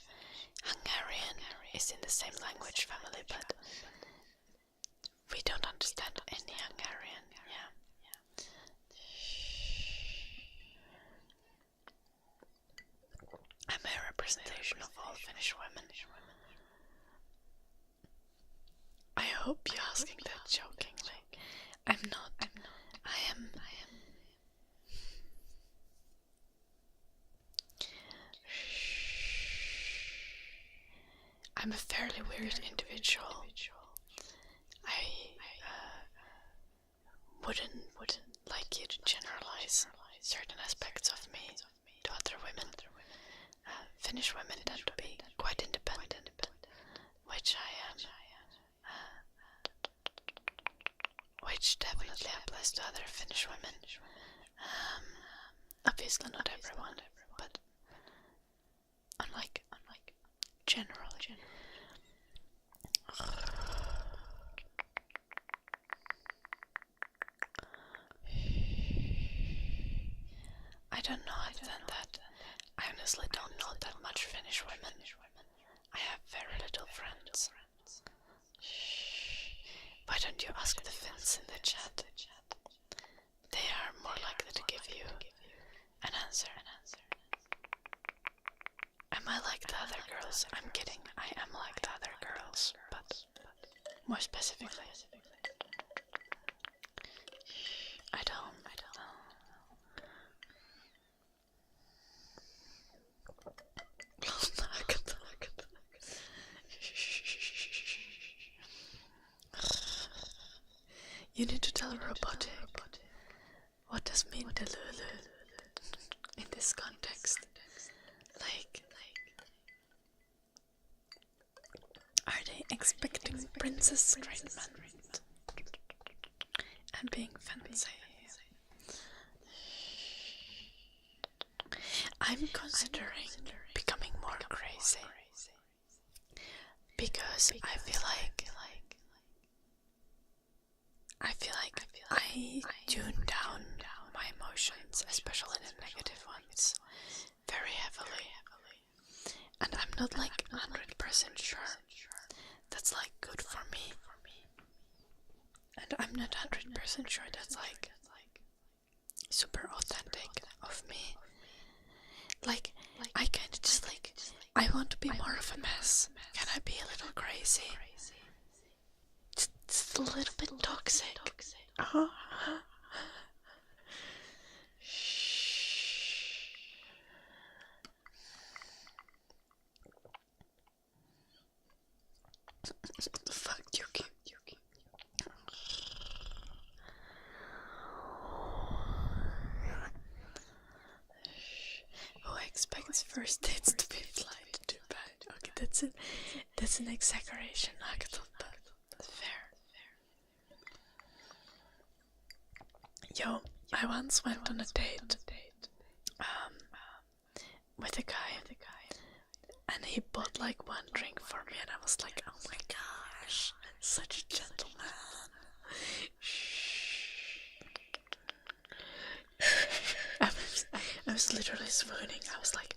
Hungarian is in the same language family, but we don't understand any Hungarian. Yeah. I'm a representation of all Finnish women. I hope you're asking that jokingly. I'm not. I am. I'm a fairly weird individual. I wouldn't like you to generalize certain aspects of me to other women. Finnish women tend to be quite independent, which I am, which definitely applies to other Finnish women. Obviously not everyone, but unlike generally. I don't know other than that. I honestly don't know that much Finnish women. I have very little friends. Why don't you ask the Finns in the chat? They are more likely to give you an answer. Am I like the other girls? I'm kidding. I am like the other girls, but more specifically, I don't. You need to tell robotic. What does mean delulu in this context? Like, are they expecting princess treatment and being fancy? I'm considering becoming more crazy because I feel like I tune down my emotions, especially the negative ones, very heavily. And I'm not like 100% sure that's like good for me. And I'm not 100% sure that's like super authentic of me. Like, I kinda just like, I want to be more of a mess. Can I be a little crazy? It's a little bit toxic. What the fuck, Yuki? Who expects first dates to be flight too bad? Okay, that's it. That's an exaggeration. Fair. Yo, I once went on a date with a guy, and he bought like one drink for me, and I was like, oh my gosh, such a gentleman. I'm was literally swooning. I was like...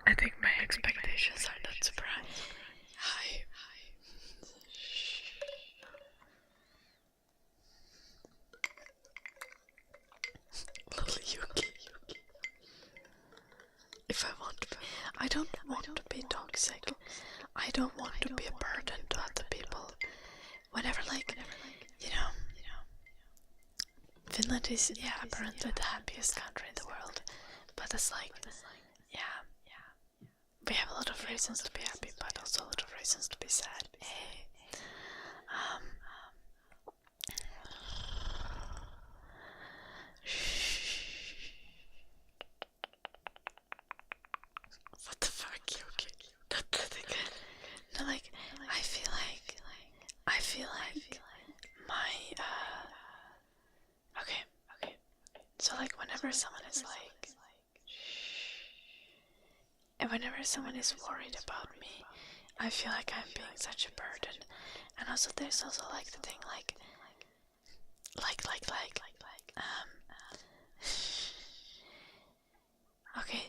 I think my expectations are not super high. Little Yuki. If I don't want to be toxic. I don't want to be a burden to other people. Whenever, like, you know, Finland is, apparently the happiest country in the world. But it's like, we have a lot of reasons to be happy, but also a lot of reasons to be sad. Hey. What the fuck, Yuki? Not that again. No, like, I feel like my, okay. So, like, whenever someone is like, and whenever someone is worried about me, I feel like I'm being such a burden. And also, there's also, like, the thing, okay.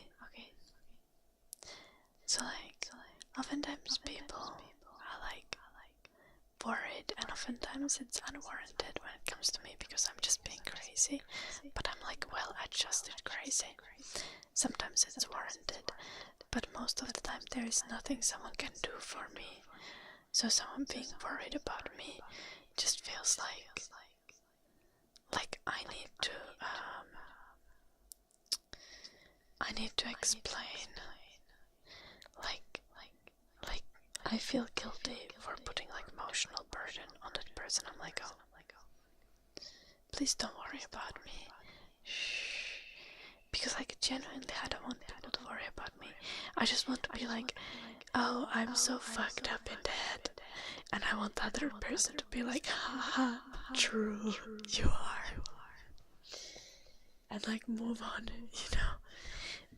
So, like, oftentimes people are, like, worried, and oftentimes it's unwarranted when it comes to me because I'm just being crazy. But I'm, like, well-adjusted crazy. Sometimes it's warranted, but most of the time there is nothing someone can do for me. So someone being worried about me just feels like I need to explain. Like I feel guilty for putting like emotional burden on that person. I'm like, oh, please don't worry about me. Shh. Because like genuinely I don't want people to worry about me. I just want to be like, oh, I'm so fucked up in the head. And I want the other person to be like, haha, true, you are. And like move on, you know.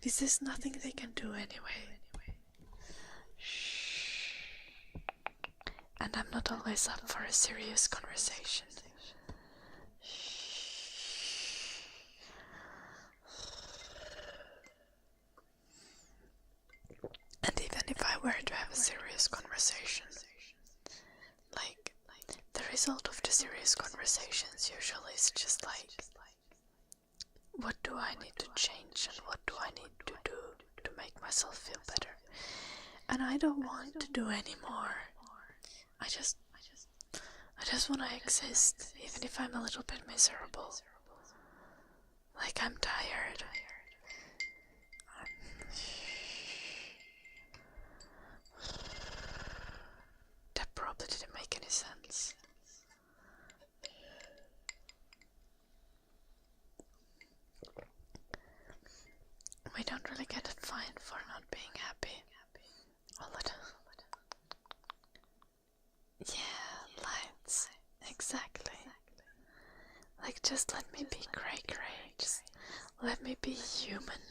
This is nothing they can do anyway. Shh. And I'm not always up for a serious conversation. And even if I were to have a serious conversation, like, the result of the serious conversations usually is just like, what do I need to change and what do I need to do to make myself feel better? And I don't want to do anymore. I just want to exist, even if I'm a little bit miserable. Like, I'm tired. That probably didn't make any sense. We don't really get a fine for not being happy. All the time. Yeah, lights. Exactly. Like, just let me be cray. Just let me be human.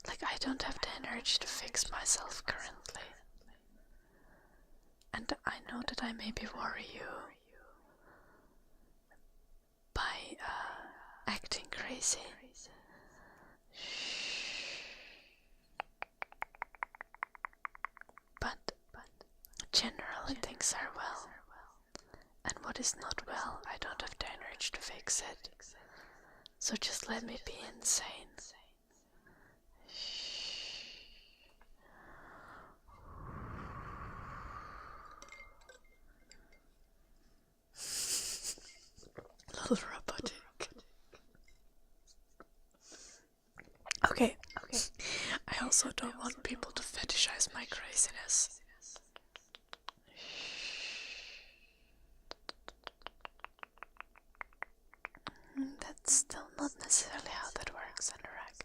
Like, I don't have the energy to fix myself currently. And I know that I maybe worry you by acting crazy. But generally things are well. And what is not well, I don't have the energy to fix it. So just let me be insane. Little robotic. Okay. I also don't want people to fetishize my craziness. That's still not necessarily how that works, Anorak.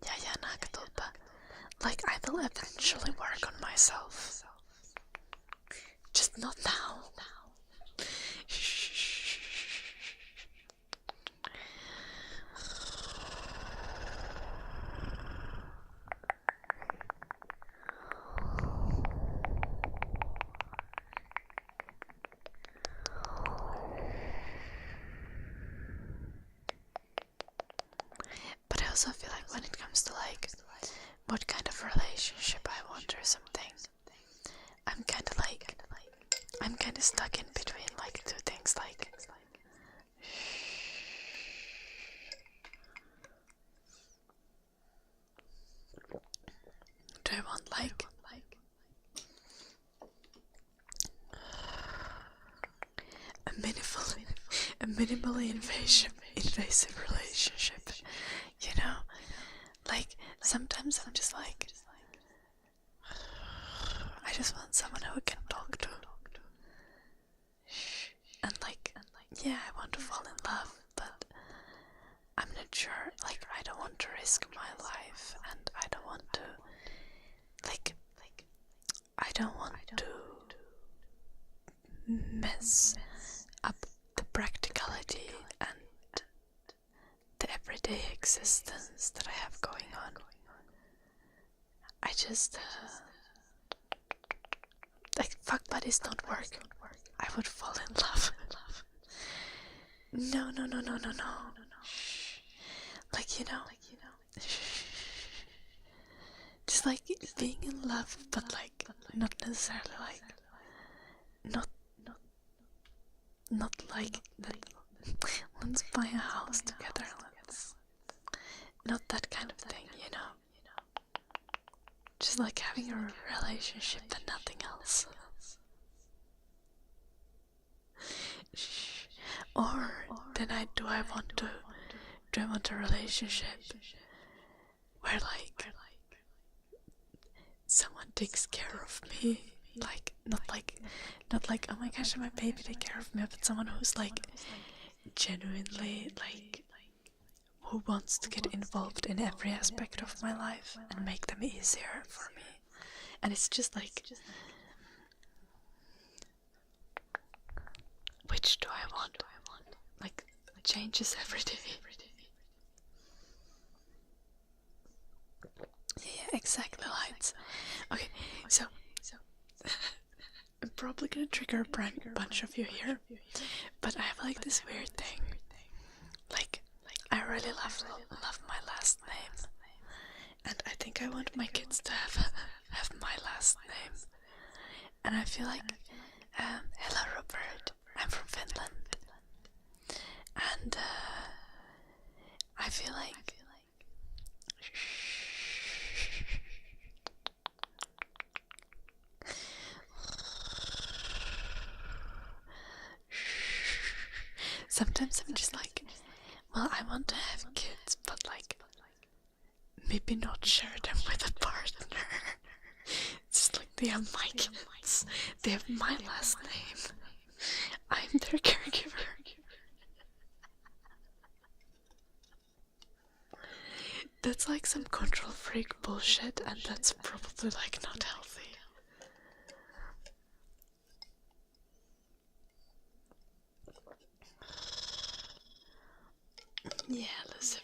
Yeah, Nakatopa. Like, I will eventually work on myself. Just not now. also feel like when it comes to like what kind of relationship I want or something, I'm kind of stuck in between like two things, like do I want like a minimally invasive relationship, you know? Like, sometimes I'm just like, I just want someone who I can talk to. And like, yeah, I want to fall in love, but I'm not sure, like, I don't want to risk my life, and I don't want to, I don't want to mess up the practicality and the everyday existence that I have going on. I just, like, fuck buddies don't work. I would fall in love. No. Like, you know. Just like being in love, but like not necessarily like not like that. Let's buy a house together. Let's not that kind of thing, you know. Just like having a relationship and nothing else. Or then do I want a relationship where like someone takes care of me, like not like oh my gosh, my baby take care of me, but someone who's like genuinely like who wants to get involved in every aspect of my life and make them easier for me. And it's just like, which do I want? Like, changes every day. Yeah, exactly, lights. Okay, so I'm probably gonna trigger a bunch of you here, but I have like this weird thing. Like I really love my last name, and I think I want my kids to have my last name. And I feel like, hello Robert, I'm from Finland, and I feel like sometimes I'm just like, well, I want to have kids, but like maybe not share them with a partner. It's just like they have my kids, they have my last name, I'm their caregiver. That's like some control freak bullshit, and that's probably like not healthy. Yeah, Lucifer.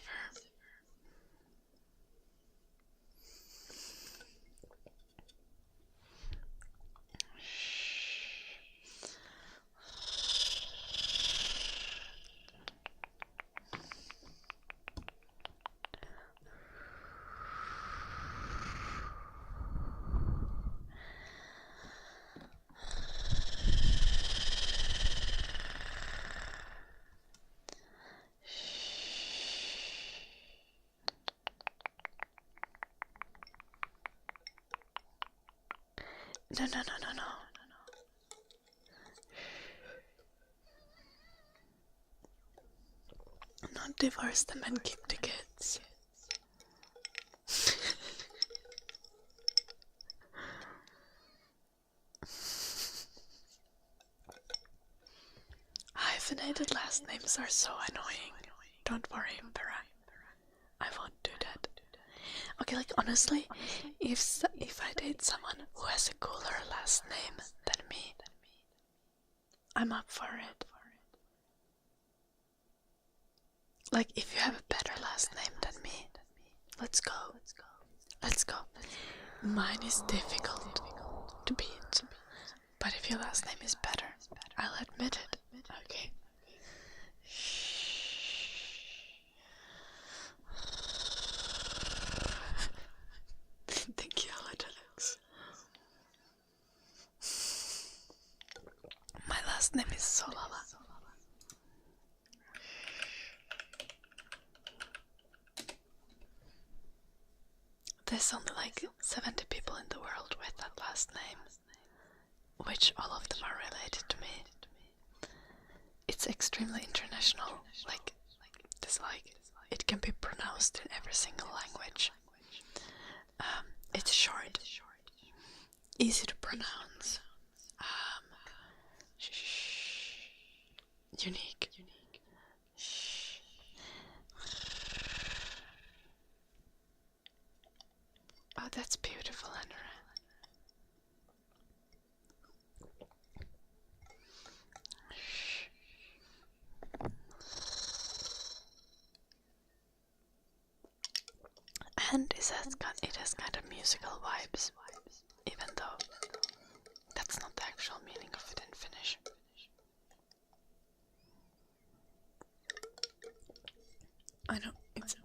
No. Not divorce them and keep the kids. Hyphenated last names are so annoying. Don't worry, Para. I won't do that. Okay, like honestly, if I date someone who has a cooler last name than me, I'm up for it. Like, if you have a better last name than me, let's go. Mine is difficult to beat, but if your last name is better, I'll admit it. Okay. there's only like 70 people in the world with that last name, which all of them are related to me. It's extremely international. Like this, like it can be pronounced in every single language. It's short, easy to pronounce, unique. Oh, that's beautiful, Henry. And it has kind of musical vibes, even though that's not the actual meaning of it in Finnish. I know, it's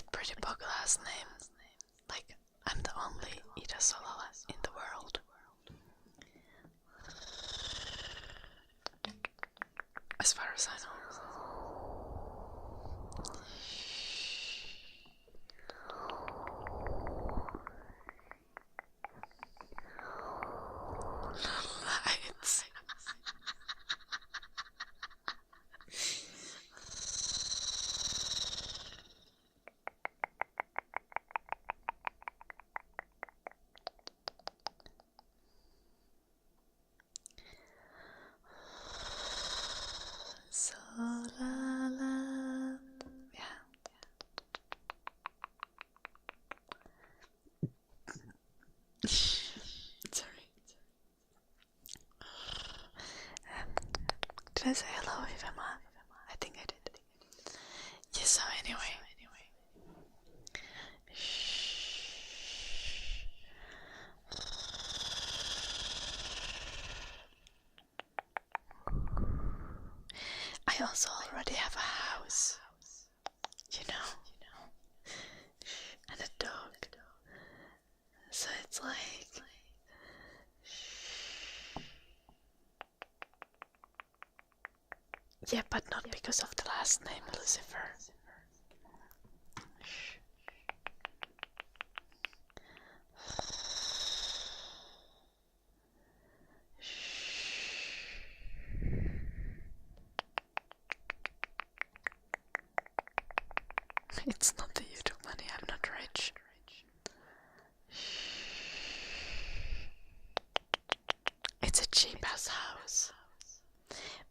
a pretty bug-ass name. Like, I'm the only Ida Solala in the world. As far as I know. Did I say hello, Ivema? I think I did. Yes, so anyway. I also already have a house, you know, and a dog. So it's like... Yeah, but not because of the last name, Lucifer. It's not the YouTube money, I'm not rich. It's a cheap ass house.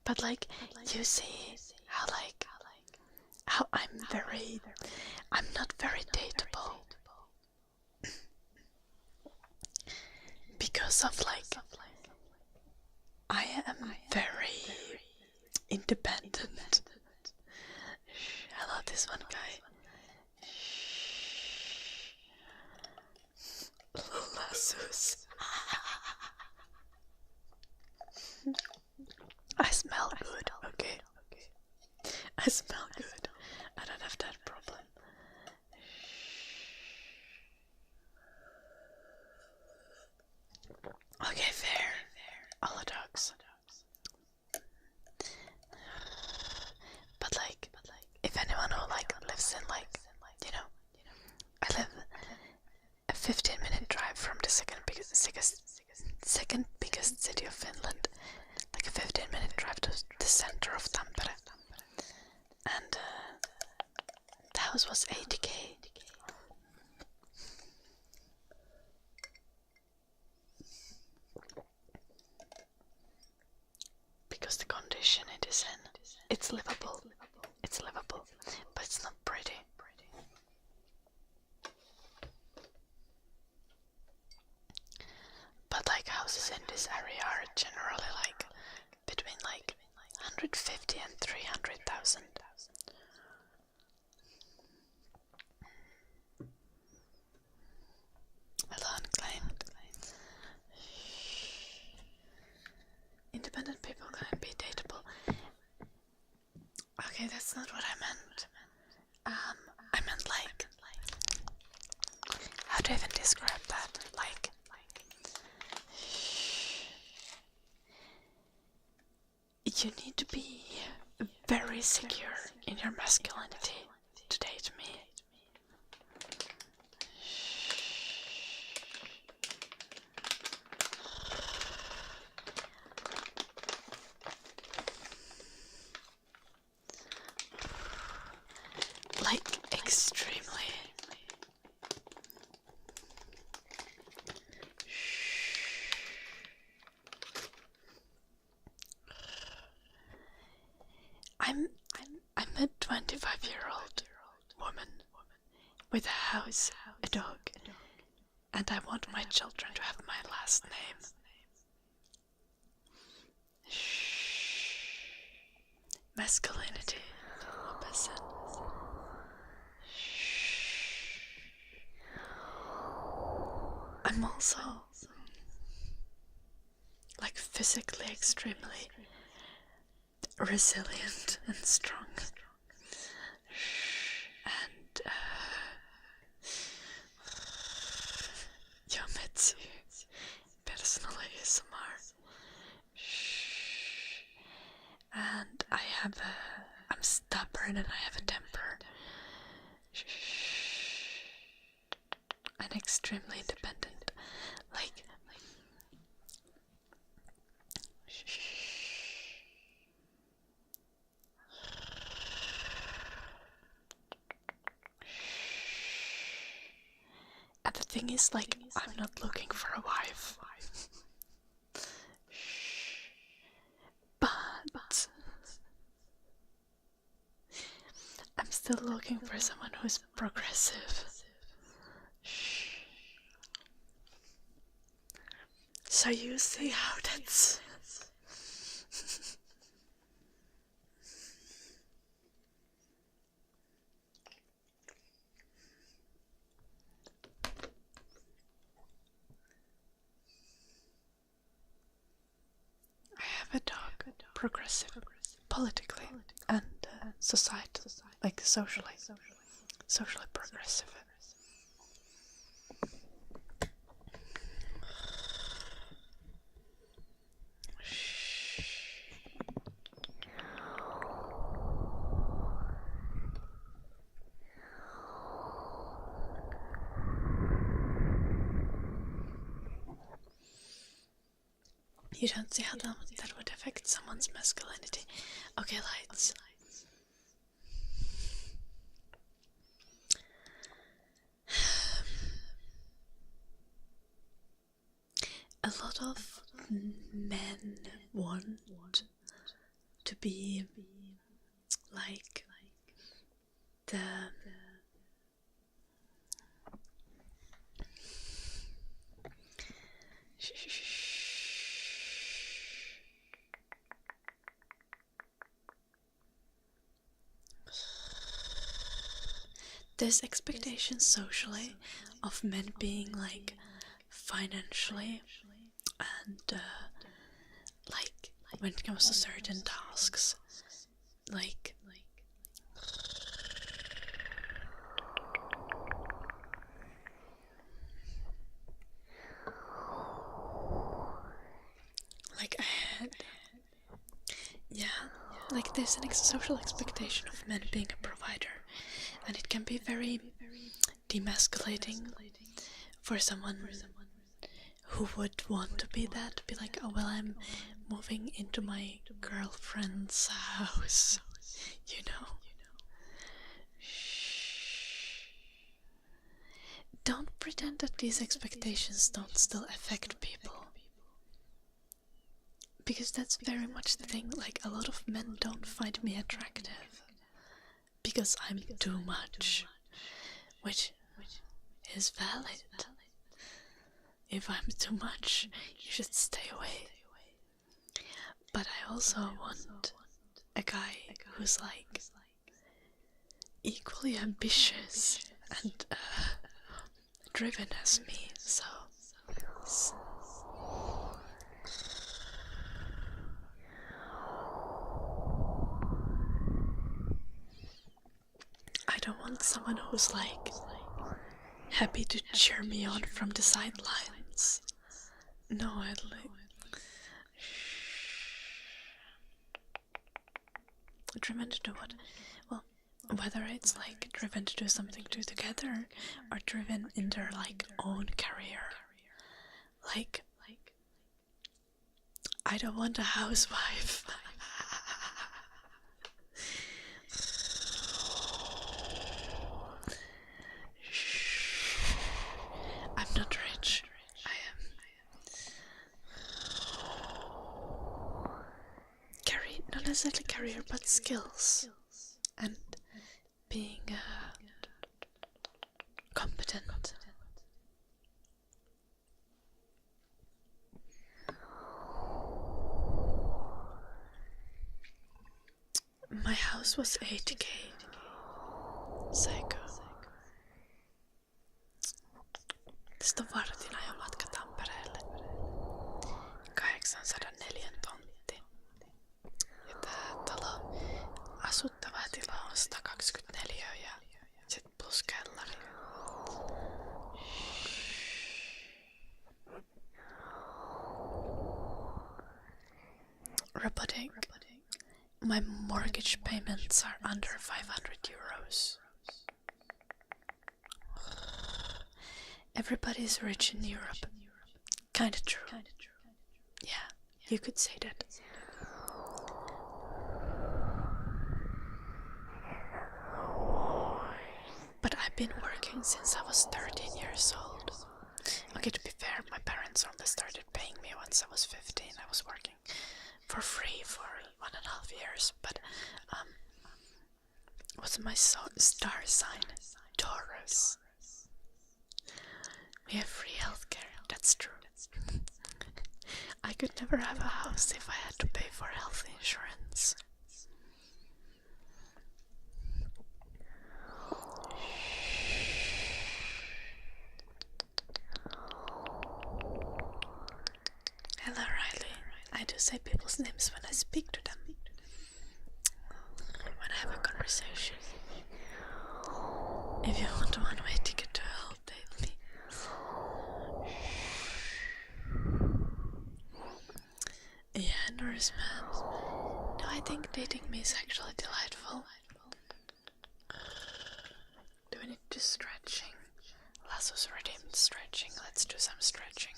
But like, you see how I'm not very dateable. Because of like, I am very independent. Hello, this one guy. Lassus. I smell good, okay. I smell good. I don't have that problem. Okay, fair. All the dogs. But like, if anyone who like lives in like, you know, I live a 15-minute drive from the second biggest city of Finland. Like a 15-minute drive to the center of Tampere. And the house was 80k. Because the condition it is in, it's livable. It's livable, but it's not pretty. But like houses in this area are generally like between like 150 and 300,000. Hello, unclaimed. Independent people can't be dateable. Okay, that's not what I meant. I meant like, how do I even describe that? Like, you need to be very secure in your masculinity to date me. I'm a 25-year-old woman with a house, a dog, and I want my children to have my last name. Masculinity. I'm also like physically extremely resilient and strong. And Yametsu, personally ASMR. And I'm stubborn and I have a temper. And extremely independent. Like and the thing is, like, I'm not looking for a wife. But I'm still looking for someone who's progressive. So you see how that's... I have a dog, progressive, politically and like socially progressive. You don't see how that would affect someone's masculinity. Okay, lights. A lot of men want to be like the there's expectations socially of men being like financially and like when it comes to certain tasks, like like there's an social expectation of men being a provider, and it can be very demasculating for someone who would want to be that, to be like, oh well, I'm moving into my girlfriend's house, you know. Don't pretend that these expectations don't still affect people. Because that's very much the thing, like a lot of men don't find me attractive because I'm too much, which is valid. If I'm too much, you should stay away. But I also want a guy who's like equally ambitious and driven as me, so I don't want someone who's like happy to cheer me on from the sidelines. No, I'd like driven to do what? Well, whether it's like driven to do something together or driven in their like own career. Like I don't want a housewife. I'm not rich. I am. Carrie, not necessarily career, but skills and being competent. My house was 8K. Psycho. Tästä on vartin ajomatka Tampereelle. 804 tontti. Ja tää talo, asuttava tila on 124 ja sit plus kellari. Robotic. My mortgage payments are under 500 euros. Everybody's rich in Europe. Kinda true. Yeah, you could say that. But I've been working since I was 13 years old. Okay, to be fair, my parents only started paying me once I was 15. I was working for free for 1.5 years, but what's my star sign? Taurus. We have free healthcare, that's true. I could never have a house if I had to pay for health insurance. Hello, Riley. I do say people's names when I speak to them. When I have a conversation. If you want one way ticket to hell, date me. Yeah, Norris man. No, I think dating me is actually delightful. Do we need to do stretching? Lasso's redeemed stretching. Let's do some stretching.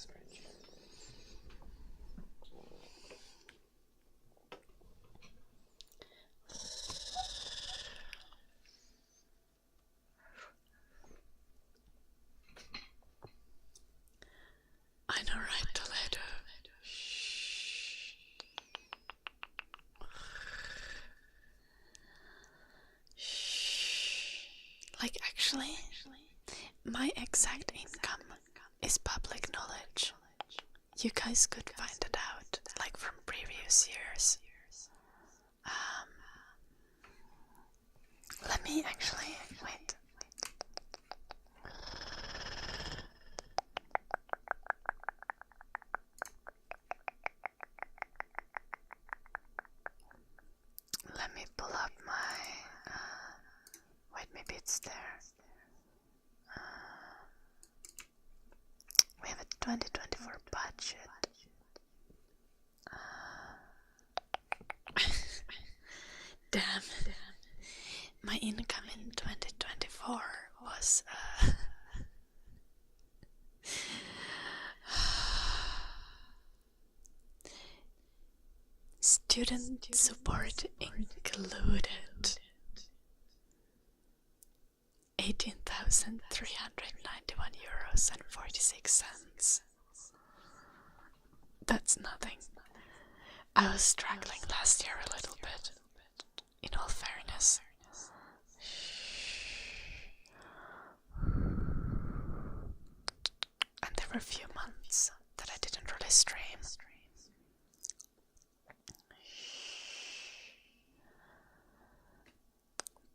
I know, right, Toledo? Like, actually, my exact income is public knowledge. You guys could find it out, like from previous years. Let me actually, wait. Let me pull up my, wait, maybe it's there. We have a 2024 budget. Damn. My income in 2024 was student support included 18,391 euros and 46 cents. That's nothing. I was struggling last year a little bit, in all fairness. And there were a few months that I didn't really stream.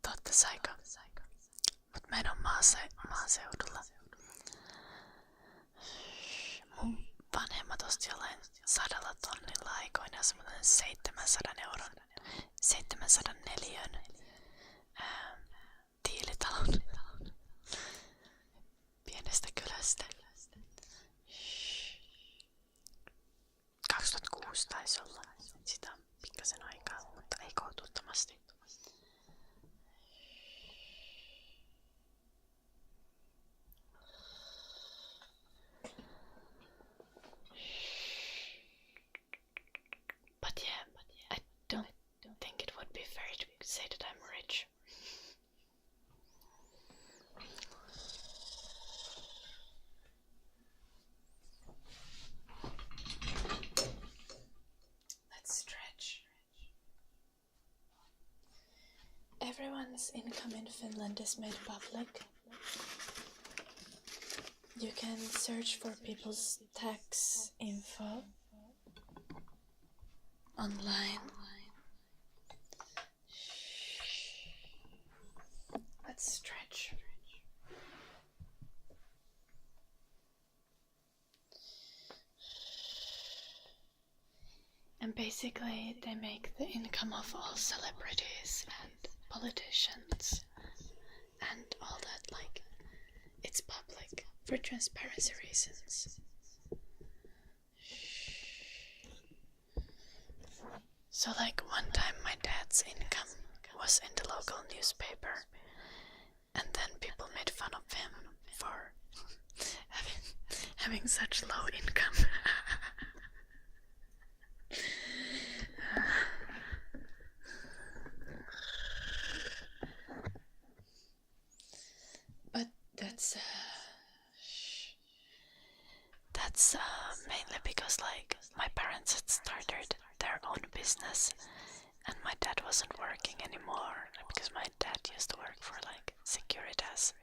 Totta Psycho. Mut mä en oo maaseudulla. Mun vanhemmat osti jollain 100 000 aikoinaan semmonen 700 neliön tiilitalon pienestä kylästä. 2006 taisi olla. Sitä on pikkasen aikaa, mutta ei kohtuuttomasti. But yeah, I don't think it would be fair to say that I'm rich. Let's stretch. everyone's income in Finland is made public. You can search for people's tax info online. Let's stretch. And basically they make the income of all celebrities and politicians and all that, like, it's public for transparency reasons. So like one time my dad's income was in the local newspaper, and then people made fun of him for having such low income. But that's mainly because like my parents had started their own business, and my dad wasn't working anymore because my dad used to work for like Securitas.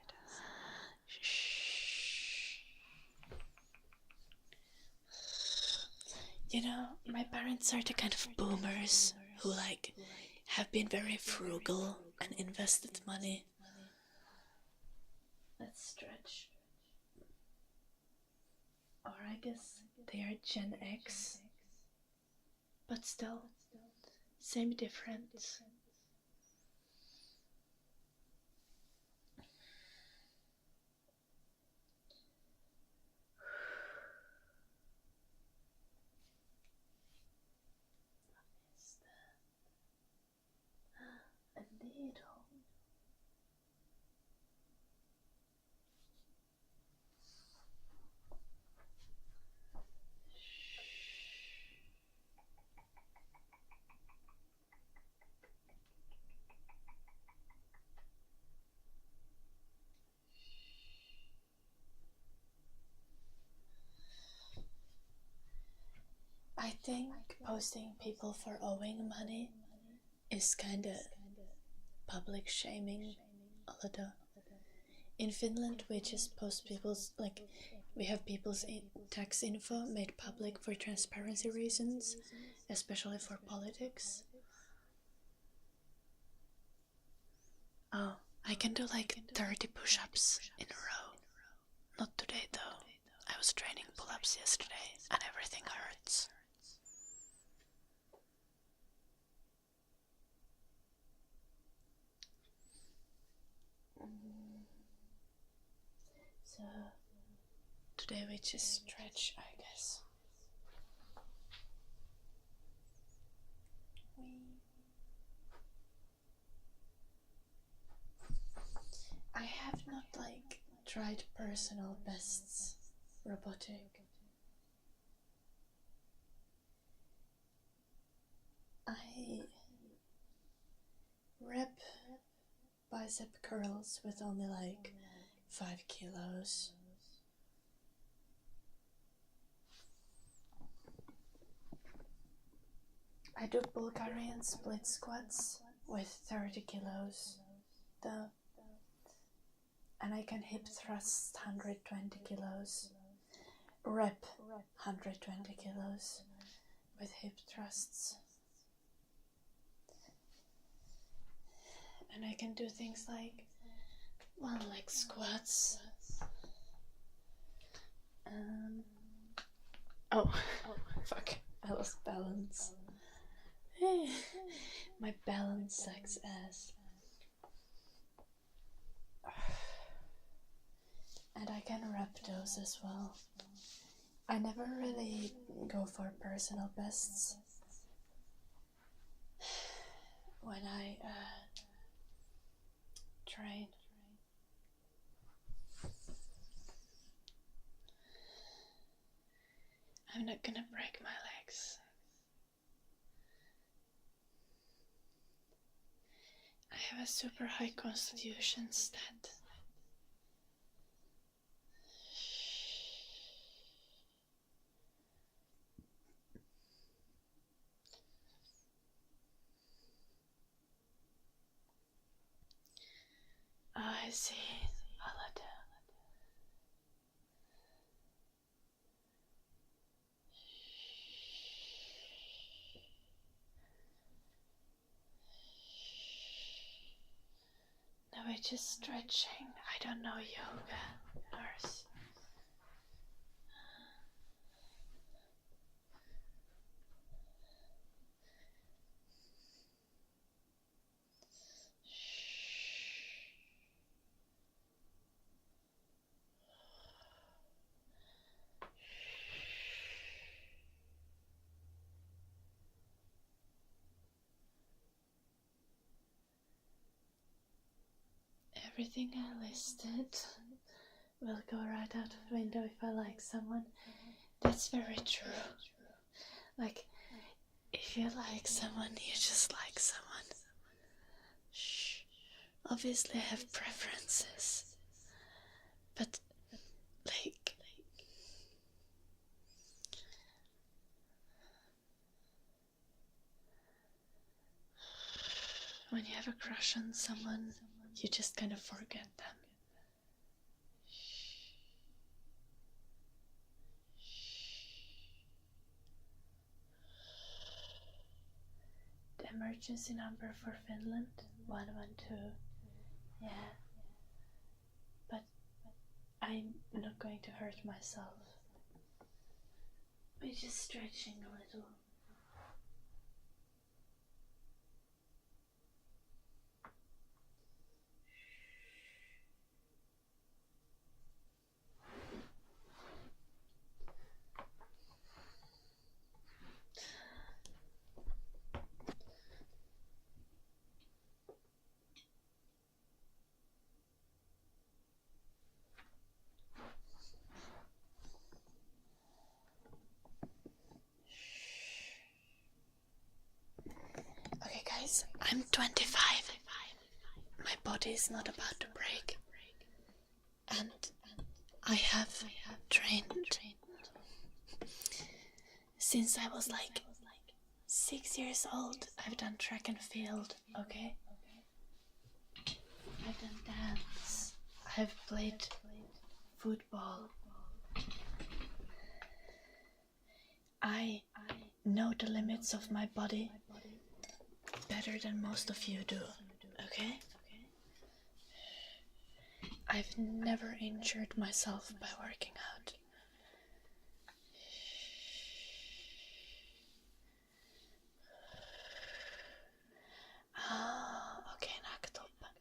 You know, my parents are the kind of boomers who like have been very frugal and invested money. Let's stretch. Or I guess they are Gen X. But still, same difference. A needle. I think posting people for owing money is kinda public shaming a little. In Finland we just post people's, like, we have people's tax info made public for transparency reasons, especially for politics. Oh, I can do like 30 push-ups in a row. Not today though. I was training pull-ups yesterday and everything hurts. So today we just stretch, I guess. I have not like tried personal bests robotic. I rep bicep curls with only like 5 kilos. I do Bulgarian split squats with 30 kilos though, and I can hip thrust 120 kilos, rep 120 kilos with hip thrusts. And I can do things like one leg squats. Oh, fuck, I lost balance. My balance sucks ass. And I can rep those as well. I never really go for personal bests when I train. I'm not gonna break my legs. I have a super high constitution stat. see. Alada. Now we're just stretching. I don't know yoga, nurse. Everything I listed will go right out of the window if I like someone. That's very true. Like, if you like someone, you just like someone. Shh. Obviously I have preferences. But, like... when you have a crush on someone, you just kind of forget them. The emergency number for Finland, 112. Yeah. But I'm not going to hurt myself. We're just stretching a little. Okay guys, I'm 25. My body is not about to break. And I have trained since I was like 6 years old. I've done track and field, okay? I've done dance. I've played football. I know the limits of my body better than most of you do, okay? I've never injured myself by working out. Okay, nakkatoppen.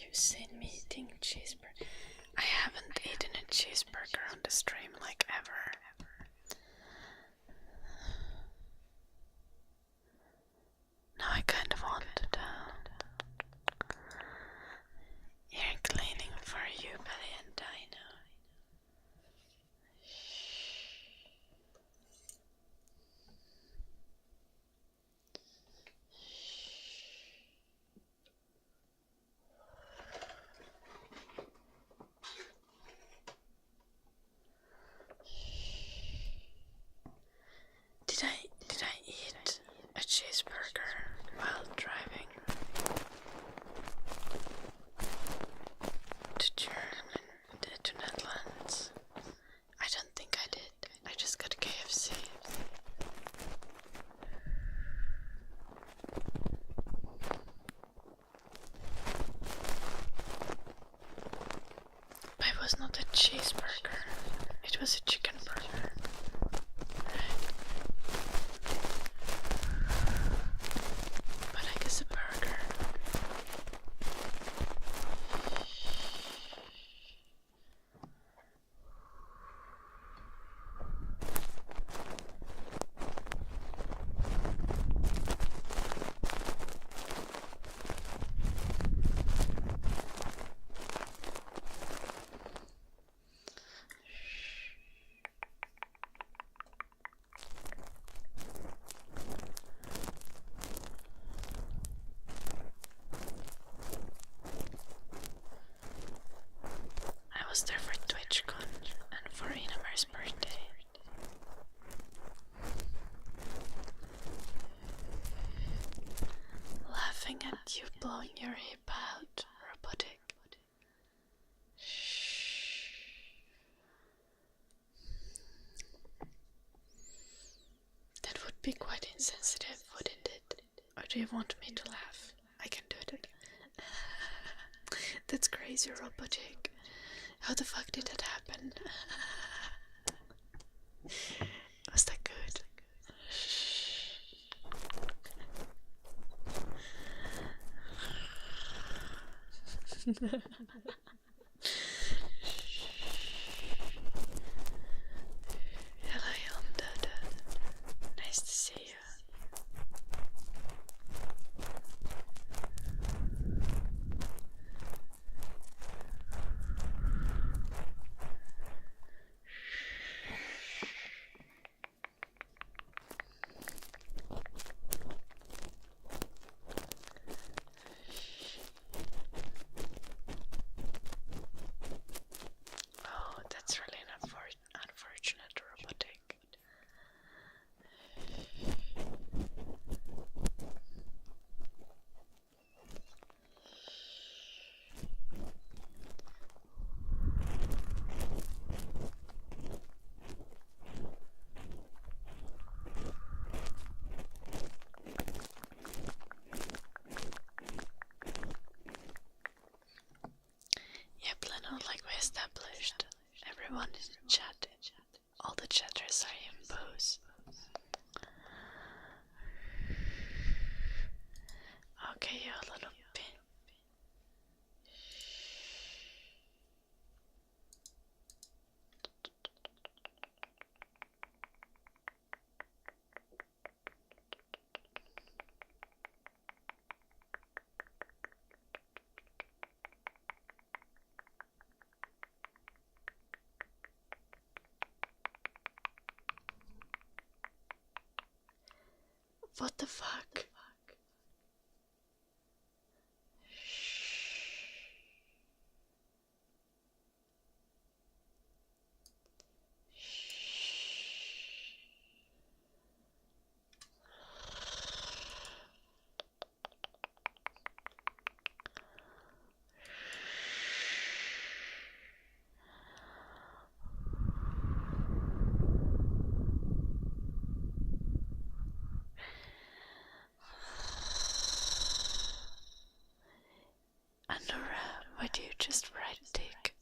You've seen me eating cheeseburger. I haven't eaten a cheeseburger on the stream like ever. Now I kind of want to. Ear cleaning for you, Belly and Dino. Did I eat a cheeseburger while driving to Netherlands? I don't think I did. I just got KFC. But it was not a cheeseburger. It was a chicken burger. But I guess a burger. be quite insensitive, wouldn't it? Or do you want me to laugh? I can do it. That's crazy, robotic. How the fuck did that happen? Was that good? Hello, Yolanda. Nice to see you. Oh, that's really unfortunate, robotic. Yep, like we established, everyone is in chat. All the chatters are in pose. Okay, you little bit. What the fuck? Anora, why do you just right tick?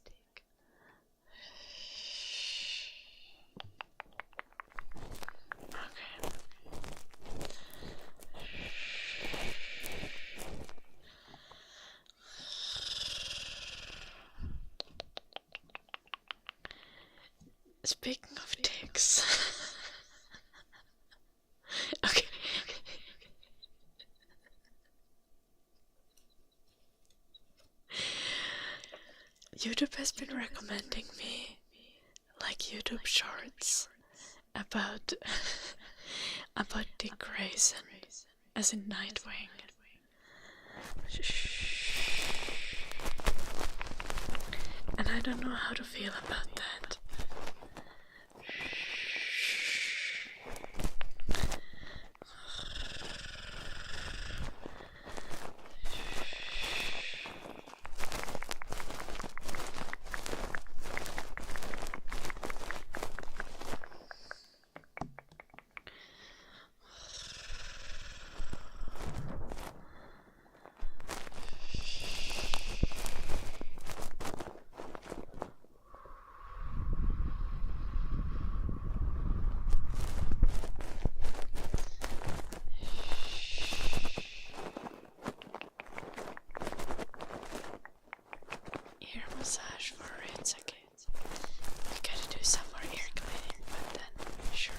Okay. Speaking of ticks. Okay. YouTube has been recommending me like YouTube shorts about Dick Grayson, as in Nightwing. And I don't know how to feel about that. Ear massage for Ritz, okay. We gotta do some more ear cleaning, but then, sure.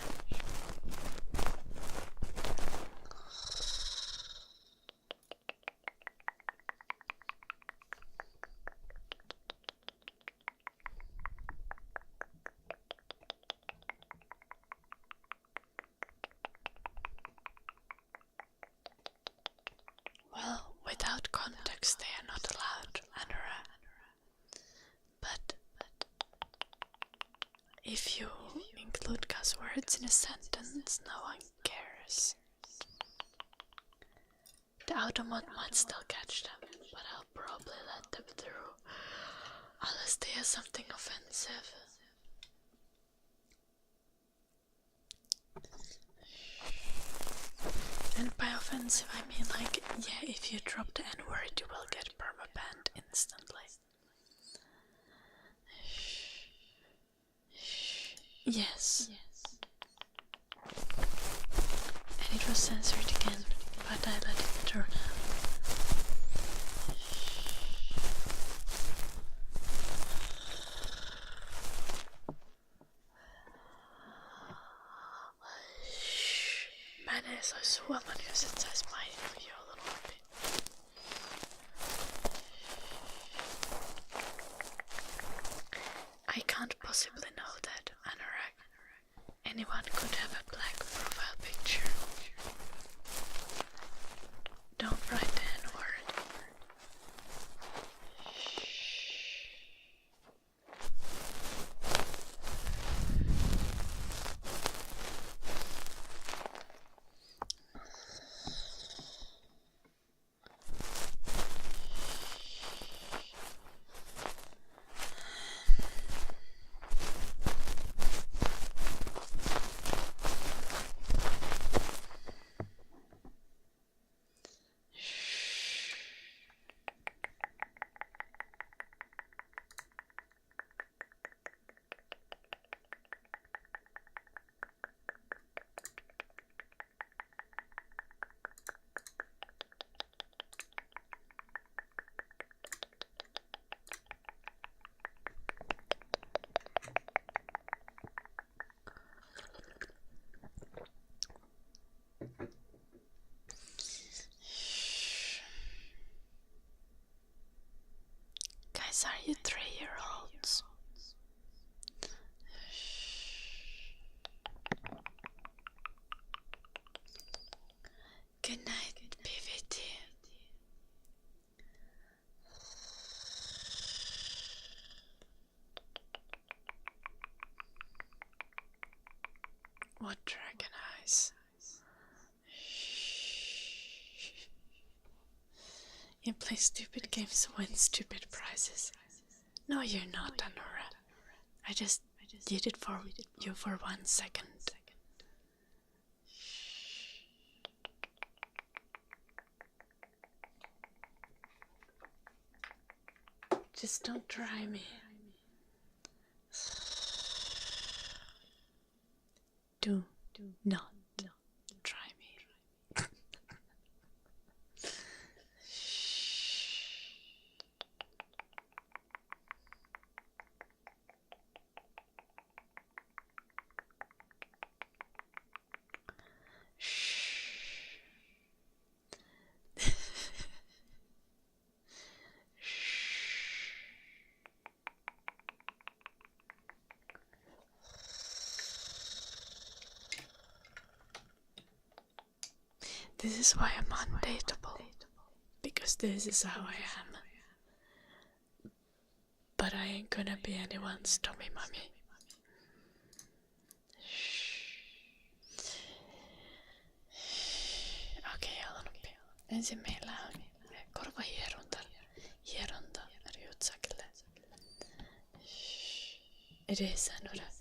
Well, without context they are not allowed, Anora. But if you include cuss words in a sentence, no one cares. The automat might still catch them, but I'll probably let them through, unless they have something offensive. offensive, I mean like, yeah, if you drop the N-word, you will get permabanned instantly. Yes. And it was censored again, but I let it through now. Mä en edes ois huomannut, jos et sais maininnut joulunoppi. I can't possibly know that, Anorak. Anyone could have a black profile picture. Don't write the N-word. Guys, are you 3-year-olds? Good night, PVT. What dragon eyes? You play stupid games and win stupid prizes. No, you're not, Anora. I just did it for you for 1 second. Just don't try me. Do not try me. This is why I'm undateable, because this is how I am. But I ain't gonna be anyone's Tommy Mummy. Okei, joulunoppi. Ensin meillä on korvahieronta. Hieronta Ryutsakille. Edessä Nora.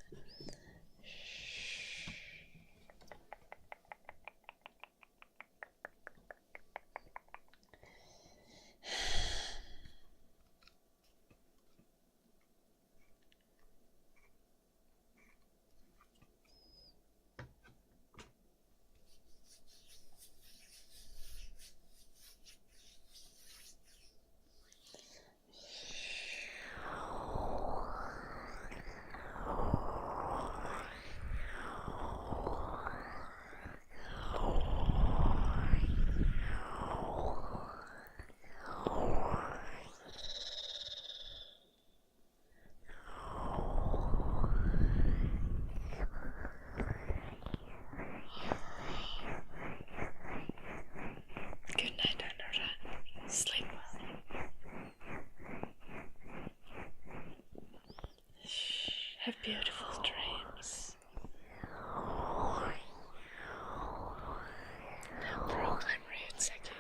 Have beautiful dreams. No problem, Ryutsaki.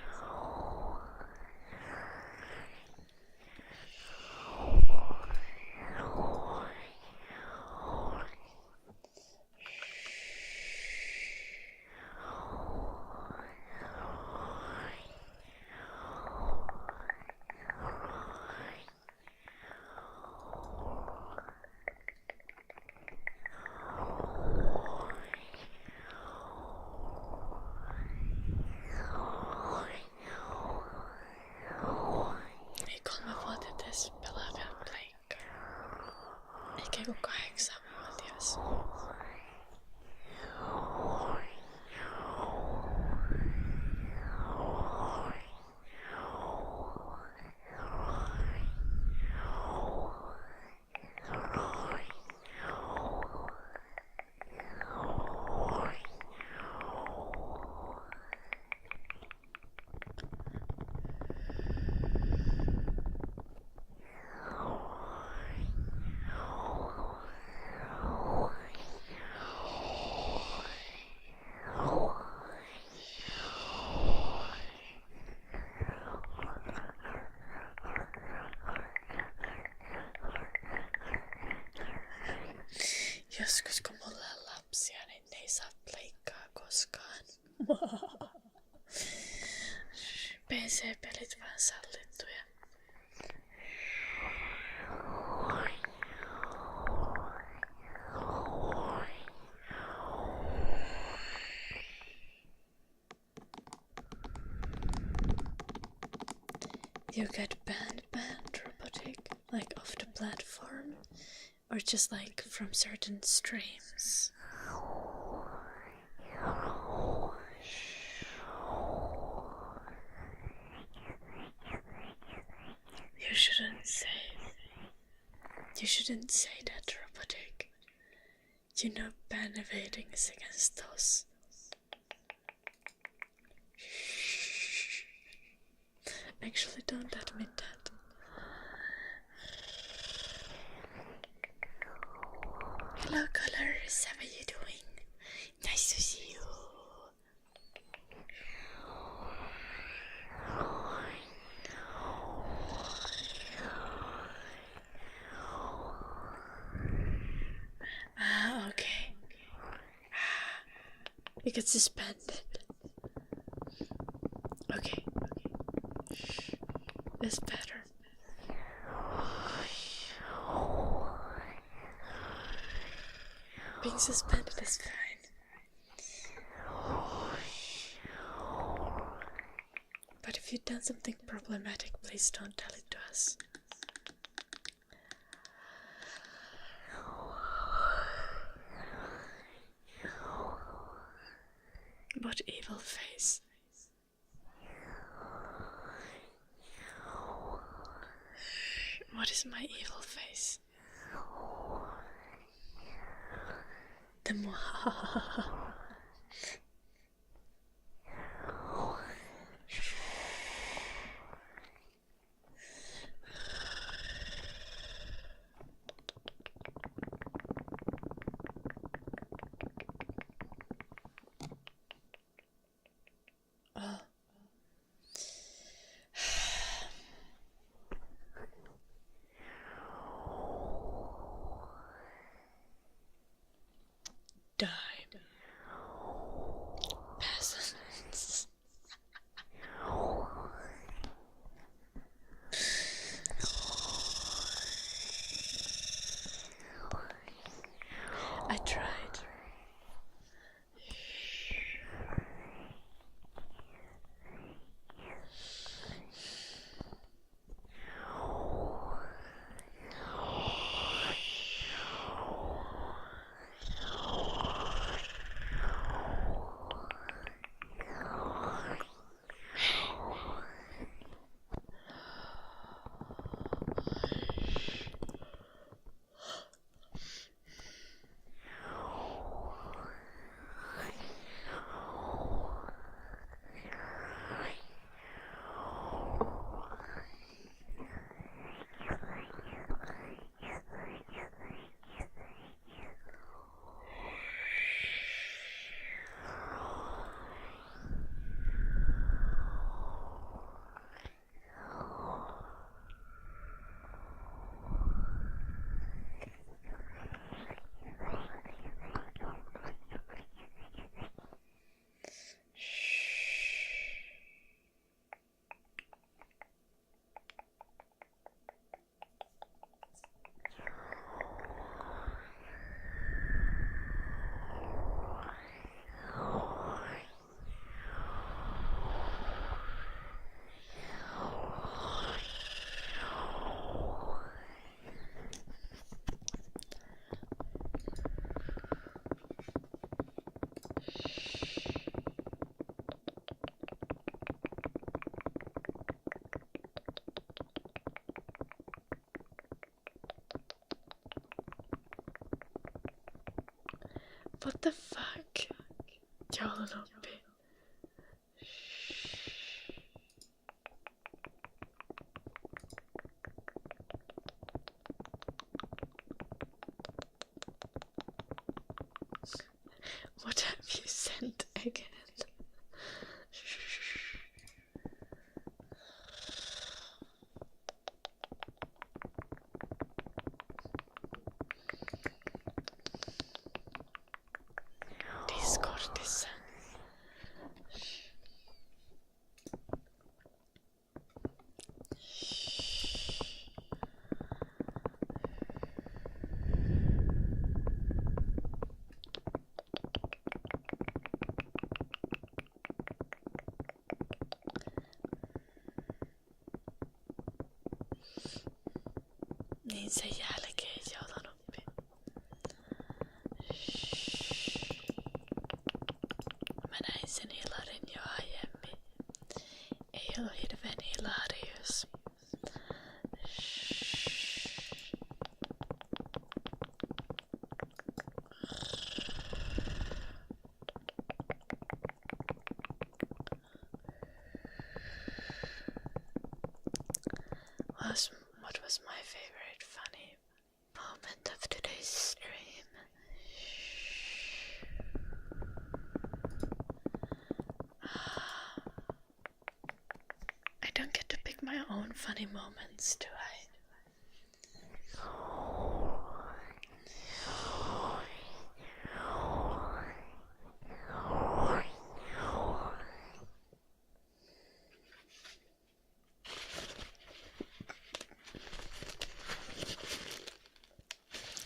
Joskus kun mulla on lapsia, niin ne ei saa pleikkaa koskaan. PC-pelit vaan sallittuja. You get banned robotic, like off the platform, or just like from certain streams? You shouldn't say that, robotic. You know ban evading is against those. Actually, don't admit that. Hello, Colors. How are you doing? Nice to see you. Okay. You get suspended. Okay. That's better. Being suspended is fine. But if you've done something problematic, please don't tell it to us. What evil face? What is my evil face? The dime. Peasants. I tried. What the fuck? Jag little bit. What have you sent again? kortissa. Niin sen jälkeen joulunuppi. Mä näin sen hilarin jo aiemmin. Ei ollut hirveän hilarius. What was my favorite funny moment of today's stream? I don't get to pick my own funny moments, do I?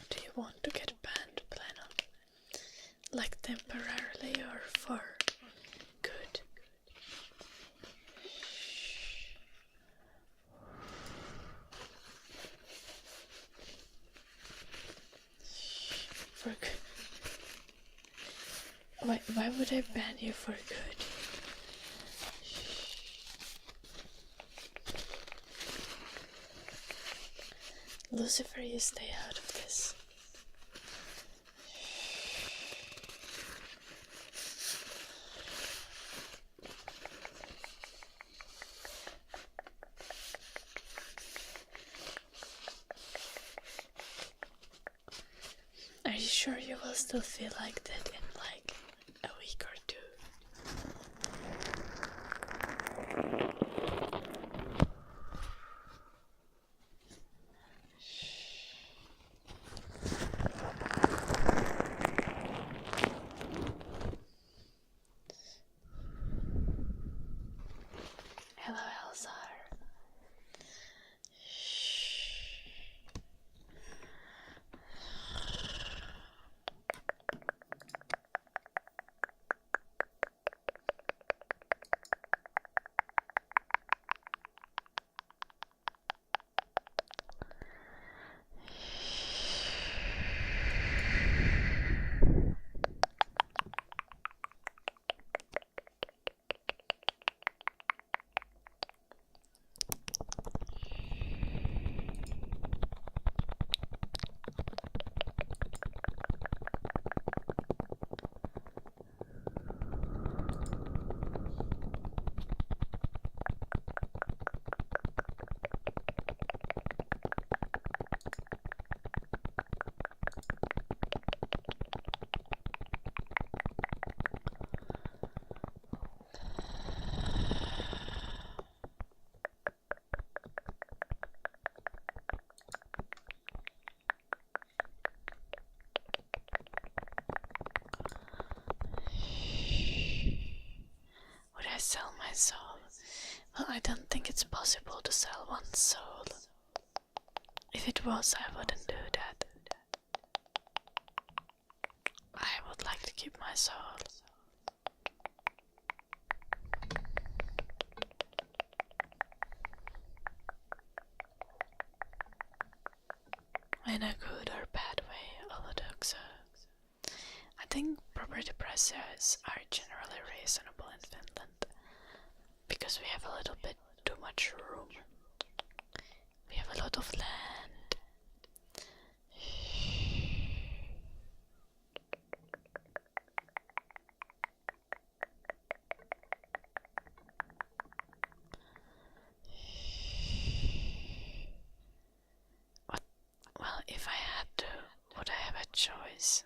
Do you want to get banned, Plano? Like temporarily or for good? For good? Why would I ban you for good? Lucifer, you stay out of this. Are you sure you will still feel like that in like a week or two? Hello, Elzar. Would I sell my soul? Well, I don't think it's possible to sell one's soul. If it was, I wouldn't do that. I would like to keep my soul. In a good or bad way, Olodoxa. I think property prices are generally reasonable in Finland because we have a little bit too much room. We have a lot of land. Well, if I had to, would I have a choice?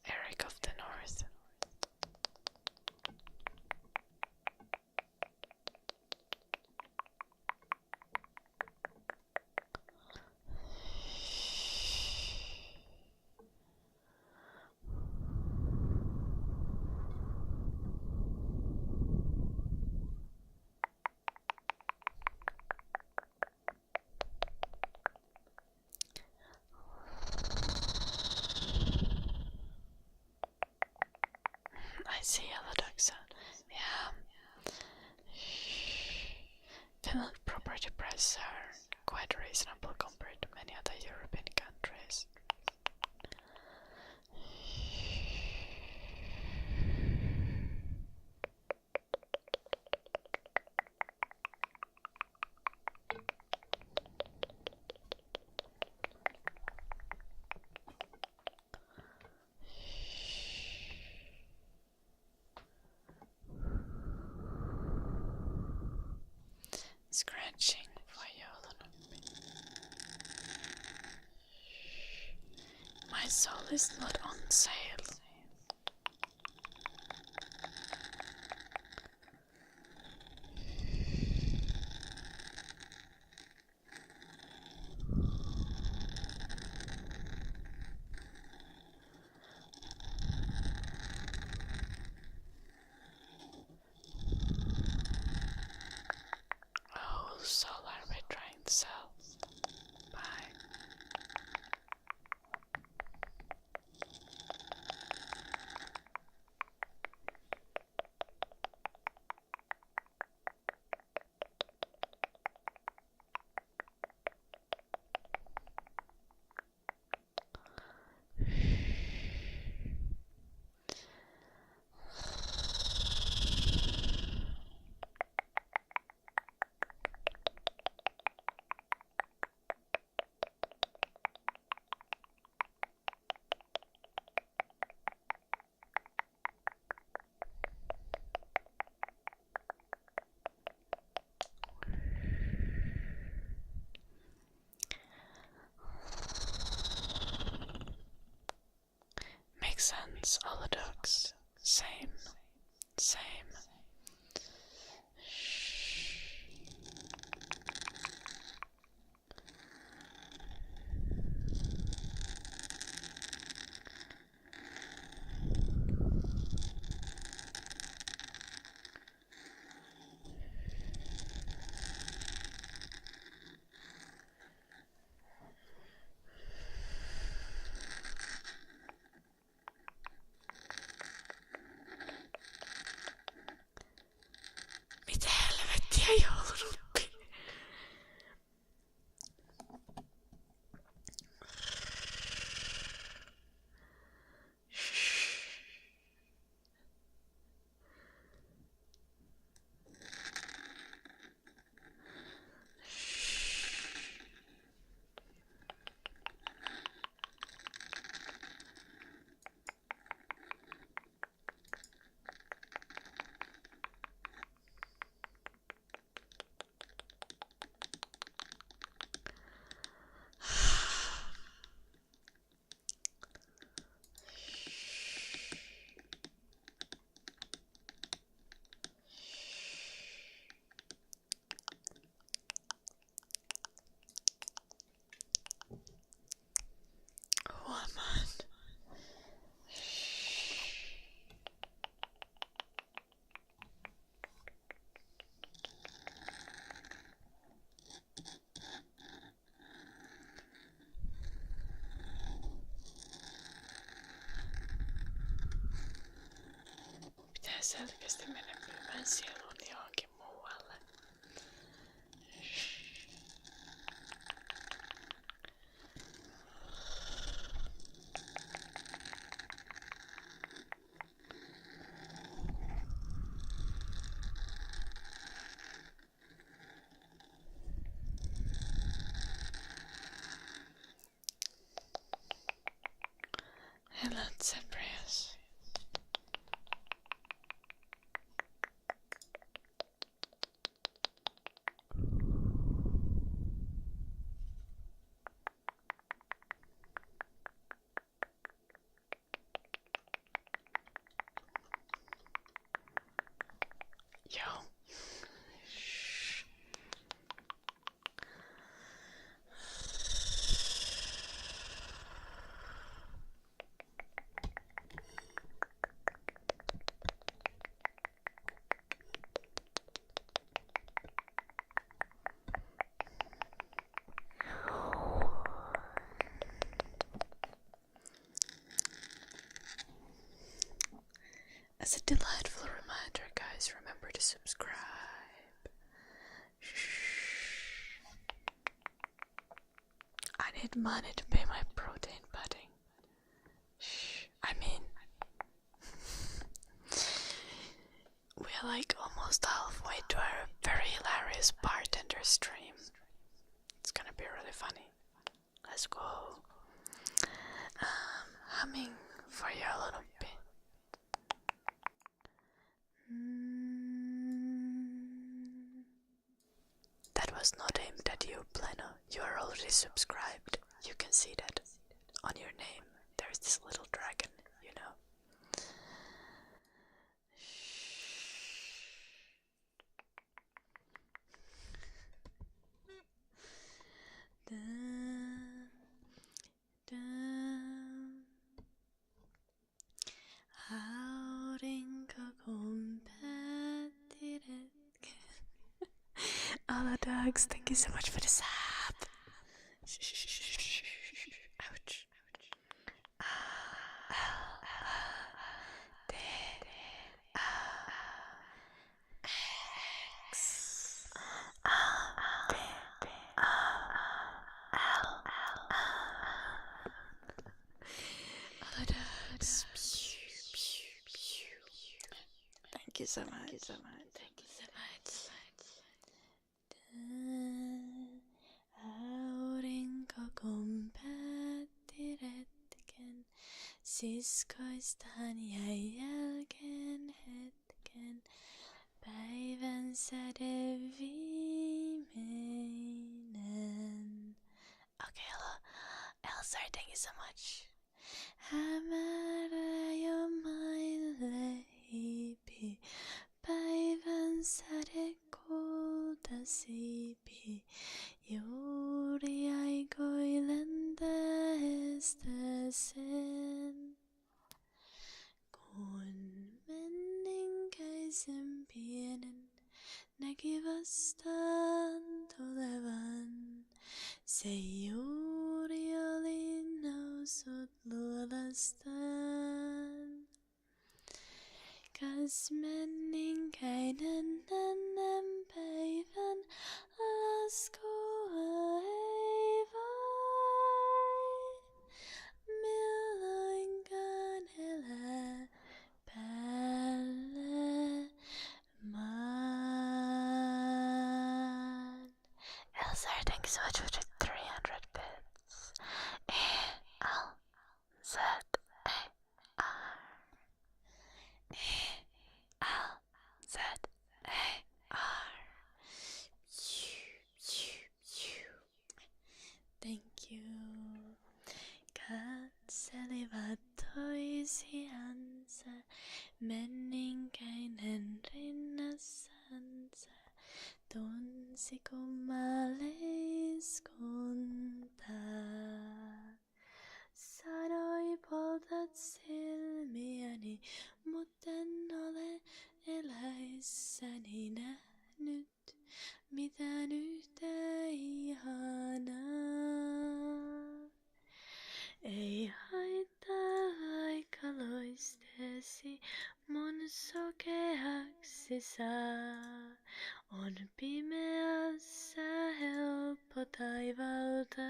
Eric of the North. I see yellow ducks. Yeah. Finland property prices are quite reasonable compared to many other European countries. Scratching for joulunoppi. My soul is not on sale. Oh, soul are we trying to sell? Bye. Makes sense, all the ducks. Same. Mitä helvettiä joulunuppi? Huomaan. Pitää selkeästi mennä myymään sielun johonkin muualle. Hello, Zebrius. Yo. As a delightful reminder, guys, remember to subscribe. I need money to pay my protein pudding. I mean, we're like almost halfway to our very hilarious bartender stream. It's gonna be really funny. Let's go. Humming for you a little bit. That was not aimed at you, Pleno. You are already subscribed. You can see that on your name. There's this little dragon, you know. Hello dogs, thank you so much for the sub. Ouch. Hello dogs. Thank you so much. Thank you so much. Siskoistaan jäi jälkeen hetken, päivän säde viimeinen. Okay, hello. Sorry, thank you so much. Hämärä jo maille hiipi, päivän säde kultasiipi, juuri aikoi lentäestä sen. Kun menninkäisen pienen näki vastaan tulevan, se juuri oli noussut luolastaan. Kas menninkäinen ennen päivän laskua ei voi milloinkaan elää päälle maan. Elsar, thank you so much for the 300 bits. Thank you. Katselivat toisiansa, menninkäinen rinnassansa, tunsi kummalaiskuntaa. Sanoi poltat silmiäni, mutten ole eläissäni nähnyt mitään yhtä ihanaa. Ei haittaa vaikka loisteesi mun sokeaksi saa. On pimeässä helppo taivalta.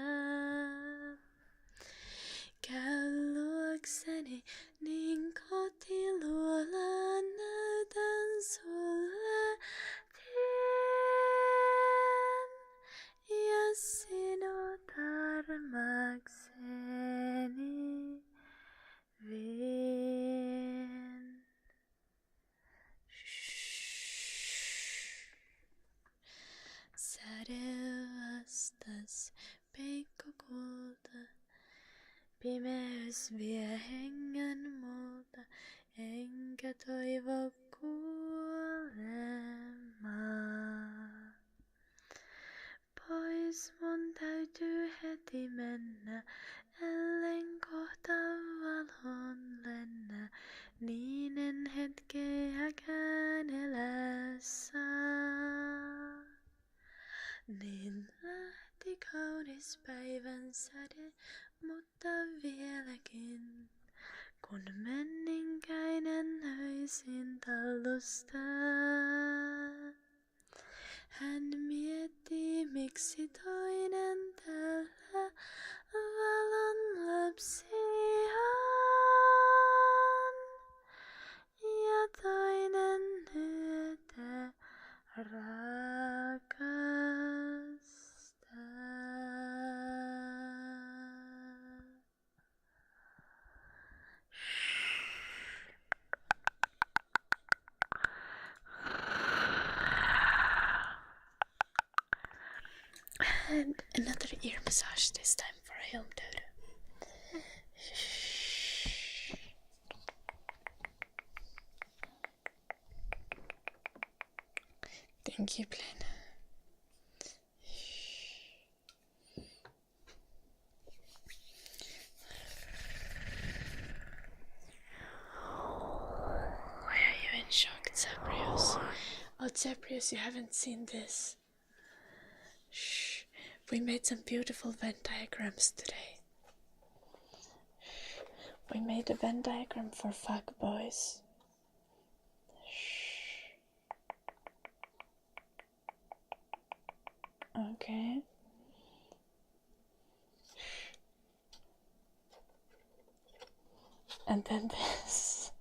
Käy luokseni niin kotiluolaan näytän sulle tien. Ja sinut armakseni vien. Säde vastas peikkokulta. Pimeys vie hengen multa, enkä toivo kuolemaa. Pois mun täytyy heti mennä, ellen kohta valon lennä. Niin en hetkeäkään elää saa. Niin lähti kaunis päivän säde, mutta vieläkin, kun menninkäinen öisin tosta. Hän mietti, miksi toinen tällä valon lapsi on. Ja toinen nyötä rakastaa. And another ear massage, this time for a home dodo. Thank you, Glenn. Why are you in shock, Zebrios? Oh, Zebrios, you haven't seen this. Shh. We made some beautiful Venn diagrams today. We made a Venn diagram for fuckboys. Okay. And then this.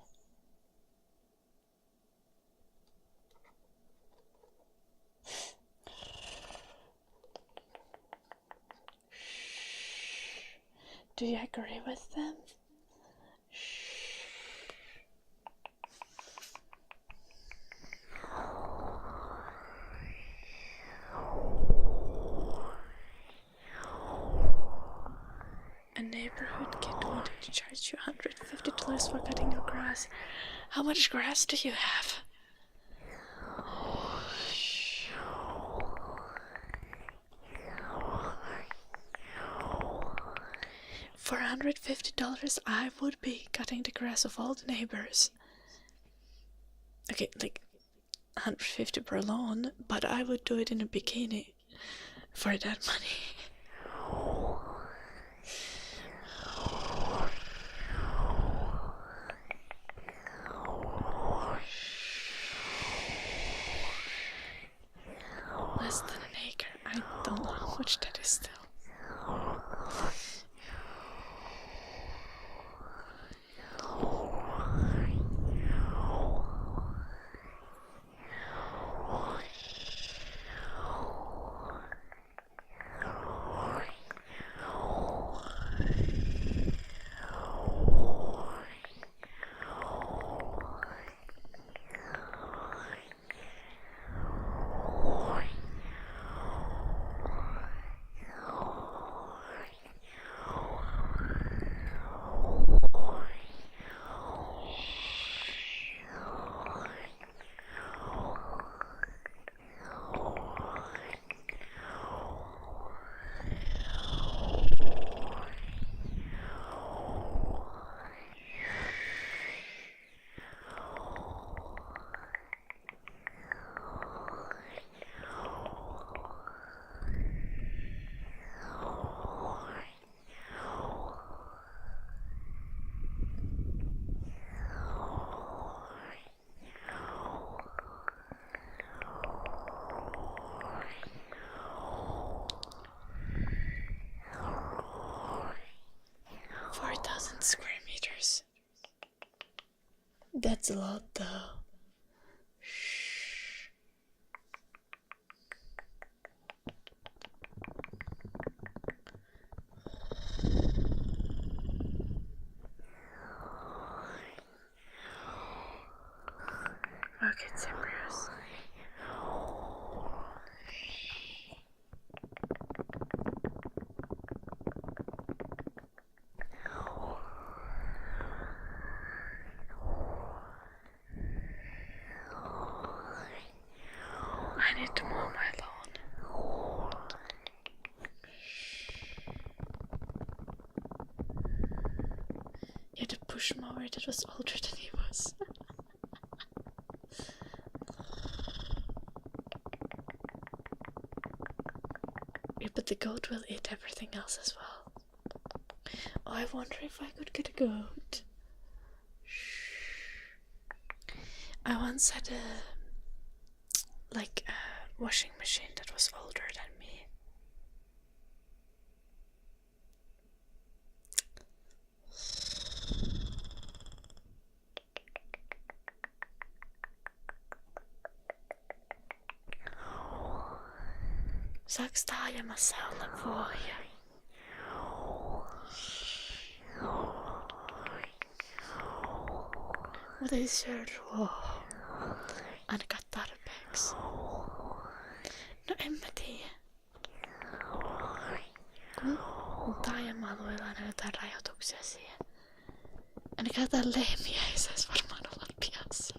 Do you agree with them? A neighborhood kid wanted to charge you $150 for cutting your grass. How much grass do you have? For $150, I would be cutting the grass of all the neighbors. Okay, like $150 per lawn, but I would do it in a bikini for that money. Less than an acre. I don't know how much that is still. Square meters. That's a lot though. Shh. Okay, Cypress. I need to mow my lawn. Yeah, the push mower that was older than he was. Yeah, but the goat will eat everything else as well. Oh, I wonder if I could get a goat. I once had a washing machine that was older than me. Saaks taajamassa olla vuoja? Mutta ei syö ruohoa. Ainakaan tarpeeksi. No en mä tiedä. Kun taajama-alueella on jotain rajoituksia siihen. Ainakaan jotain lehmiä ei saisi varmaan olla pihassa.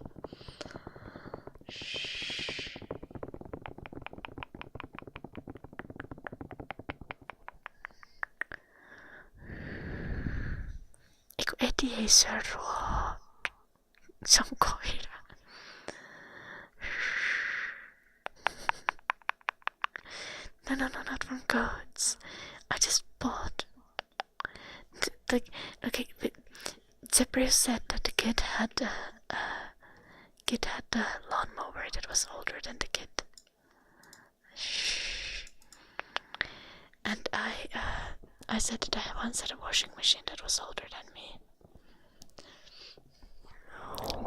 Eiku Edi ei syö ruohoa. Se on koira. No, not from goats. I just bought. Zebra said that the kid had a lawnmower that was older than the kid. And I said that I once had a washing machine that was older than me.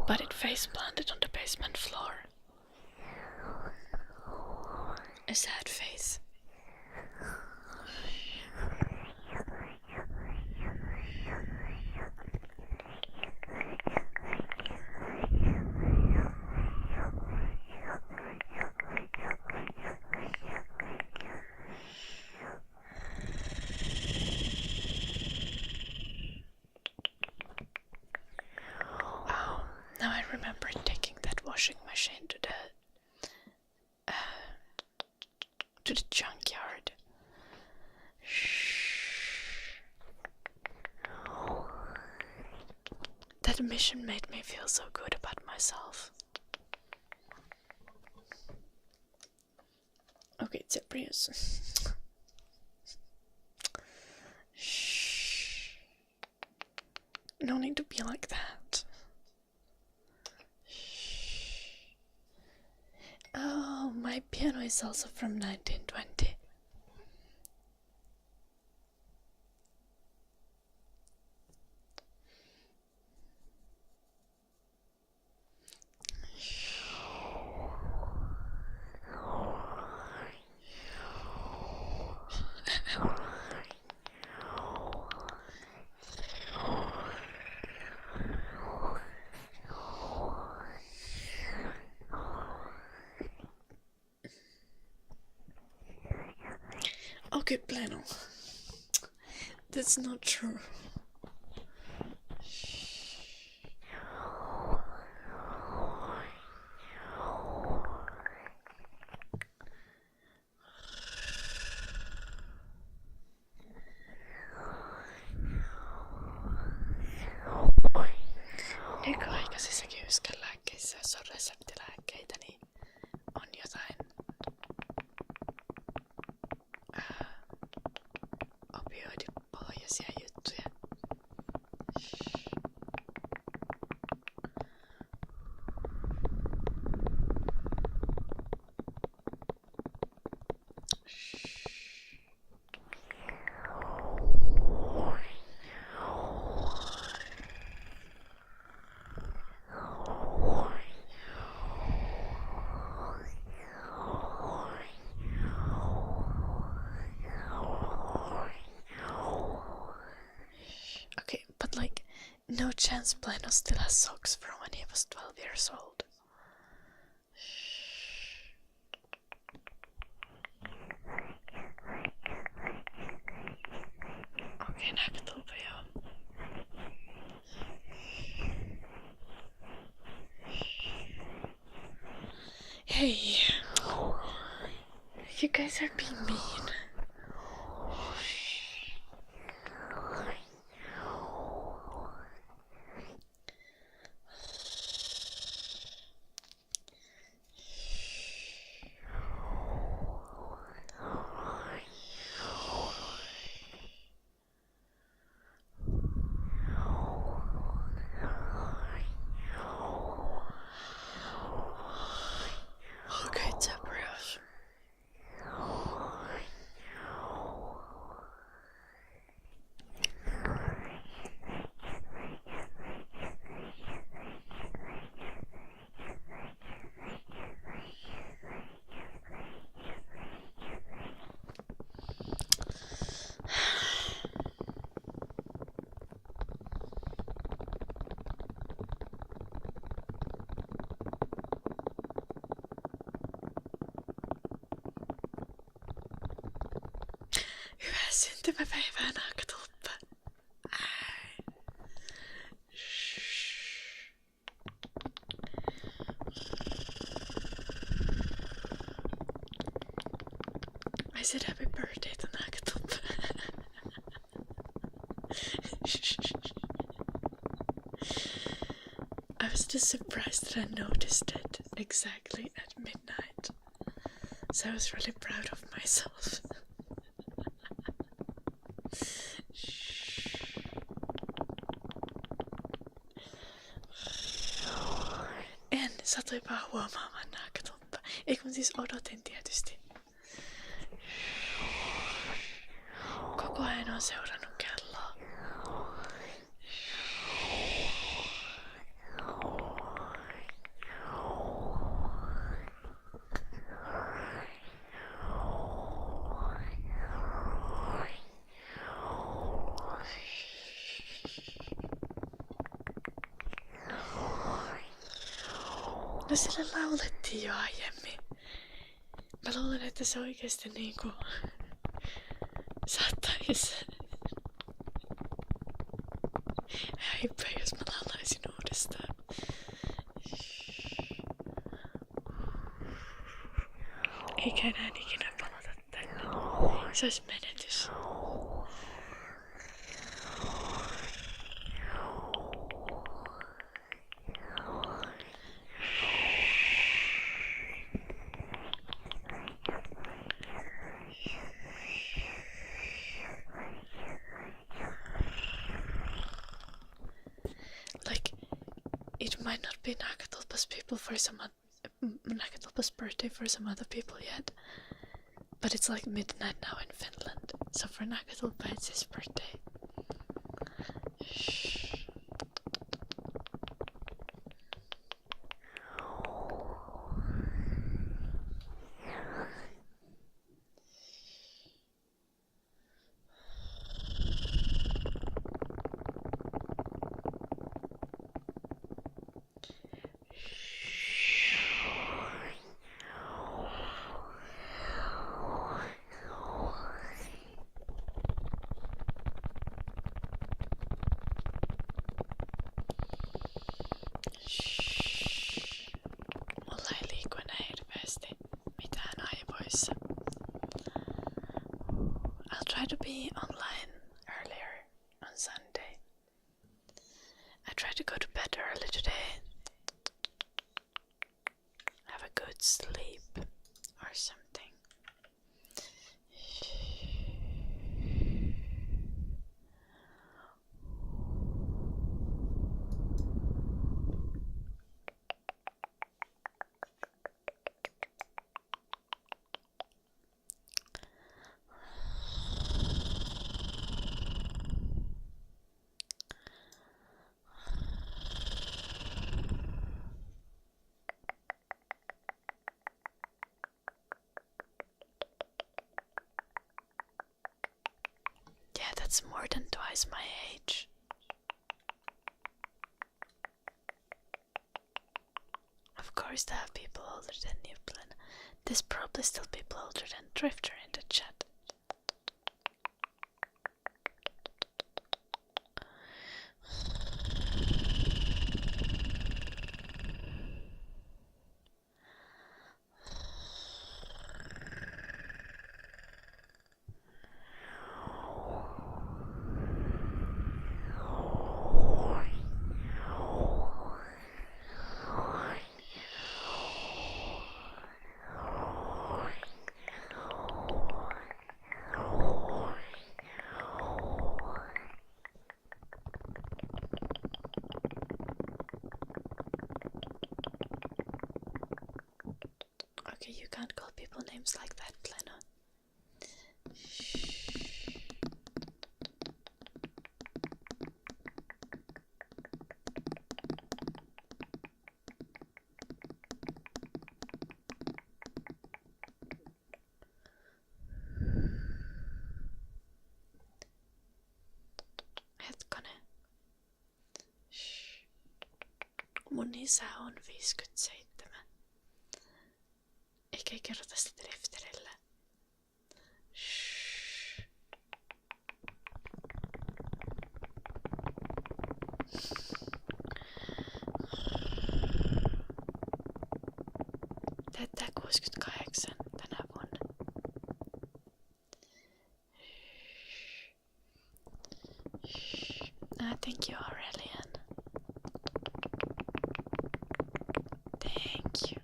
But it face planted on the basement floor. A sad face. Now I remember taking that washing machine to the junkyard. That mission made me feel so good about myself. Okay, Zebrius. Shh. No need to be like that. Oh, my piano is also from 1920. Okay, Plano. That's not true. Nykyaikaisissa kyyskälääkkeissä, jos on reseptilääkkeitä, niin on jotain opioidipohjaisia juttuja. Okay, but no chance Plano still has socks from when he was 12 years old. Okei, näkö tulpa joo. Hey, you guys are being mean. syntymäpäivää naakatulppa. I said happy birthday to naakatulppa. I was just surprised that I noticed it exactly at midnight. So I was really proud of myself. En satui vaan huomaamaan naakatulppa. Eikö mä siis odotin tietysti. Koko ajan on seurannut kelloa. No sille laulettiin jo aiemmin. Mä luulen, että se oikeesti niinku saattais häipää, jos mä laulaisin uudestaan. Eikä enää ikinä palata tänne. Se olisi menetys. It might not be Nakatulpa's Nakatulpa's birthday for some other people yet, but it's like midnight now in Finland. So for Nakatulpa, it's his birthday. I'll try to be online earlier on Sunday. I tried to go to bed early today. Have a good sleep or something. That's more than twice my age. Of course there are people older than Newplin. There's probably still people older than Drifter in the chat. Okay, you can't call people names like that, Lena. Hetkonen. Mun isä on 57. Eikä kerrota sitä Drifterille. täyttää 68 tänä vuonna. Thank you, Aurelian. Thank you.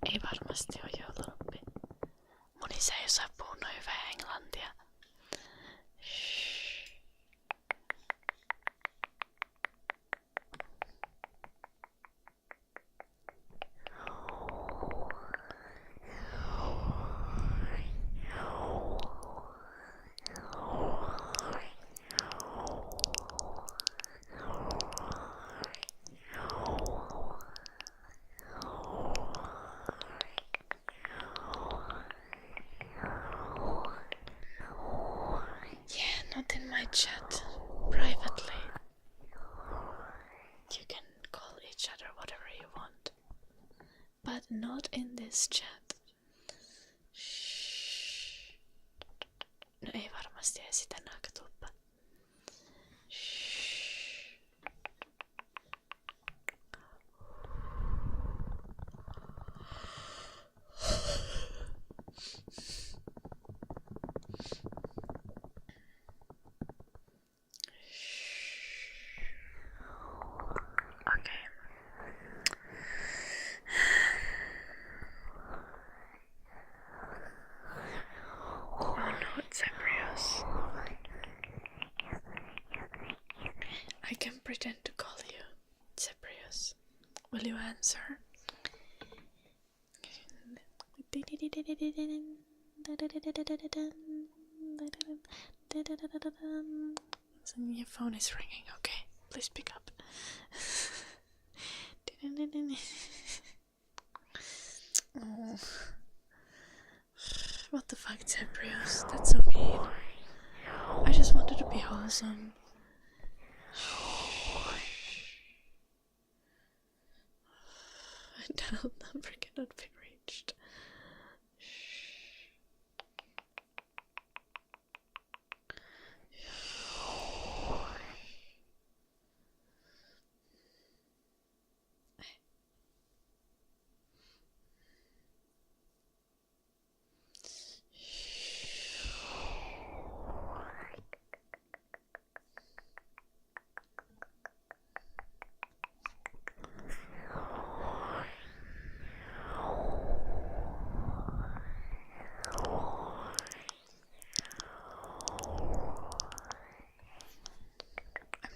Ei varmasti ole joululoppi. Mun isä ei osaa puhua noin hyvää englantia. Not in my chat, privately. You can call each other whatever you want, but not in this chat. Shh. No ei varmasti esitä naakatuppa. I can pretend to call you Cyprius. Will you answer? Your phone is ringing, okay? Please pick up. Oh. What the fuck, Cyprius? That's so mean. I just wanted to be wholesome. Dial number cannot be reached.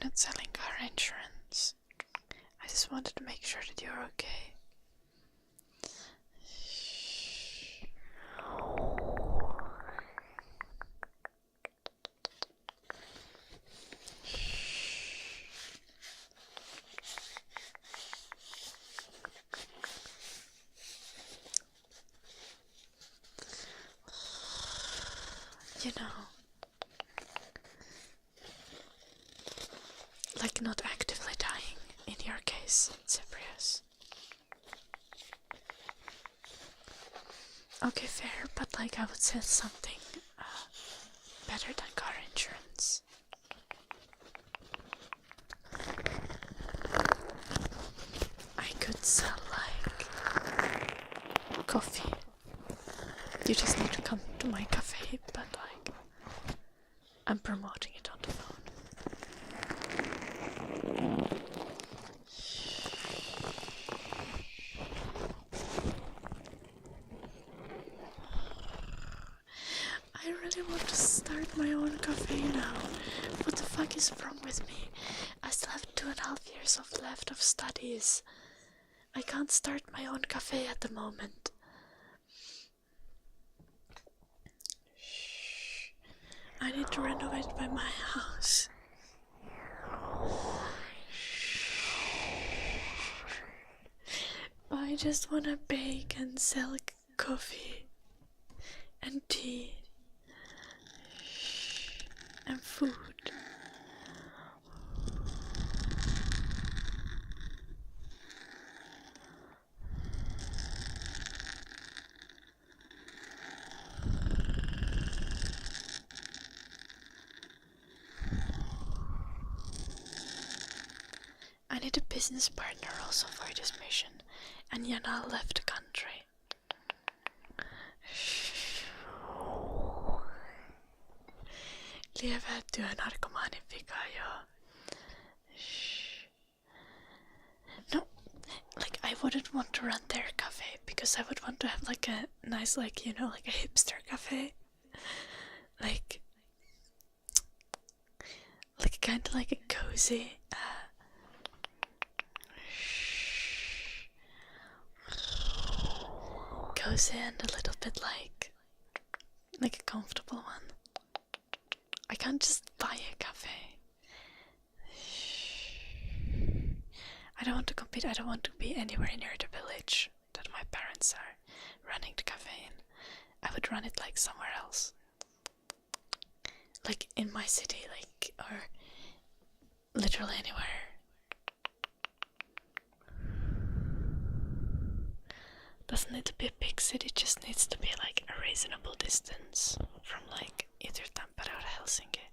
Not selling car insurance. I just wanted to make sure that you're okay. You know, like not actively dying in your case, Cyprius. Okay, fair, but like I would say something better than car insurance. I could sell like coffee. You just need to come to my cafe, but like I'm promoting it on the phone. I really want to start my own cafe now. What the fuck is wrong with me? I still have 2.5 years left of studies. I can't start my own cafe at the moment. I need to renovate by my house. I just wanna bake and sell coffee and tea and food. need a business partner also for this mission, and Jana left the country. Lievää työnarkomaanin vikaa, joo. No, like I wouldn't want to run their cafe because I would want to have like a nice, like, you know, like a hipster cafe. Like kind of like a cozy, cozy and a little bit like a comfortable one. I can't just buy a cafe. I don't want to compete. I don't want to be anywhere near the village that my parents are running the cafe in. I would run it like somewhere else. Like in my city, like, or literally anywhere. Doesn't need to be a big city, just needs to be like a reasonable distance from like either Tampere or Helsinki.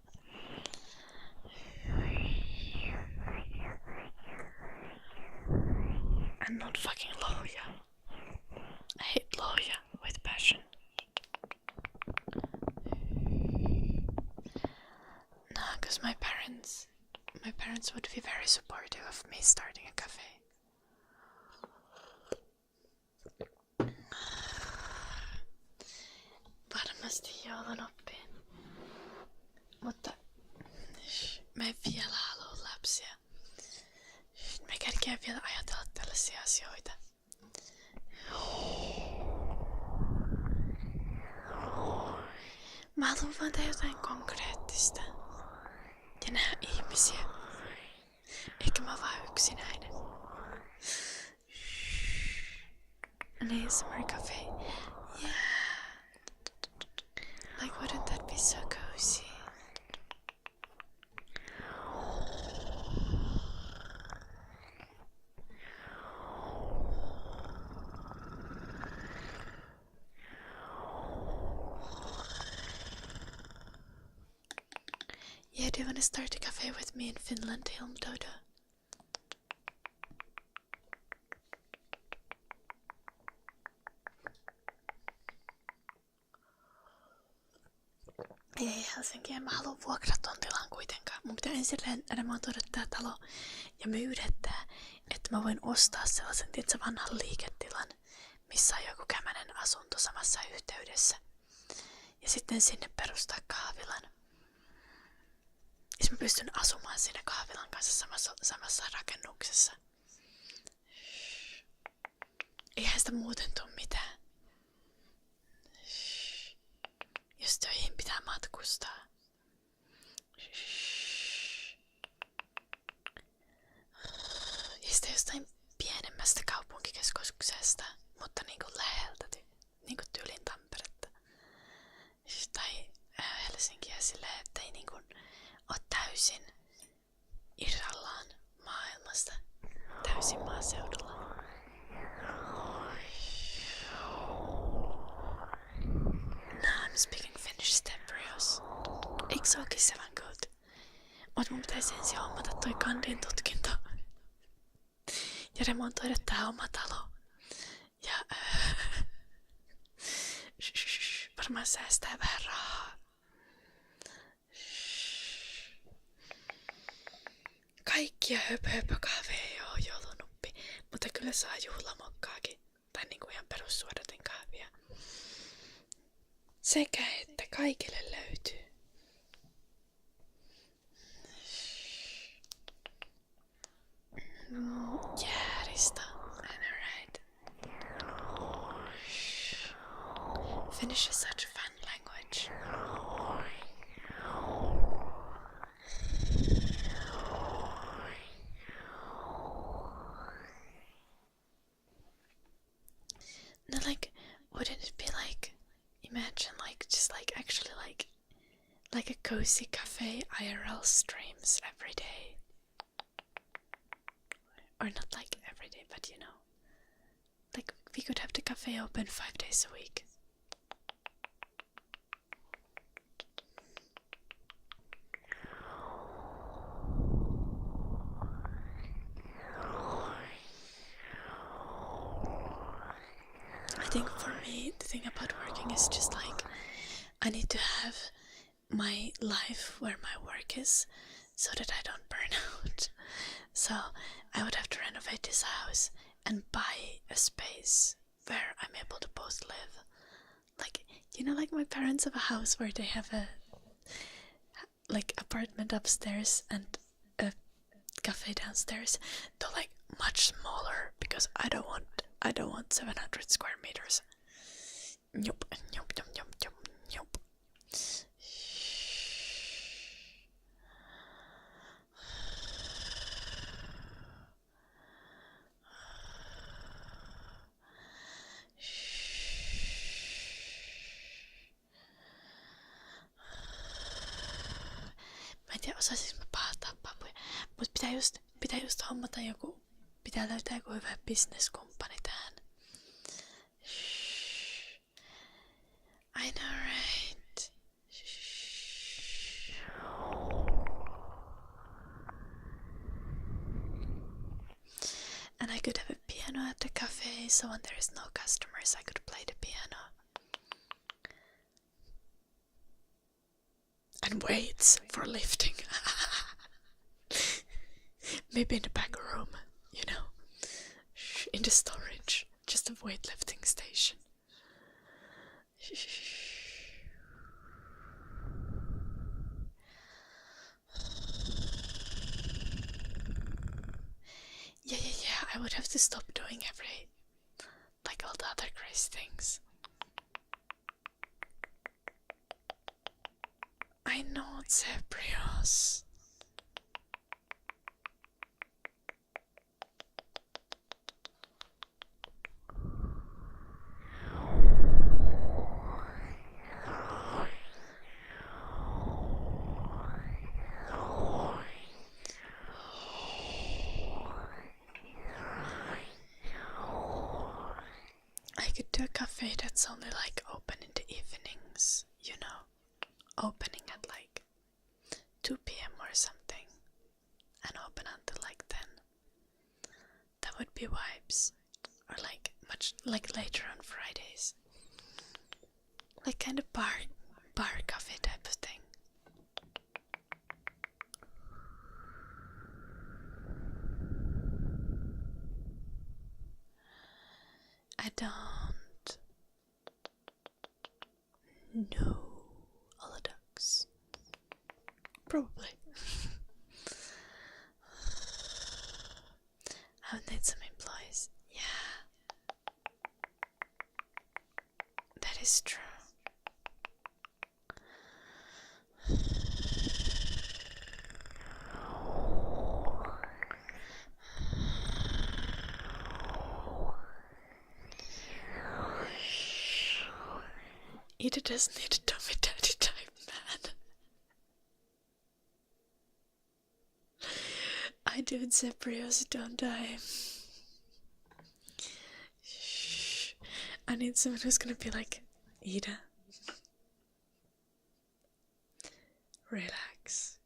And not fucking Lohja. I hate Lohja with passion. Nah, cause my parents would be very supportive of me starting a cafe. Varmasti joulun oppiin. Mutta mä en vielä halua lapsia. Mä kerkeän vielä ajatella tällaisia asioita. Mä haluan vaan tehdä jotain konkreettista. Ja nähdä ihmisiä. Ehkä mä oon vaan yksinäinen. An ASMR cafe. Yeah. Like, wouldn't that be so cozy? Yeah, do you want to start a cafe with me in Finland, Hilm Dodo? Ei Helsinki, en mä halua vuokraa ton tilan kuitenkaan. Mun pitää ensin remontoida tää talo ja myydä tää, että mä voin ostaa sellaisen vanhan liiketilan, missä on joku kämänen asunto samassa yhteydessä. Ja sitten sinne perustaa kahvilan. Ja mä pystyn asumaan siinä kahvilan kanssa samassa rakennuksessa. Eihän sitä muuten tuu mitään. Jos töihin pitää matkustaa. Ja sitten jostain pienemmästä kaupunkikeskuksesta, mutta niinku läheltä, niinku tyylin Tamperetta. Tai Helsinkiä silleen, että ei niinku oo täysin irrallaan maailmasta. Täysin maaseudulla. Nah, I'm speaking Finnish stebrios. Eikö se oo kisevän good? Mut mun pitäisi ensin hommata toi kandin tutkinto. Ja remontoida tää oma talo. Ja varmaan säästää vähän rahaa. Kaikkia höpö kahveja oo joulunuppi, mutta kyllä saa juhlamokkaakin. Tai niinku ihan perussuodatin kahvia. Sekä että kaikille löytyy. Jääristä. Alright. Finnish is such a fun language. No, like, wouldn't it be like, imagine like just like actually like a cozy cafe IRL streams every day? Or not like every day, but you know, like we could have the cafe open 5 days a week. think for me, the thing about working is just like, I need to have my life where my work is so that I don't burn out. So I would have to renovate this house and buy a space where I'm able to both live. Like, you know, like my parents have a house where they have a like apartment upstairs and a cafe downstairs. They're like much smaller because I don't want 700 square meters. Nope, nope, nope, nope, nope, nope. Mä en tiedä, osaisinko mä pahtaa papuja. Mut pitää just hommata joku. Pitää löytää joku hyvä businesskumppani tähän. I know, right? And I could have a piano at the cafe, so when there is no customers, I could play the piano. And weights for lifting. Maybe in the back room, you know, in the storage, just a weightlifting station. Yeah, I would have to stop doing like all the other crazy things. I know, Zebrios. I could do a cafe that's only like open in the evenings, you know, opening at like 2 p.m. or something and open until like 10. That would be vibes. Or like much like later on Fridays. Like kind of bar cafe type of thing. I don't know all the ducks. Probably. I would need some employees. Yeah. That is true. Ida doesn't need a dummy daddy type man. I do it, Zebrios, don't I? Shh. I need someone who's gonna be like, Ida, relax.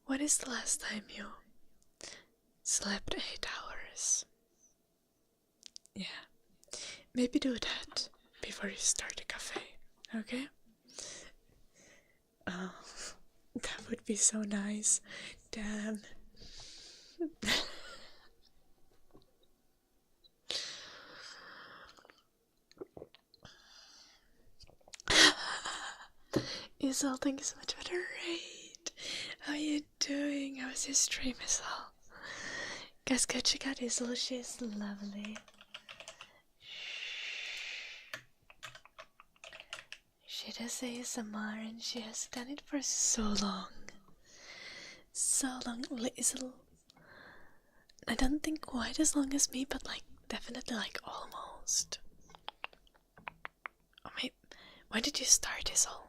When is the last time you slept 8 hours? Yeah, maybe do that before you start a cafe, okay? Oh, that would be so nice. Damn. Isol, thank you so much for the raid. How are you doing? How was your stream, Isol? Guys, go check out Isol. She's lovely. She does ASMR and she has done it for so long. So long. Isol, I don't think quite as long as me, but like definitely like almost. Oh, maybe, when did you start, Isol?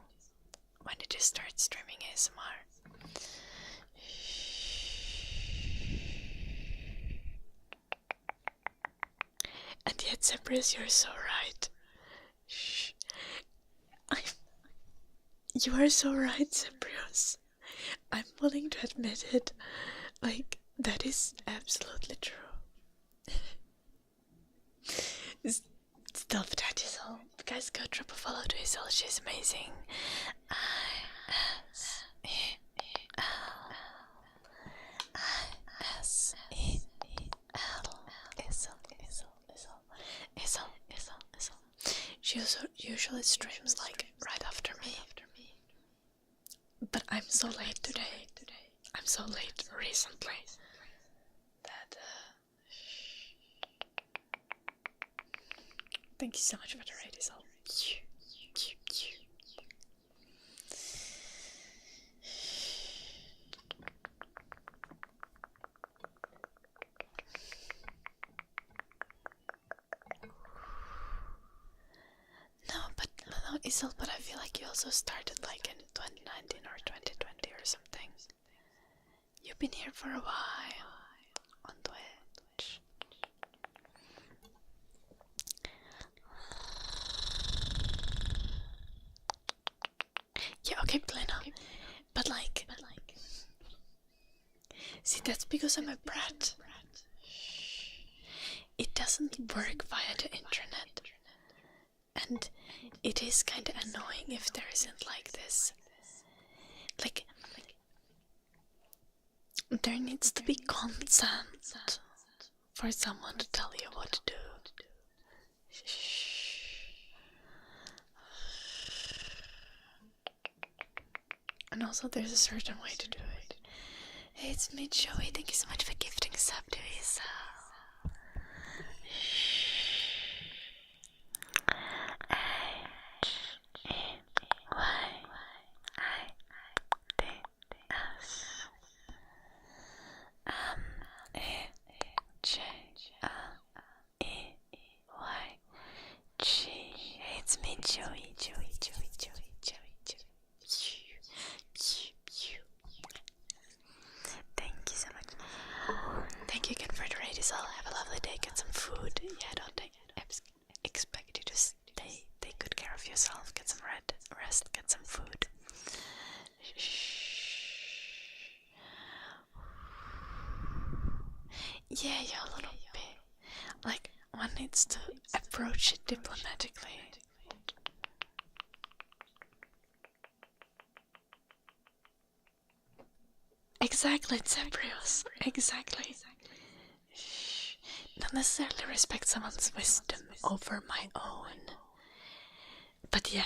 When did you start streaming ASMR? And yet, Zebrius, you're so right. Shh. You are so right, Zebrius. I'm willing to admit it. Like, that is absolutely true. Stop that, Isel. Guys, go drop a follow to Isel. She's amazing. She usually streams like right after me. But I'm so late today. I'm so late recently that thank you so much for the raid, Isel. No, Isel, but I feel like you also started like in 2019 or 2020 or something. You've been here for a while on Twitch. Yeah, okay, Pleno. But like, see, that's because I'm a brat. It doesn't work via the internet. And it is kind of annoying if there isn't like this. Like, there needs to be consent for someone to tell you what to do. And also there's a certain way to do it. Hey, it's me, Joey. Thank you so much for gifting sub to Isel. It's me, Joey. Thank you so much. Thank you again for the raid, Isel. Have a lovely day. Get some food. Yeah, I don't expect you to stay. Take good care of yourself. Get some rest. Get some food. Yeah, a little bit. Like, one needs to approach it diplomatically. Exactly, Zebrios. Exactly. Not necessarily respect someone's wisdom over my own. But yeah.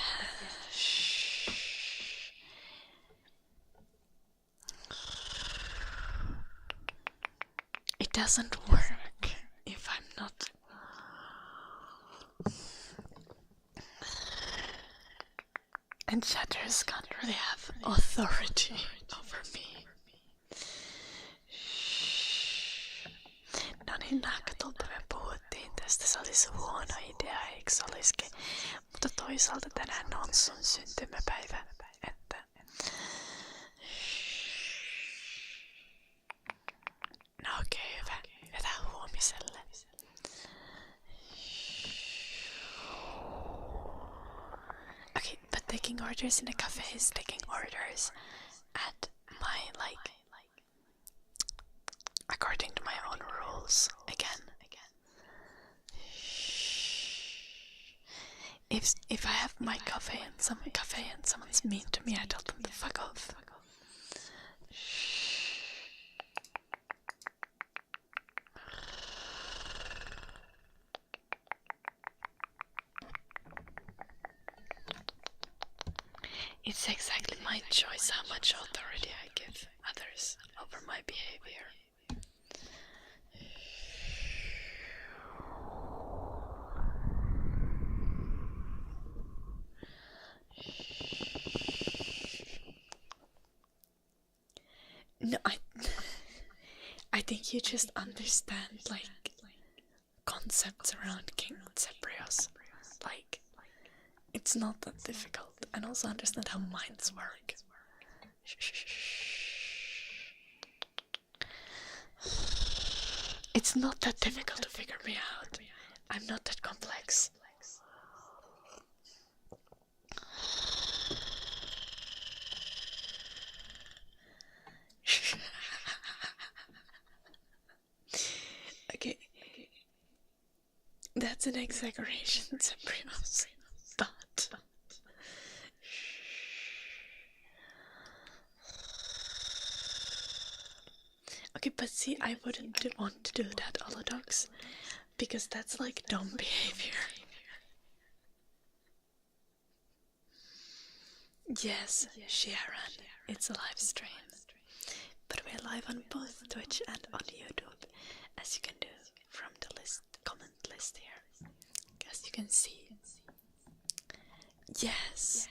It doesn't work if I'm not. And chatters can't really have authority over me. No niin, naakatolta me puhuttiin tästä, se oli se huono idea, eikö se olisikin? Mutta toisaalta tänään on sun syntymäpäivä, että... No okei, hyvä. Jätään huomiselle. Okay, but taking orders in a cafe is taking orders at my, like, according to my own rules, again. If I have my cafe and someone's mean to me, I tell them to fuck off. It's exactly my choice how much authority I give others over my behavior. No, I think you just understand, like, concepts around King Zebrios. Like, it's not that difficult, and also understand how minds work. It's not that difficult to figure me out. I'm not that complex. Okay. That's an exaggeration, Sembrios. But okay, but see, I wouldn't want to do that, Olodox, because that's like dumb behavior. Yes, Sharon, it's a live stream. But we're live on both Twitch and on YouTube, as you can do from the comment list here. As you can see. Yes.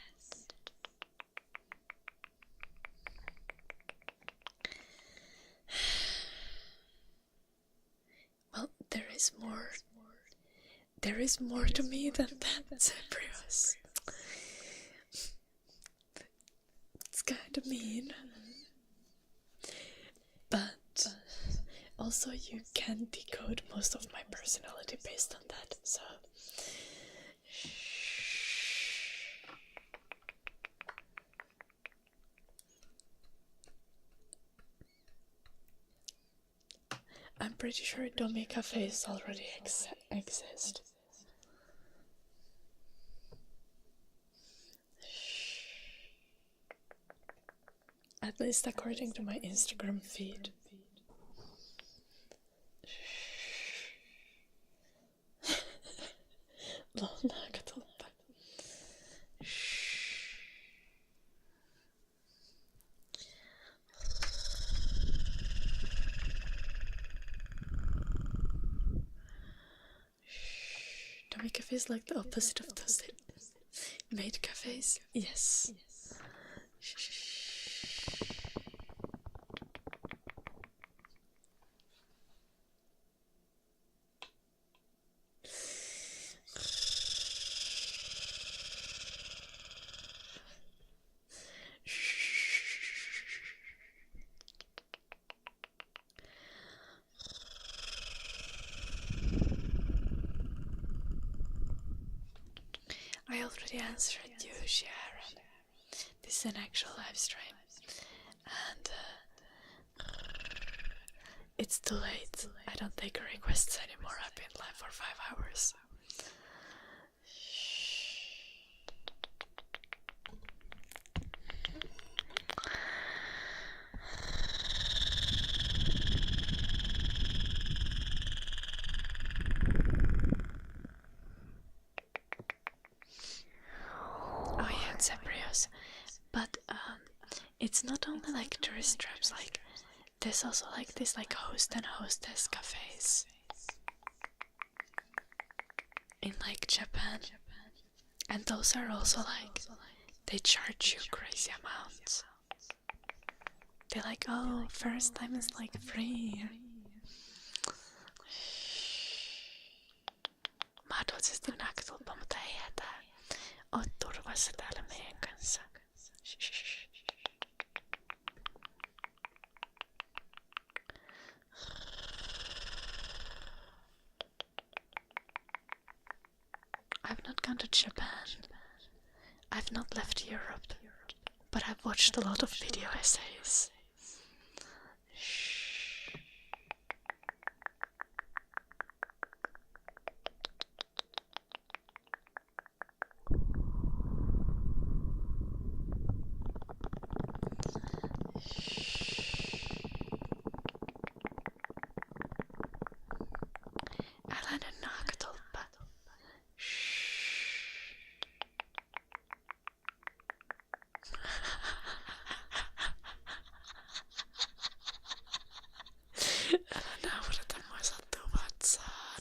Well, there is more. There is more to me than that, Sembrios. It's kind of mean. But also you can decode most of my personality based on that, so... I'm pretty sure dummy cafes already exist. At least according to my Instagram feed. Dummy cafes like the opposite of those maid cafes? Yes. I already answered you, Sharon. This is an actual live stream. And it's too late. I don't take requests anymore. I've been live for 5 hours. Oh yeah, it's Sembrios. But it's not only like tourist traps, like there's also like this like host and hostess cafes in like Japan, and those are also like they charge you crazy amounts. They're like, oh, first time is like free. Mahdollisesti näkötulpa, mutta ei hätää. Oot turvassa täällä meidän kanssa. I've not gone to Japan. I've not left Europe. But I've watched a lot of video essays. Älä nyt naakatolppa. Älä naurata, mua sattuu vatsaan.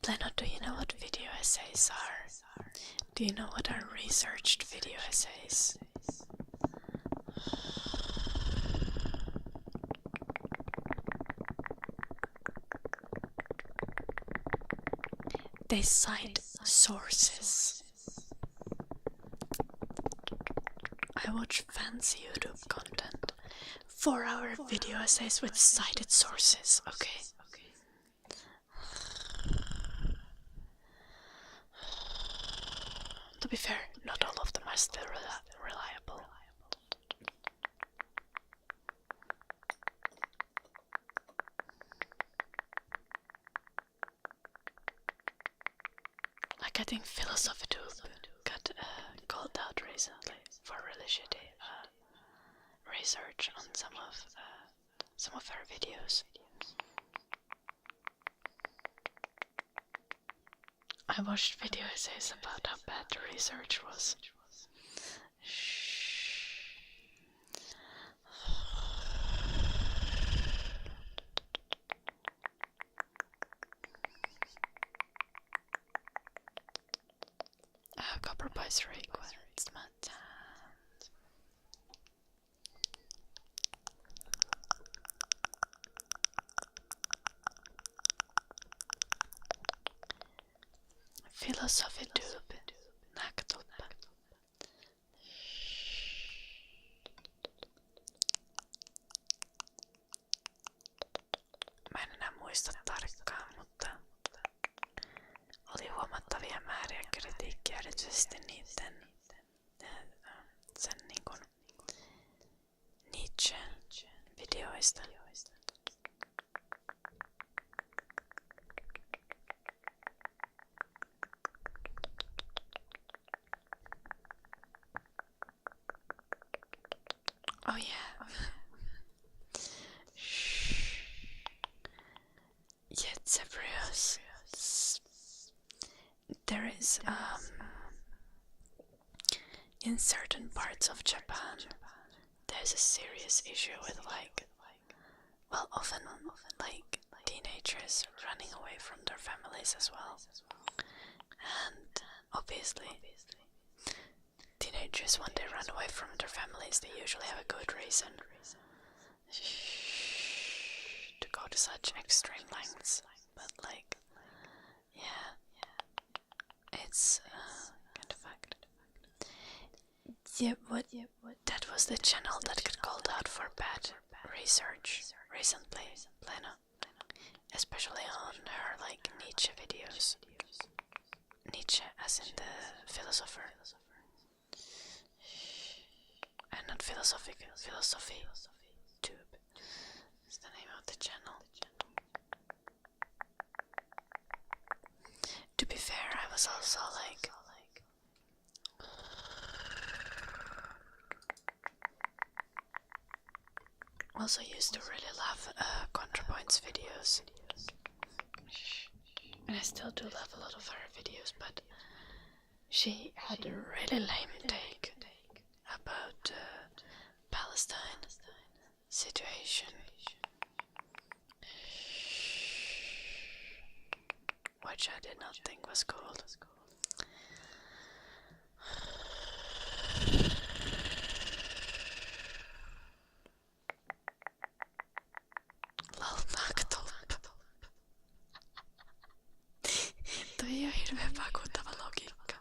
Leno, do you know what video essays are? Do you know what are researched video essays? They cite sources. watch fancy YouTube content. 4-hour video essays with cited sources, okay? To be fair, not all of them are still reliable. Like I think Philosophy Tube got called out recently for really shitty research on some of her videos. I watched video essays about how bad the research was. Copper Boys request my time. Philosophy Tube. Nacktoppe. Mä en enää muista tarkkaan, mutta oli huomattavia määriä kritiikkiä erityisesti niiden sen niinkun Nietzsche-videoista. Oh yeah. Yet Severus. There is in certain parts of Japan there's a serious issue with often teenagers running away from their families as well. And obviously teenagers, when they run away from their families, they usually have a good reason to go to such extreme lengths. But yeah, it's kind of fact. Yeah, what? That was the channel that got called out for bad research recently, Lena. Especially on her Nietzsche videos. Nietzsche as in the philosopher. And not philosophy Tube is the name of the channel. To be fair, I was also also used to really love ContraPoint's videos. And I still do love a lot of her videos, but she had a really lame take about Palestine situation, which I did not think was cool. Toi ei oo hirveen vakuuttava logiikka.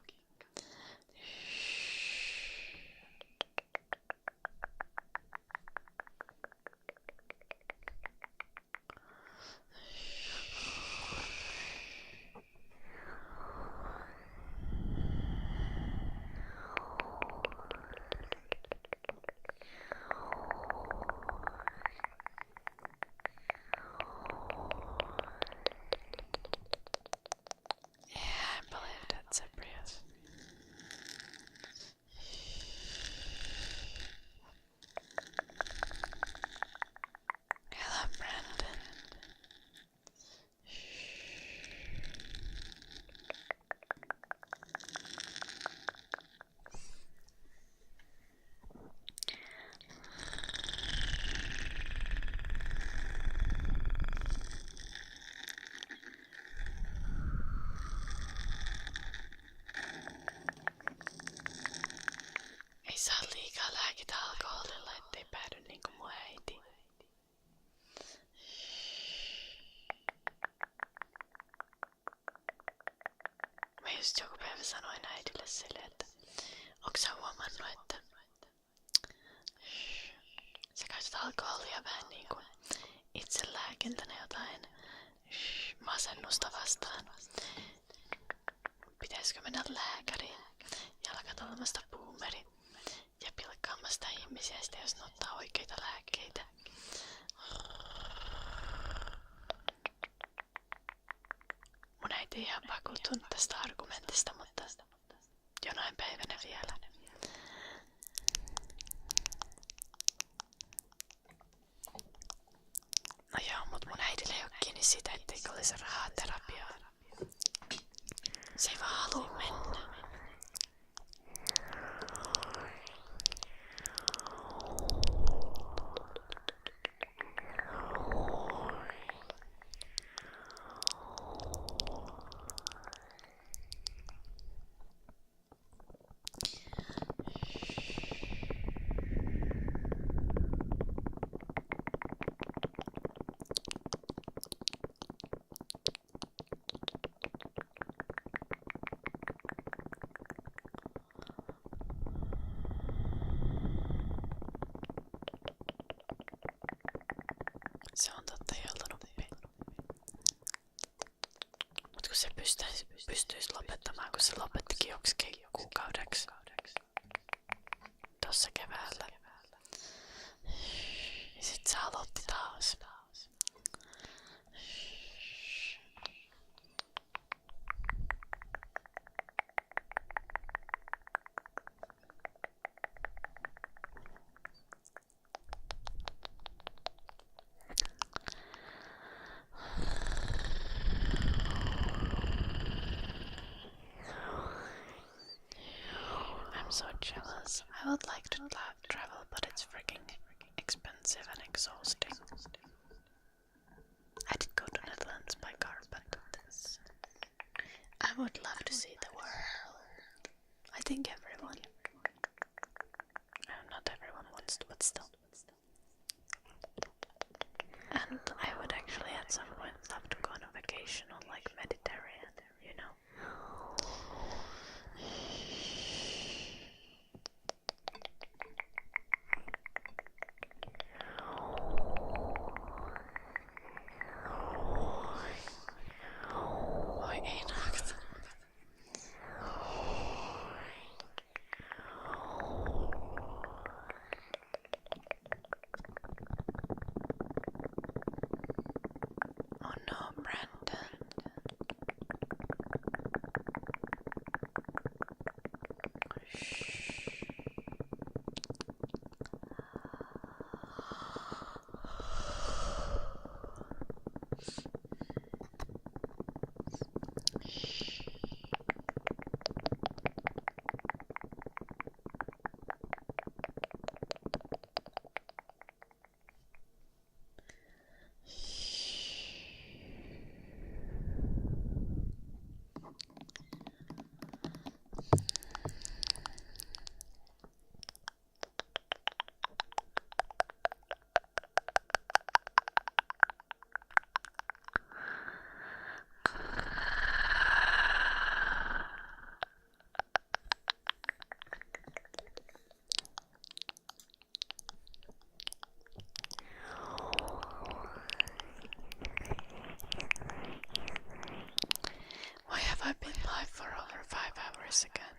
Just joku päivä sanoin äidille silleen, että onks sä huomannut, että sitä alkoholia vähän niinku itselääkintänä jotain masennusta vastaan. Pitäisikö mennä lääkäriin ja alkaa olemasta boomeri ja pilkkaamasta ihmisiä sitä, jos ne ottaa oikeita lääkkeitä. Mun äiti ei ihan vakuuttunut tästä argumentista, mutta jonain päivänä vielä. No joo, mut mun äidille ei oo kiinni siitä, etteikö olisi rahaa terapiaan. Se ei vaan haluu mennä. Se on totta, joulunuppi. Mut kun se pystyis lopettamaan, kun se lopettikin joksikin kuukaudeksi. Tossa keväällä. Ja sit se aloitti taas. I'm so jealous. I would like to travel, but it's freaking expensive and exhausting. I did go to Netherlands by car, but I would love to see the world. I think everyone. Not everyone wants to, but still. And I would actually at some point love to go on a vacation on like Mediterranean, you know. Oi ei naakt. Oh no, Brandon. Why have I been live for over 5 hours again?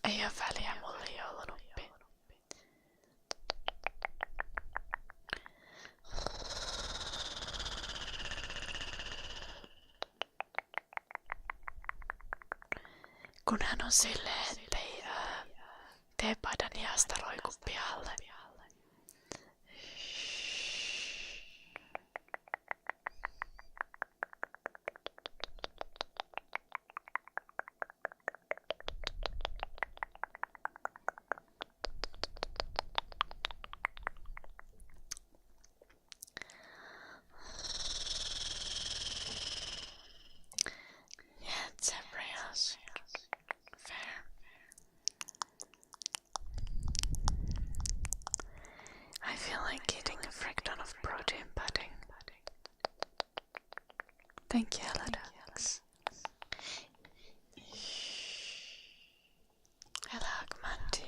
Ei oo väliä mulle joulunuppi. Kunhan on silleen, ettei teepaidan jäästä roiku pihalle. Yeah, it's embryos. Fair. I feel like eating a frick ton of protein pudding. Thank you, Alex. Hello, Monty.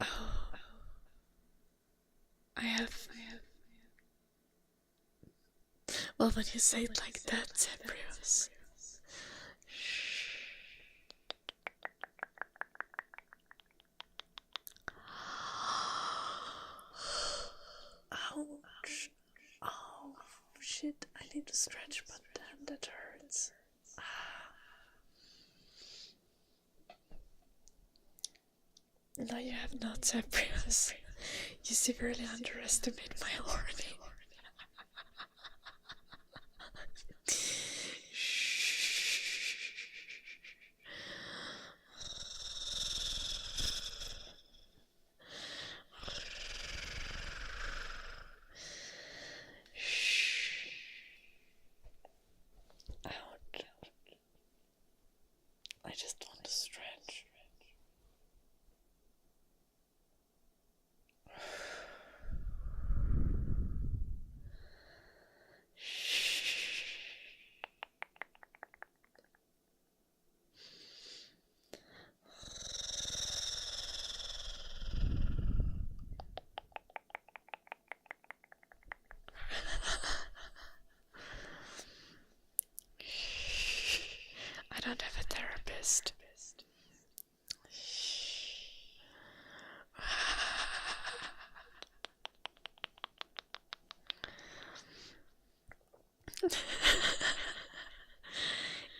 Oh, I have. Well, when you say it like that, Zebrios. Ouch. Oh, shit. I need to stretch, but damn, that hurts. No, you have not, Zebrios. You severely underestimate my horny. I just want to stretch. I don't have a therapist.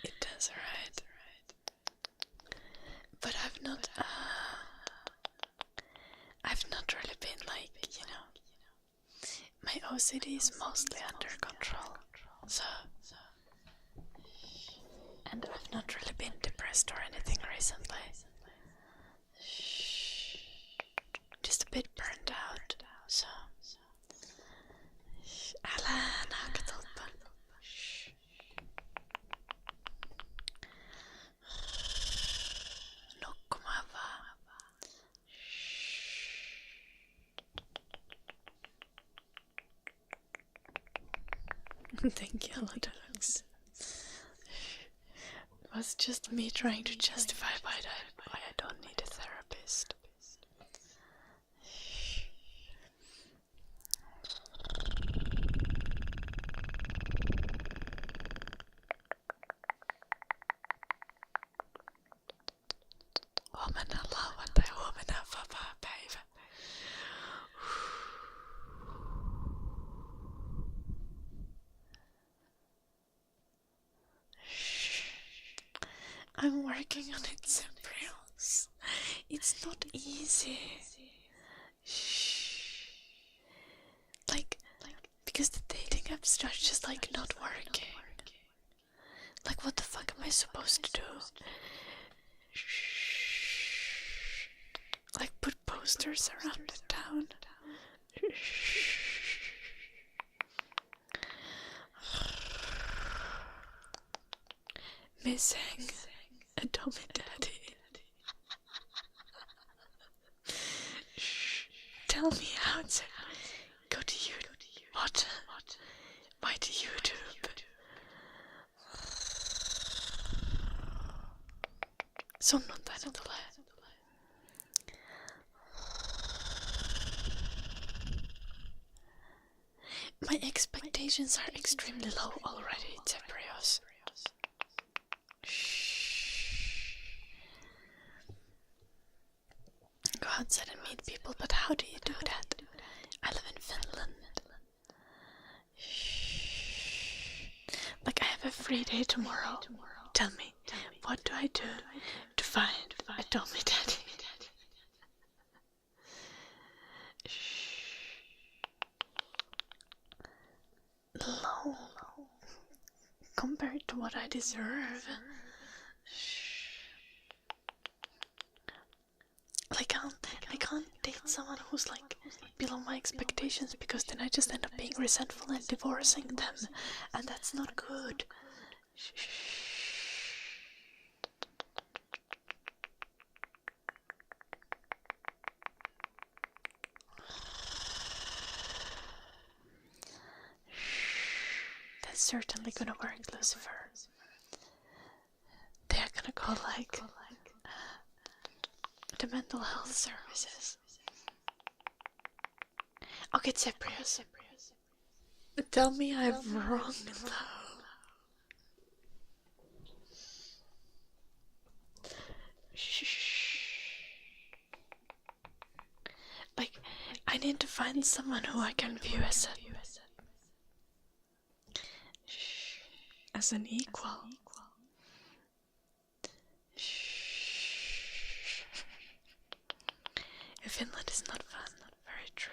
It does, right? But I've not really been like, my OCD is mostly under control. So, and I've not really been depressed or anything recently. Just a bit burned out. So, älä nakatolpa. Nukkumaan vaan. Thank you, Lodox. It was just me trying to justify why I don't need a therapist. Huomenna on lauantai, huomenna on vapaa päivä. I'm working on it, Zebrios. It's not easy. Like, because the dating apps are just like not working. Like, what the fuck am I supposed to do? Like, put posters around the town. Missing a dummy daddy. Tell me how to go to YouTube. What? Why to YouTube? Sunnuntaina tulee. My expectations are extremely low already, Zebrios. Go outside and meet people, but how do you do that? I live in Finland. Like, I have a free day tomorrow. Tell me, what do I do to find a dummy daddy? Low compared to what I deserve. Like, I can't date someone who's like below my expectations, because then I just end up being resentful and divorcing them, and that's not good. That's certainly gonna work, Lucifer. They're gonna call like the mental health services. Okay, Cyprius. Tell me I'm wrong though. Like, I need to find someone who I can view as an equal. Finland is not fun. Very true.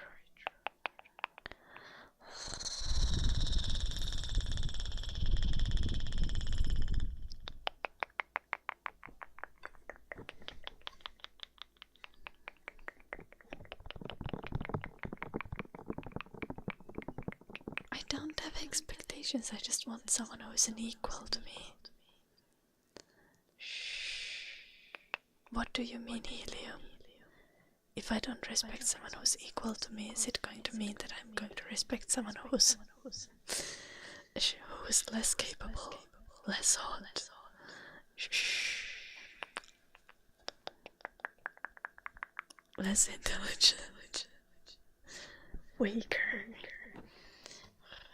I don't have expectations, I just want someone who is an equal to me. What do you mean, helium? If I don't respect someone who's equal to me, is it going to mean that I'm going to respect someone who's less capable, less hot, less intelligent, weaker,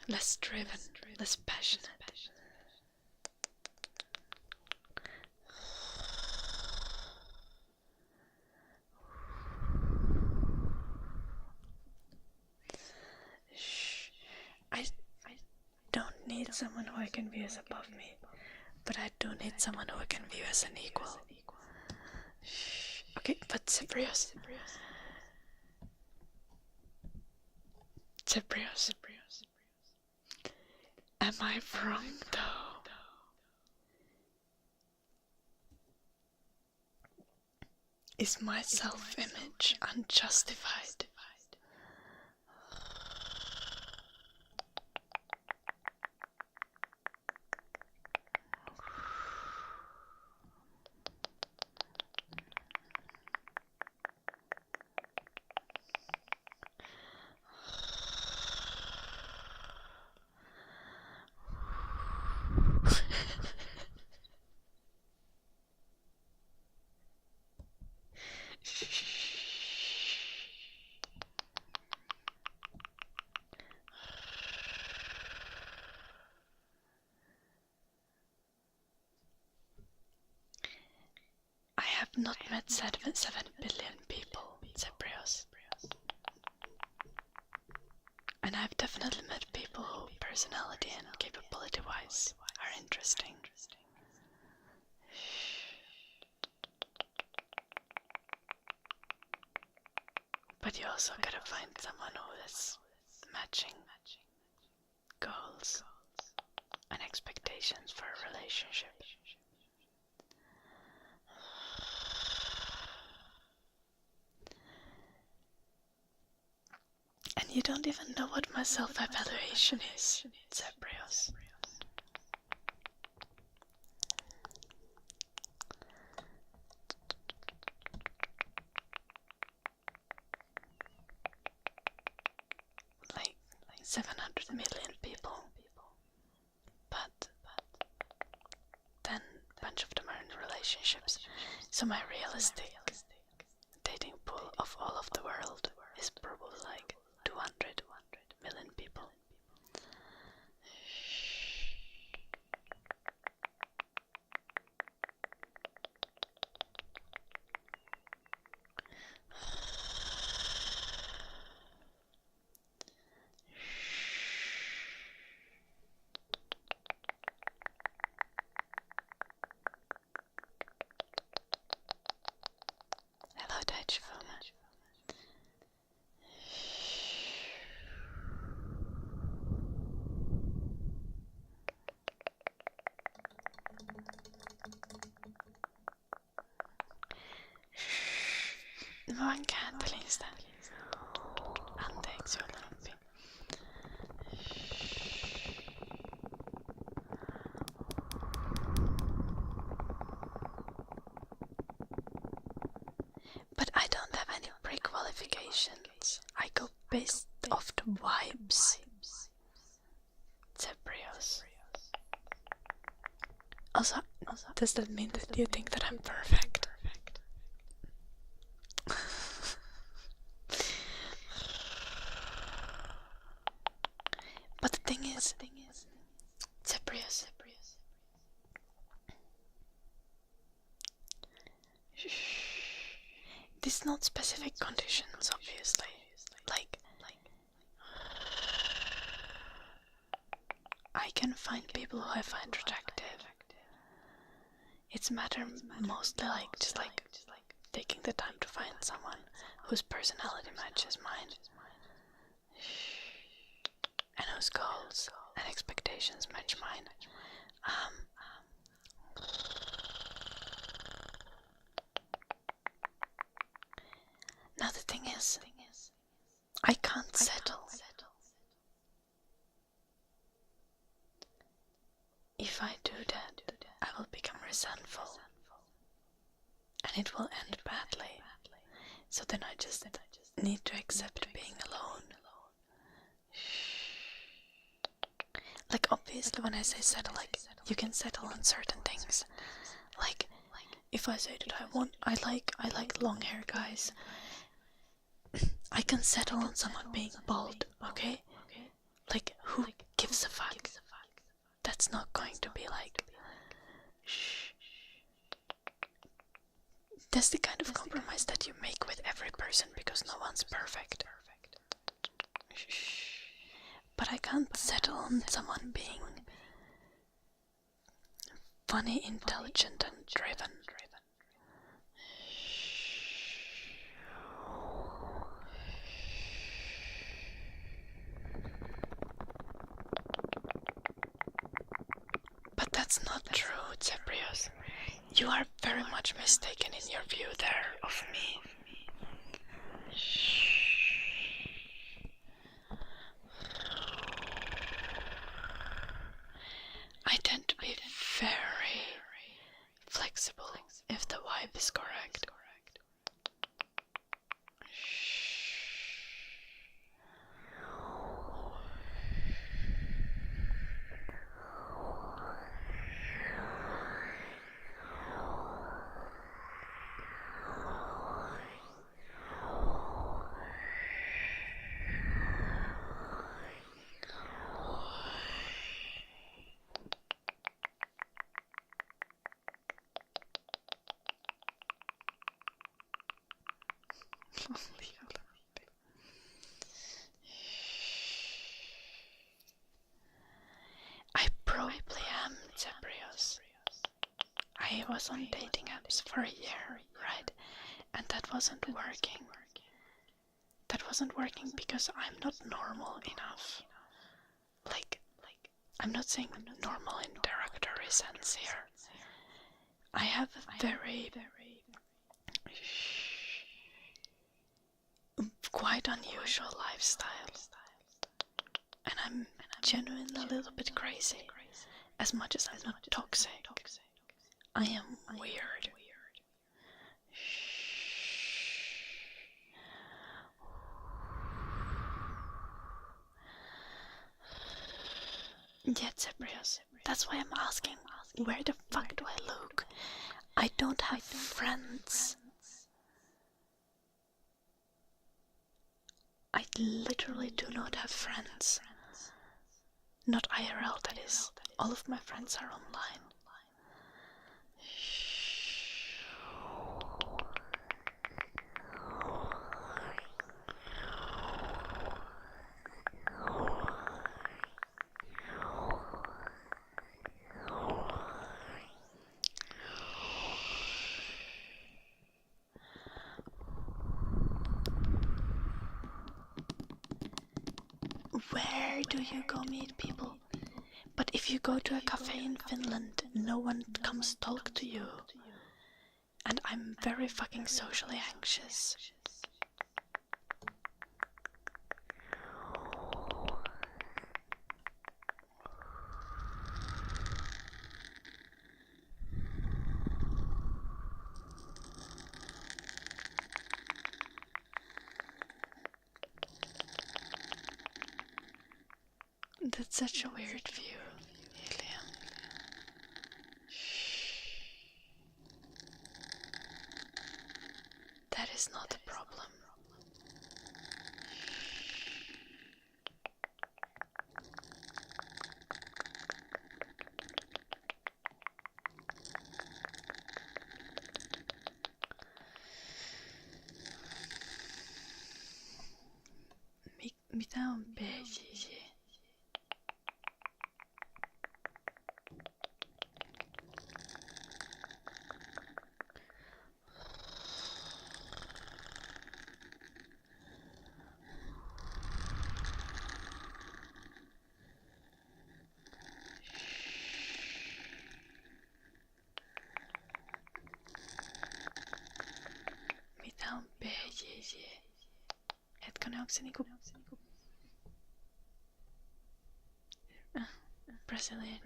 less driven, less passionate? I don't need someone who I can view as above me, but I do need someone who I can view as an equal. Okay, but Cyprius. Am I wrong though? Is my self-image unjustified? I have not met 7 billion people, Cyprius. And I've definitely met people who, personality and capability-wise, are interesting. But you also gotta find someone who is matching goals and expectations for a relationship. And you don't even know what my self-evaluation is, Cyprius. Like 700 million people. But then a bunch of them are in relationships. So my realistic dating pool of all of the world is probably like 200 million people. Hello, Dutch phone. Man kan inte läsa. Anteeksi ollenpi. based off the vibes. Zebrios. Also, does that mean that you think that I'm perfect? But the thing is, Zebrios. These not specific conditions, obviously. Like, I can find people who I find attractive. It's a matter mostly just like taking the time to find someone whose personality matches mine, and whose goals and expectations match mine. Now the thing is, I can't settle. If I do that, I will become resentful, and it will end badly. So then I just need to accept being alone. Like, obviously when I say settle, like, you can settle on certain things. Like, if I say that I like long hair guys, I can settle on someone being bald, okay? Like, who gives a fuck? That's not going to be like, shh. That's the kind of compromise that you make with every person because no one's perfect. But I can't settle on someone being funny, intelligent, and driven. But that's not true, Zebrios. You are very much mistaken in your view there of me. I tend to be very flexible if the vibe is correct. I probably am, Zebrios. I was on dating apps for a year, right? And that wasn't working. That wasn't working because I'm not normal enough. Like, I'm not saying normal in derogatory sense here. I have a very quite unusual lifestyle, and I'm genuinely a little bit crazy. As much as I'm not toxic, I am weird. Yeah, Zebrios, that's why I'm asking, where the fuck do I look? I don't have friends. I literally do not have friends. Not IRL, that is. All of my friends are online. Where do you go meet people? But if you go to a cafe in Finland, no one comes talk to you. And I'm very fucking socially anxious. That's such a weird view, Julia. That is not a problem. Mitä on PJJ? Mitä on PJJ? Hetkonen, onko se niinku... Brazilian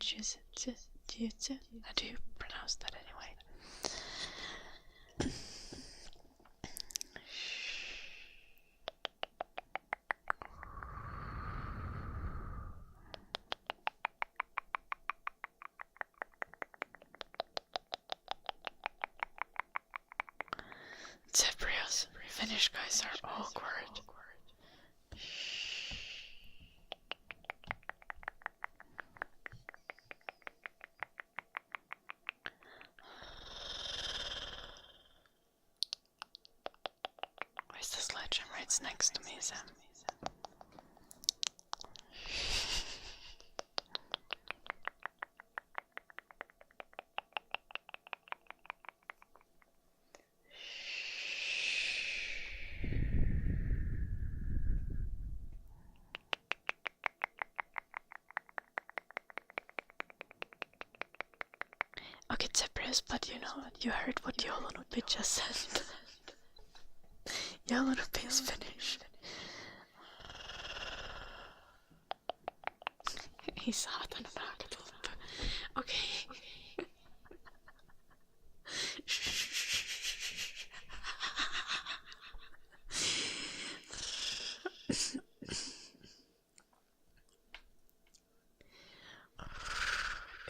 Jiu-Jitsu? How do you pronounce that anyway? Cyprios, Finnish guys are awkward. Where's the sledgehammer? It's next to me, Sam. Okay, Cyprius, but you know, you heard what Jolonupi just said. Jolonupi is Finnish. Ei saatana naakatulta. Okei.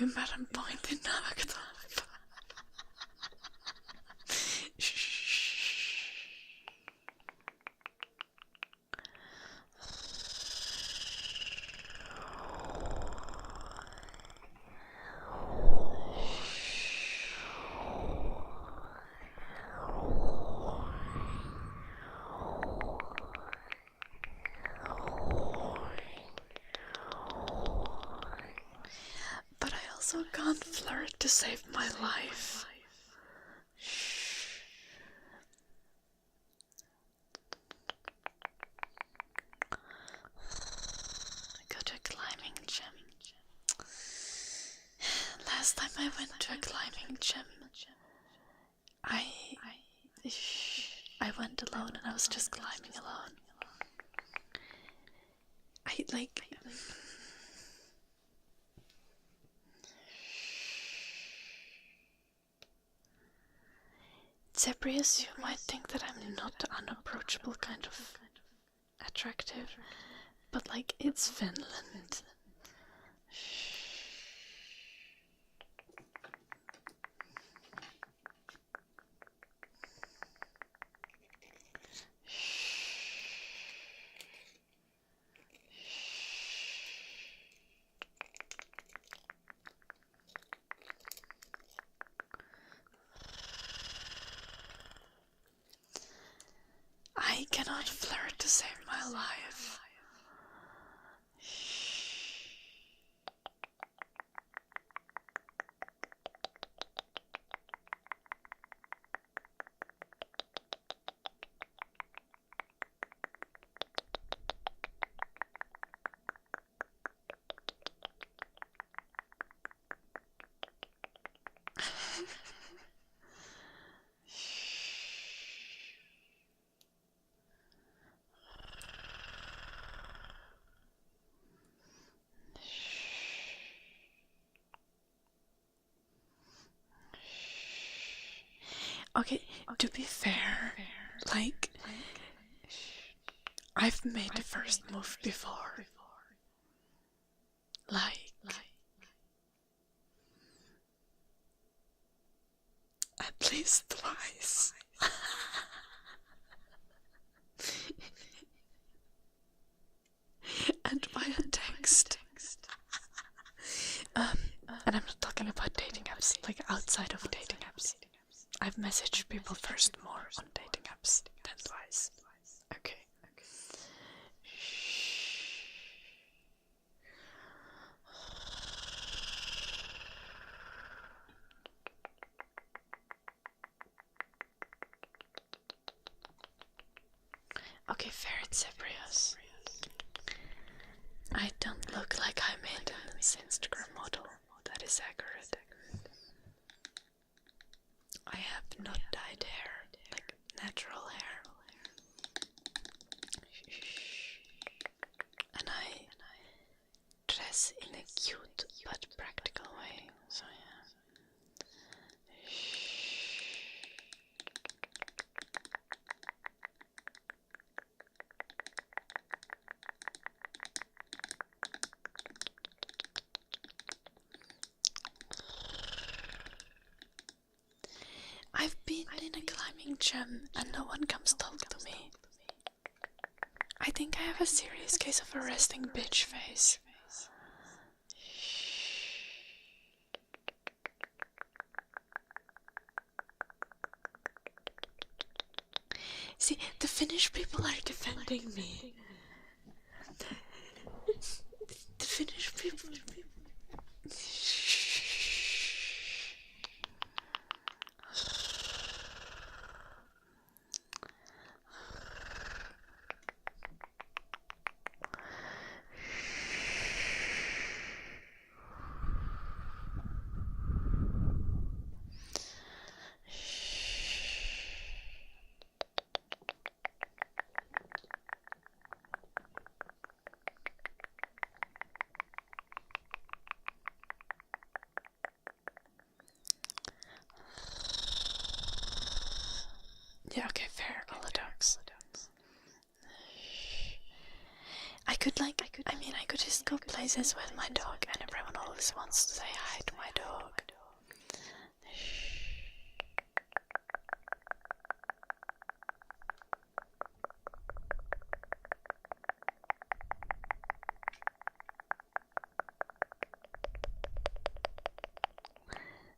Ymmärrän pointin naakatulta. But I also can't flirt to save my life. Go to a climbing gym. Last time I went to a climbing gym, I went alone and I was just climbing alone. Cyprius, you might think that I'm not the unapproachable kind of attractive, but like, it's Finland. I cannot flirt to save my life. Okay, to be fair, like, I've made the first move before. Like at least twice. And via text. And I'm not talking about dating apps, like outside of dating apps. I've messaged people first more on dating apps than twice. Okay. Okay, fair, it's Cebrios. I don't look like high maintenance Instagram model. That is accurate. I have not dyed hair, like natural hair. And I dress in a cute but practical way, so yeah. I've been in a climbing gym and no one comes talk to me. I think I have a serious case of a resting bitch face. See, the Finnish people are defending me. The Finnish people. Yeah, okay, fair, all the dogs. I could just go places with my dog and everyone always wants to say hi to my dog.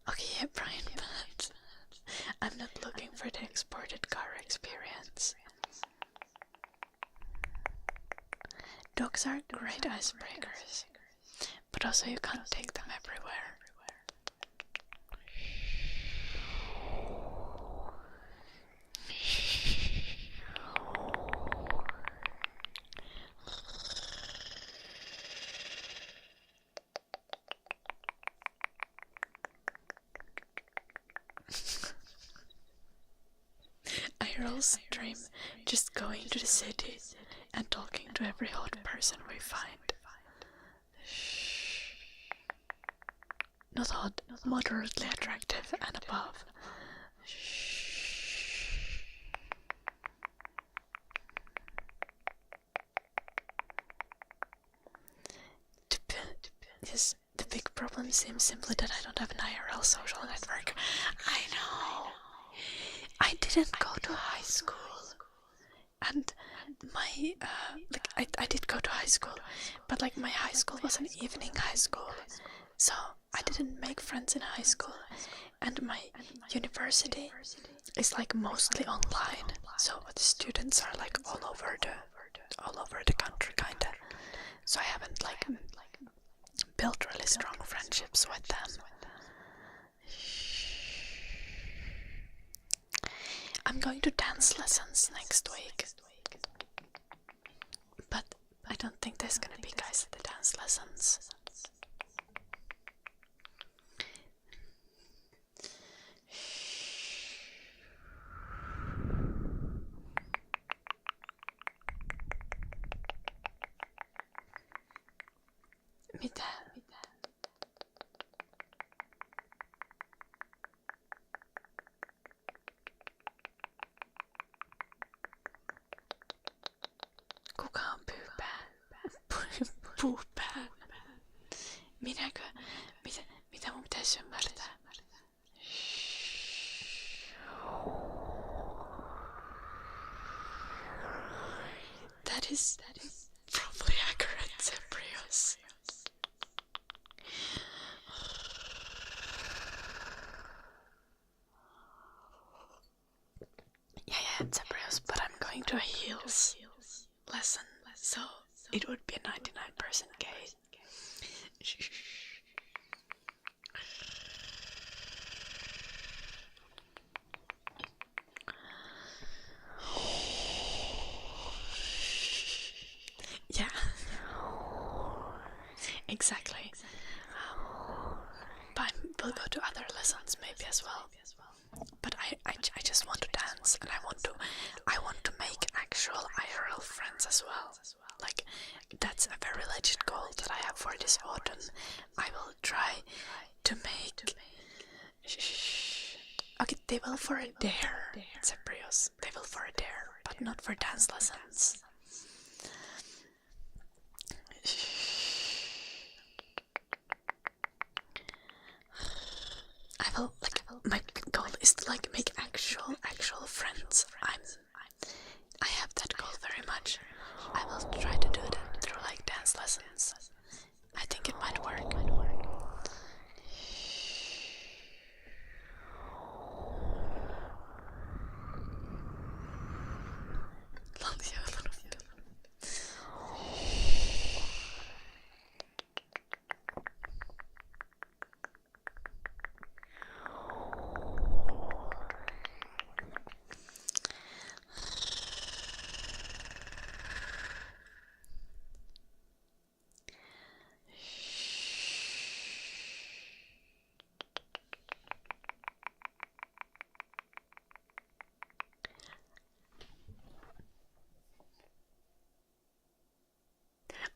Okay, yeah, Brian, but I'm not looking for the exported car experience. Dogs are great icebreakers, but also you can't take them everywhere. I also dream just going to the city and talking to every hot person we find. Not hot, moderately attractive and above. Yes, the big problem seems simply that I don't have an IRL social network. I know. I didn't go to high school. And my, I did go to high school, but like my high school was an evening high school. So I didn't make friends in high school. And my university is like mostly online. So the students are like all over the country kinda. So I haven't like built really strong friendships with them. I'm going to dance lessons next week. But I don't think there's gonna be guys at the dance lessons. Mitä? puupään. Minäkö? Mitä mun pitäisi ymmärtää? That is probably accurate, Zebrios. Yeah, Zebrios, but I'm going to a heels lesson, so it would be a 99% gay. Yeah, exactly. But we'll go to other lessons maybe as well. But I just want to dance, and I want to make actual IRL friends as well. Like, that's a very legit goal that I have for this autumn. I will try to make. Okay, they will for a dare, Zebrios. They will for a dare, but not for dance lessons. My goal is to like make actual friends. I have that goal very much. I will try to do that through like dance lessons. I think it might work.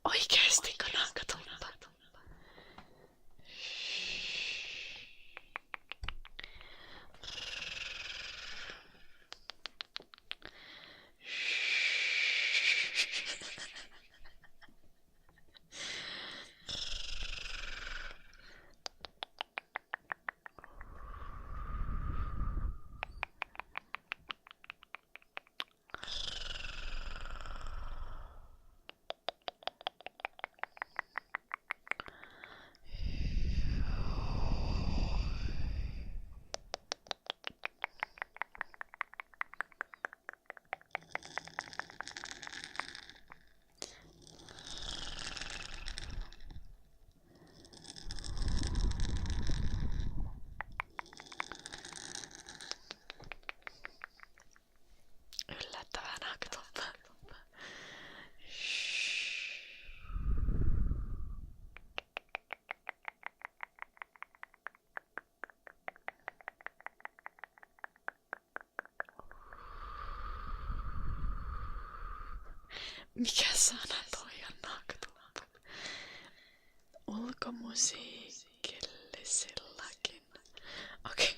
Oikeesti kanakatoppa. Mikä sana toi on naakatoppa? Ulkomusiikillisillakin. Okei.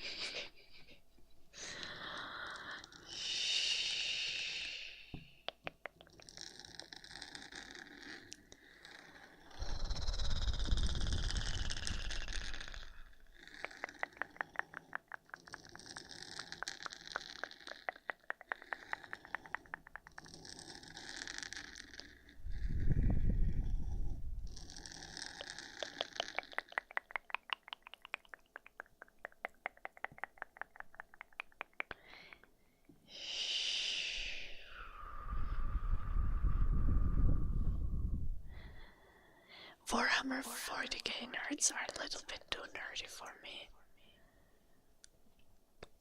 Warhammer 40k nerds are a little bit too nerdy for me.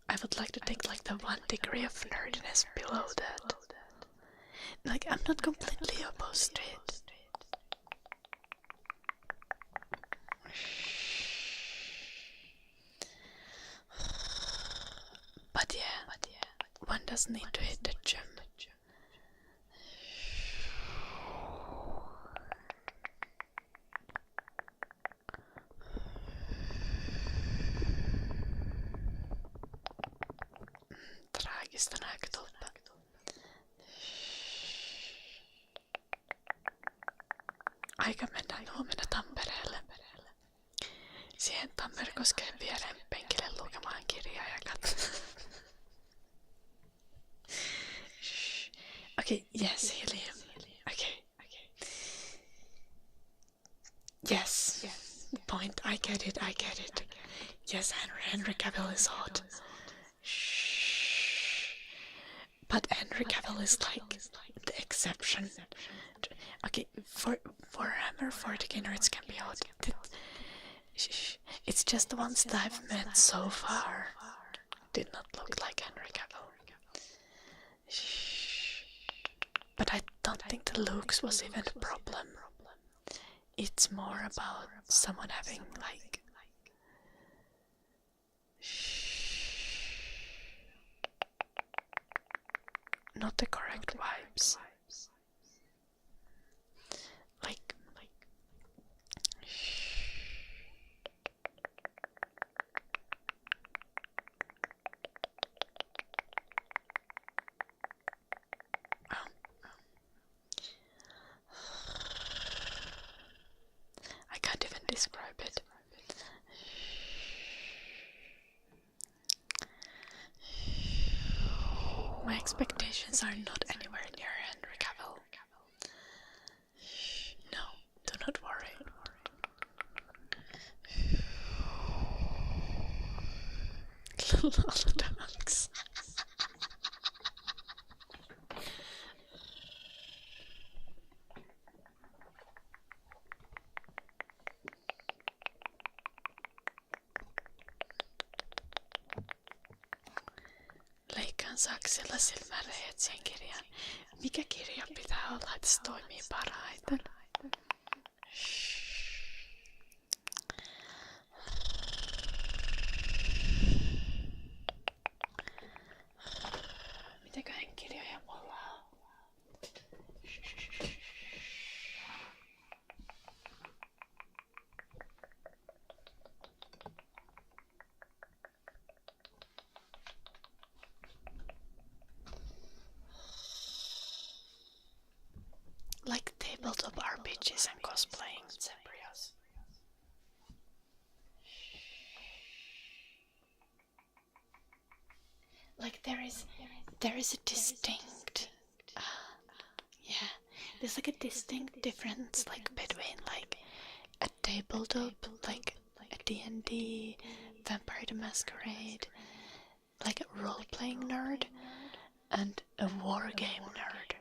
I would like to take like the 1 degree of nerdiness below that. Like, I'm not completely opposed to it. But yeah, one does need to hit the gym. Traagista naakatoppa. Aika meni. siihen Tammerkoskeen viereen penkille lukemaan kirjaa ja Okay, yes, helium. Okay. Yes. Point. I get it. Yes, Henry Cavill is hot. But Henry Cavill is like the exception. Okay, for Hammer 40k nerds can be hot. It's just the ones that I've met so far did not look like Henry Cavill. But I don't think the looks was even a problem. It's more about someone having like not the correct vibes. Like I can't even describe it. My expectations are not anywhere near Henry Cavill. No, do not worry. Loldogs. Leikkaan saksilla silmäreet sen kirjan. Mikä kirja pitää olla, että se toimii parhaiten? Mitäköhän kirjoja mulla on? Like tabletop RPGs and cosplaying embryos. Like there is a distinct there's like a distinct difference like between like a tabletop, like a D&D, Vampire the Masquerade, like a role-playing nerd, and a wargame nerd.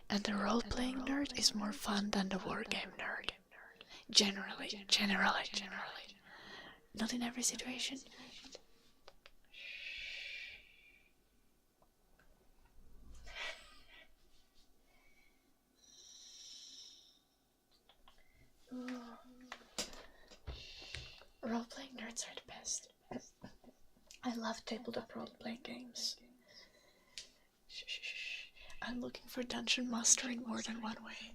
And the role-playing nerd is more fun than the wargame nerd. Generally. Not in every situation. Role-playing nerds are the best. I love tabletop role-playing games. I'm looking for dungeon master in more than one way.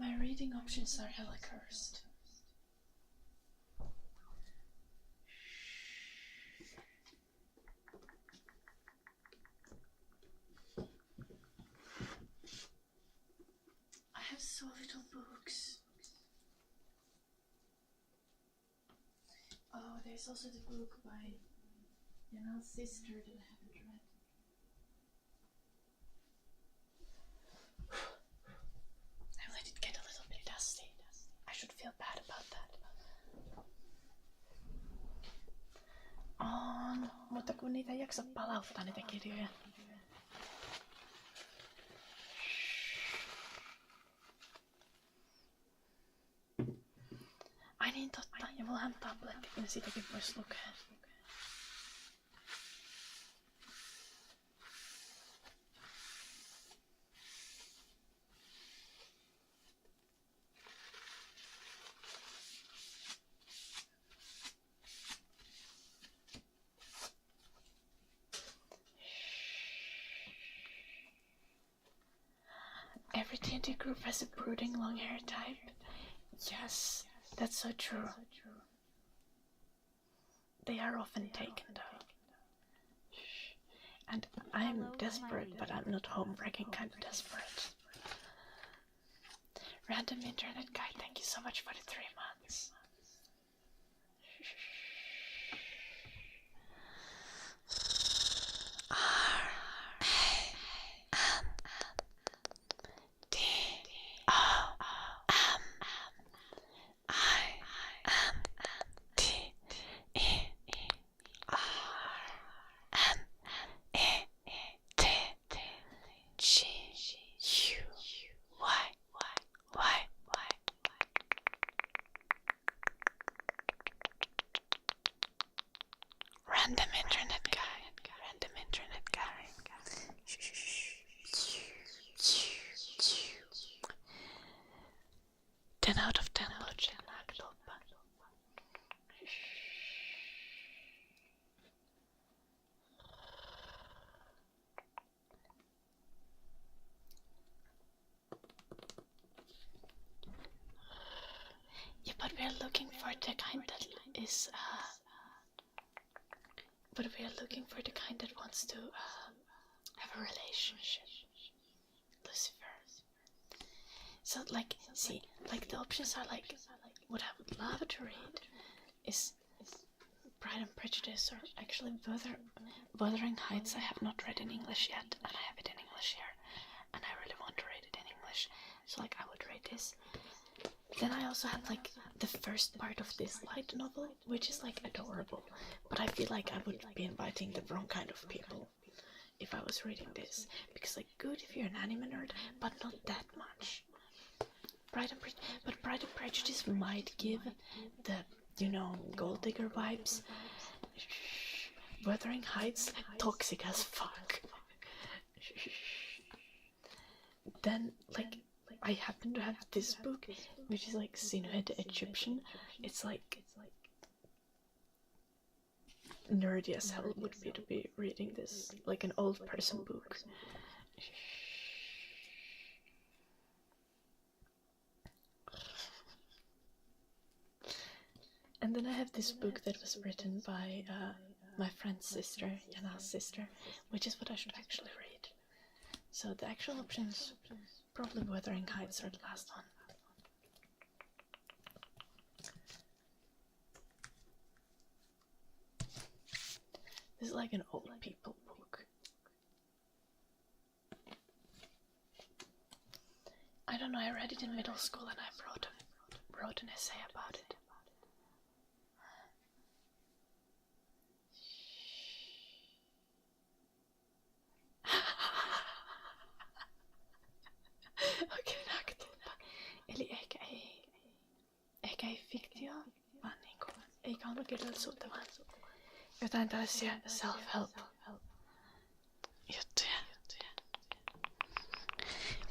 My reading options are hella cursed. I have so little books. Oh, there's also the book by Janel's sister that I haven't read. I let it get a little bit dusty. I should feel bad about that. Mutta kun niitä ei jaksa palauttaa niitä kirjoja. Ai niin totta, ja mulla on tabletti, niin siitäkin vois lukea. Every TNT group has a brooding long hair type. Yes, that's so true. They are often taken though. And I'm desperate, but I'm not home-wrecking kind of desperate. Random internet guy, thank you so much for the 3 months. Random internet guy. 10 out of 10 logic. Yeah, but we are looking for the kind that is but we are looking for the kind that wants to have a relationship. Lucifer. So like, see, like the options are like, what I would love to read is Pride and Prejudice, or actually Wuthering Heights. I have not read in English yet, and I have it in English here, and I really want to read it in English. So like, I would read this. Then I also had like the first part of this light novel, which is like adorable, but I feel like I would be inviting the wrong kind of people if I was reading this, because like, good if you're an anime nerd, but not that much. Pride and Prejudice might give the, you know, gold digger vibes. Wuthering Heights, toxic as fuck. Then like, I happen to have this book, which is like Sinuhe the Egyptian. It's like nerdy as hell would be to be reading this, like an old person book. And then I have this book that was written by my friend's sister, Jana's sister, which is what I should actually read. So the actual options, probably Wuthering Heights are the last one. This is like an old people book. I don't know, I read it in middle school and I wrote an essay about it. Okei, näkötulpa. Eli ehkä ei fiktio, vaan niinku, ei kaunokirjallisuutta, vaan jotain tällaisia self-help juttuja.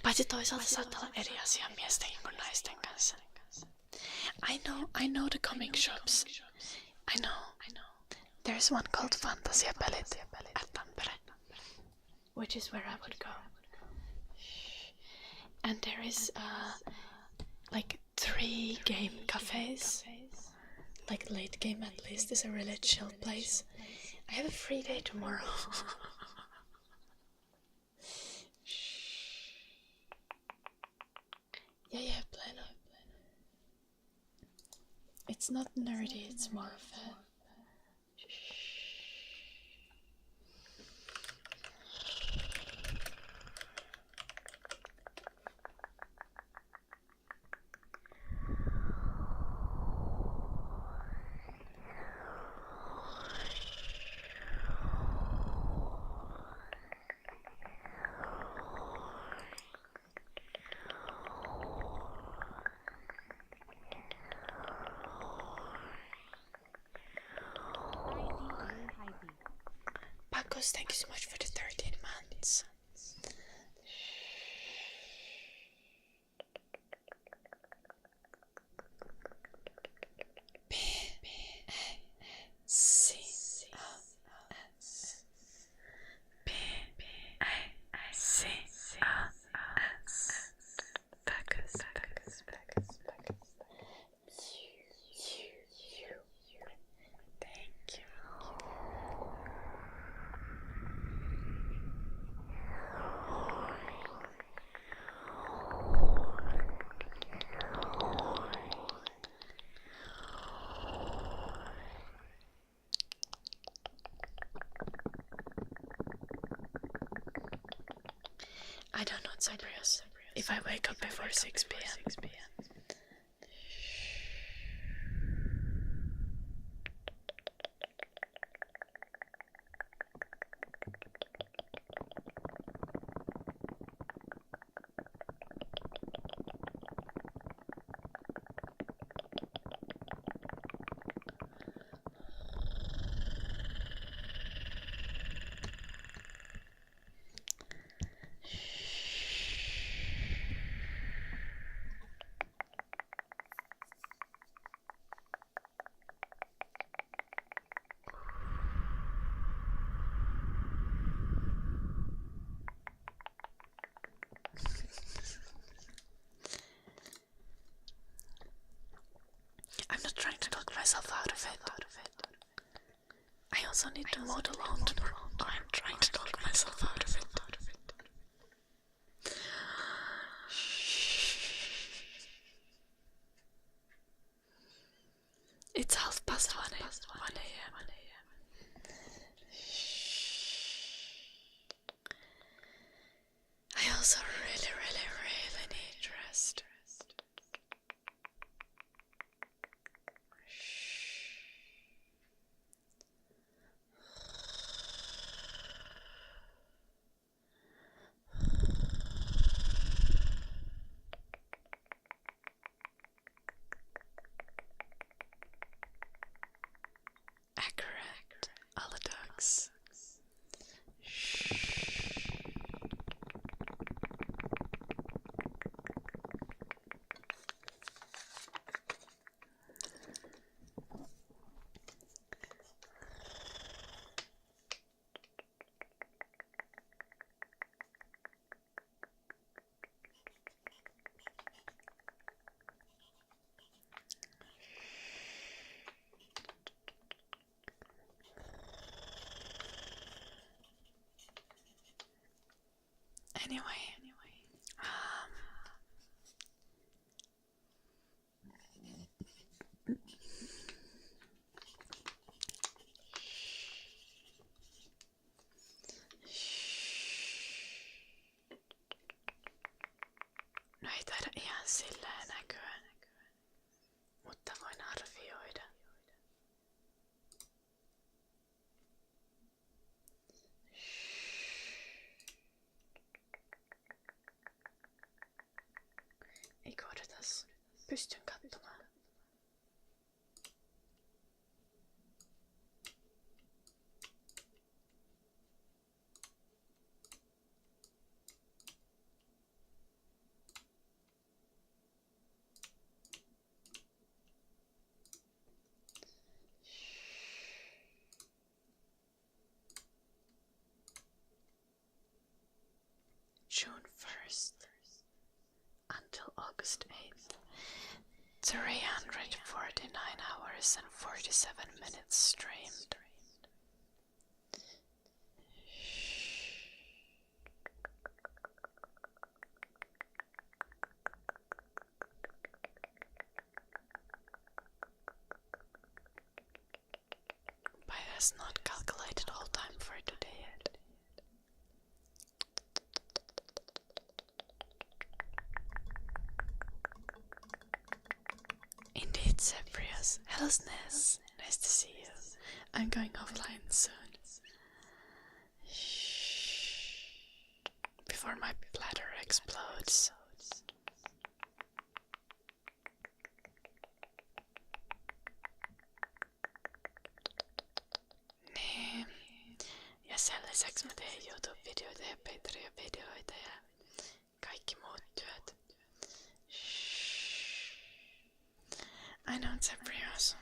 Paitsi toisaalta saattaa olla eri asia miesten kuin naisten kanssa. I know the comic shops. I know. There's one called Fantasiapelit at Tampere, which is where I would go. And there is like 3 game cafes. Like Late Game at least is a really chill place. I have a free day tomorrow. Yeah, play. It's not nerdy, it's more of a... Thank you so much for the 13 months. I don't know, Sabrius. If I wake up before 6 p.m. I'm not trying to talk myself out of it. I also need to mow the lawn tomorrow. I'm trying to talk myself out of it. It's 1:30 a.m. I also really need rest. Accurate, all the dogs. Anyway, no ei taida ihan silleen näkyä, mutta voin arvioida. Eikö odotas? Pystyn katsomaan. June 1st until August 8th. 349 hours and 47 minutes streamed. But it has not calculated all time for today yet. Indeed, Sabrius. Hello, Snez. Nice to see you. I'm going offline soon. Before my bladder explodes. Niin. Ja sen lisäksi mä teen YouTube-videoita ja Patreon-videoita ja kaikki muut työt. I know it's Sabrius.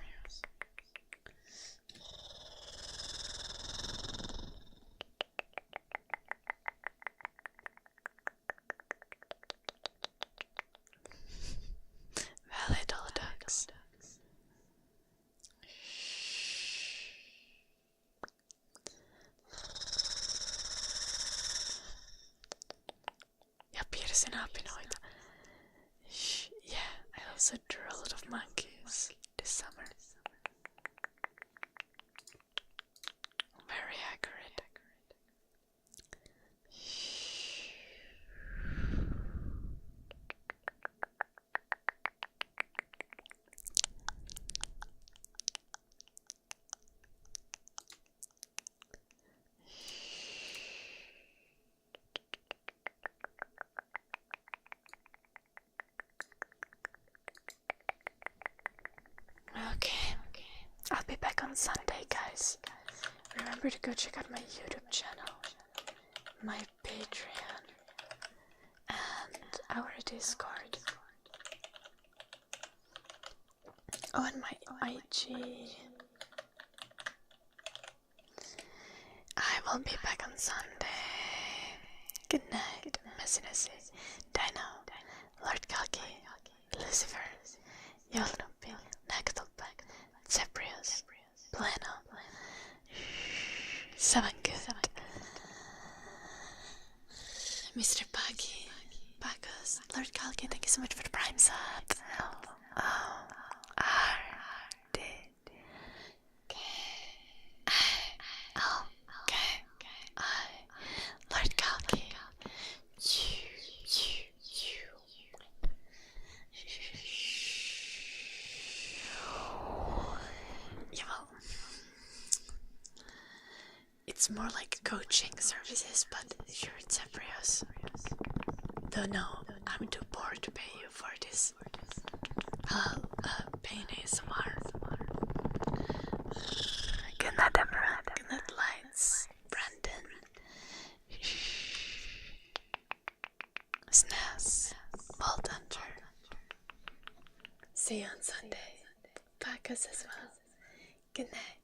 Valid all ducks. Ja piirsin apinoita. Yeah, I also drew a lot of monkeys this summer. Very accurate. on Sunday, guys. Remember to go check out my YouTube channel, my Patreon, and our Discord. Oh, and my IG. I will be back on Sunday. Good night, Messiness, Dino, Lord Kalki, Lucifer, Yolnupi, Nagatulpak, Zeprius, Plano, Savangut, Mr. Puggy, Bacchus, Lord Kalki, thank you so much for the Prime sub. L-O-R-D K-I-L-K-I Lord Kalki. It's more like coaching services, but here at Zeprios. Though no, I'm too poor to pay you for this. I'll pay in ASMR. Good night, Emma. Good night, Lights. Brandon. Snaz. Vault Hunter. See you on Sunday. Bacchus as well. Good night.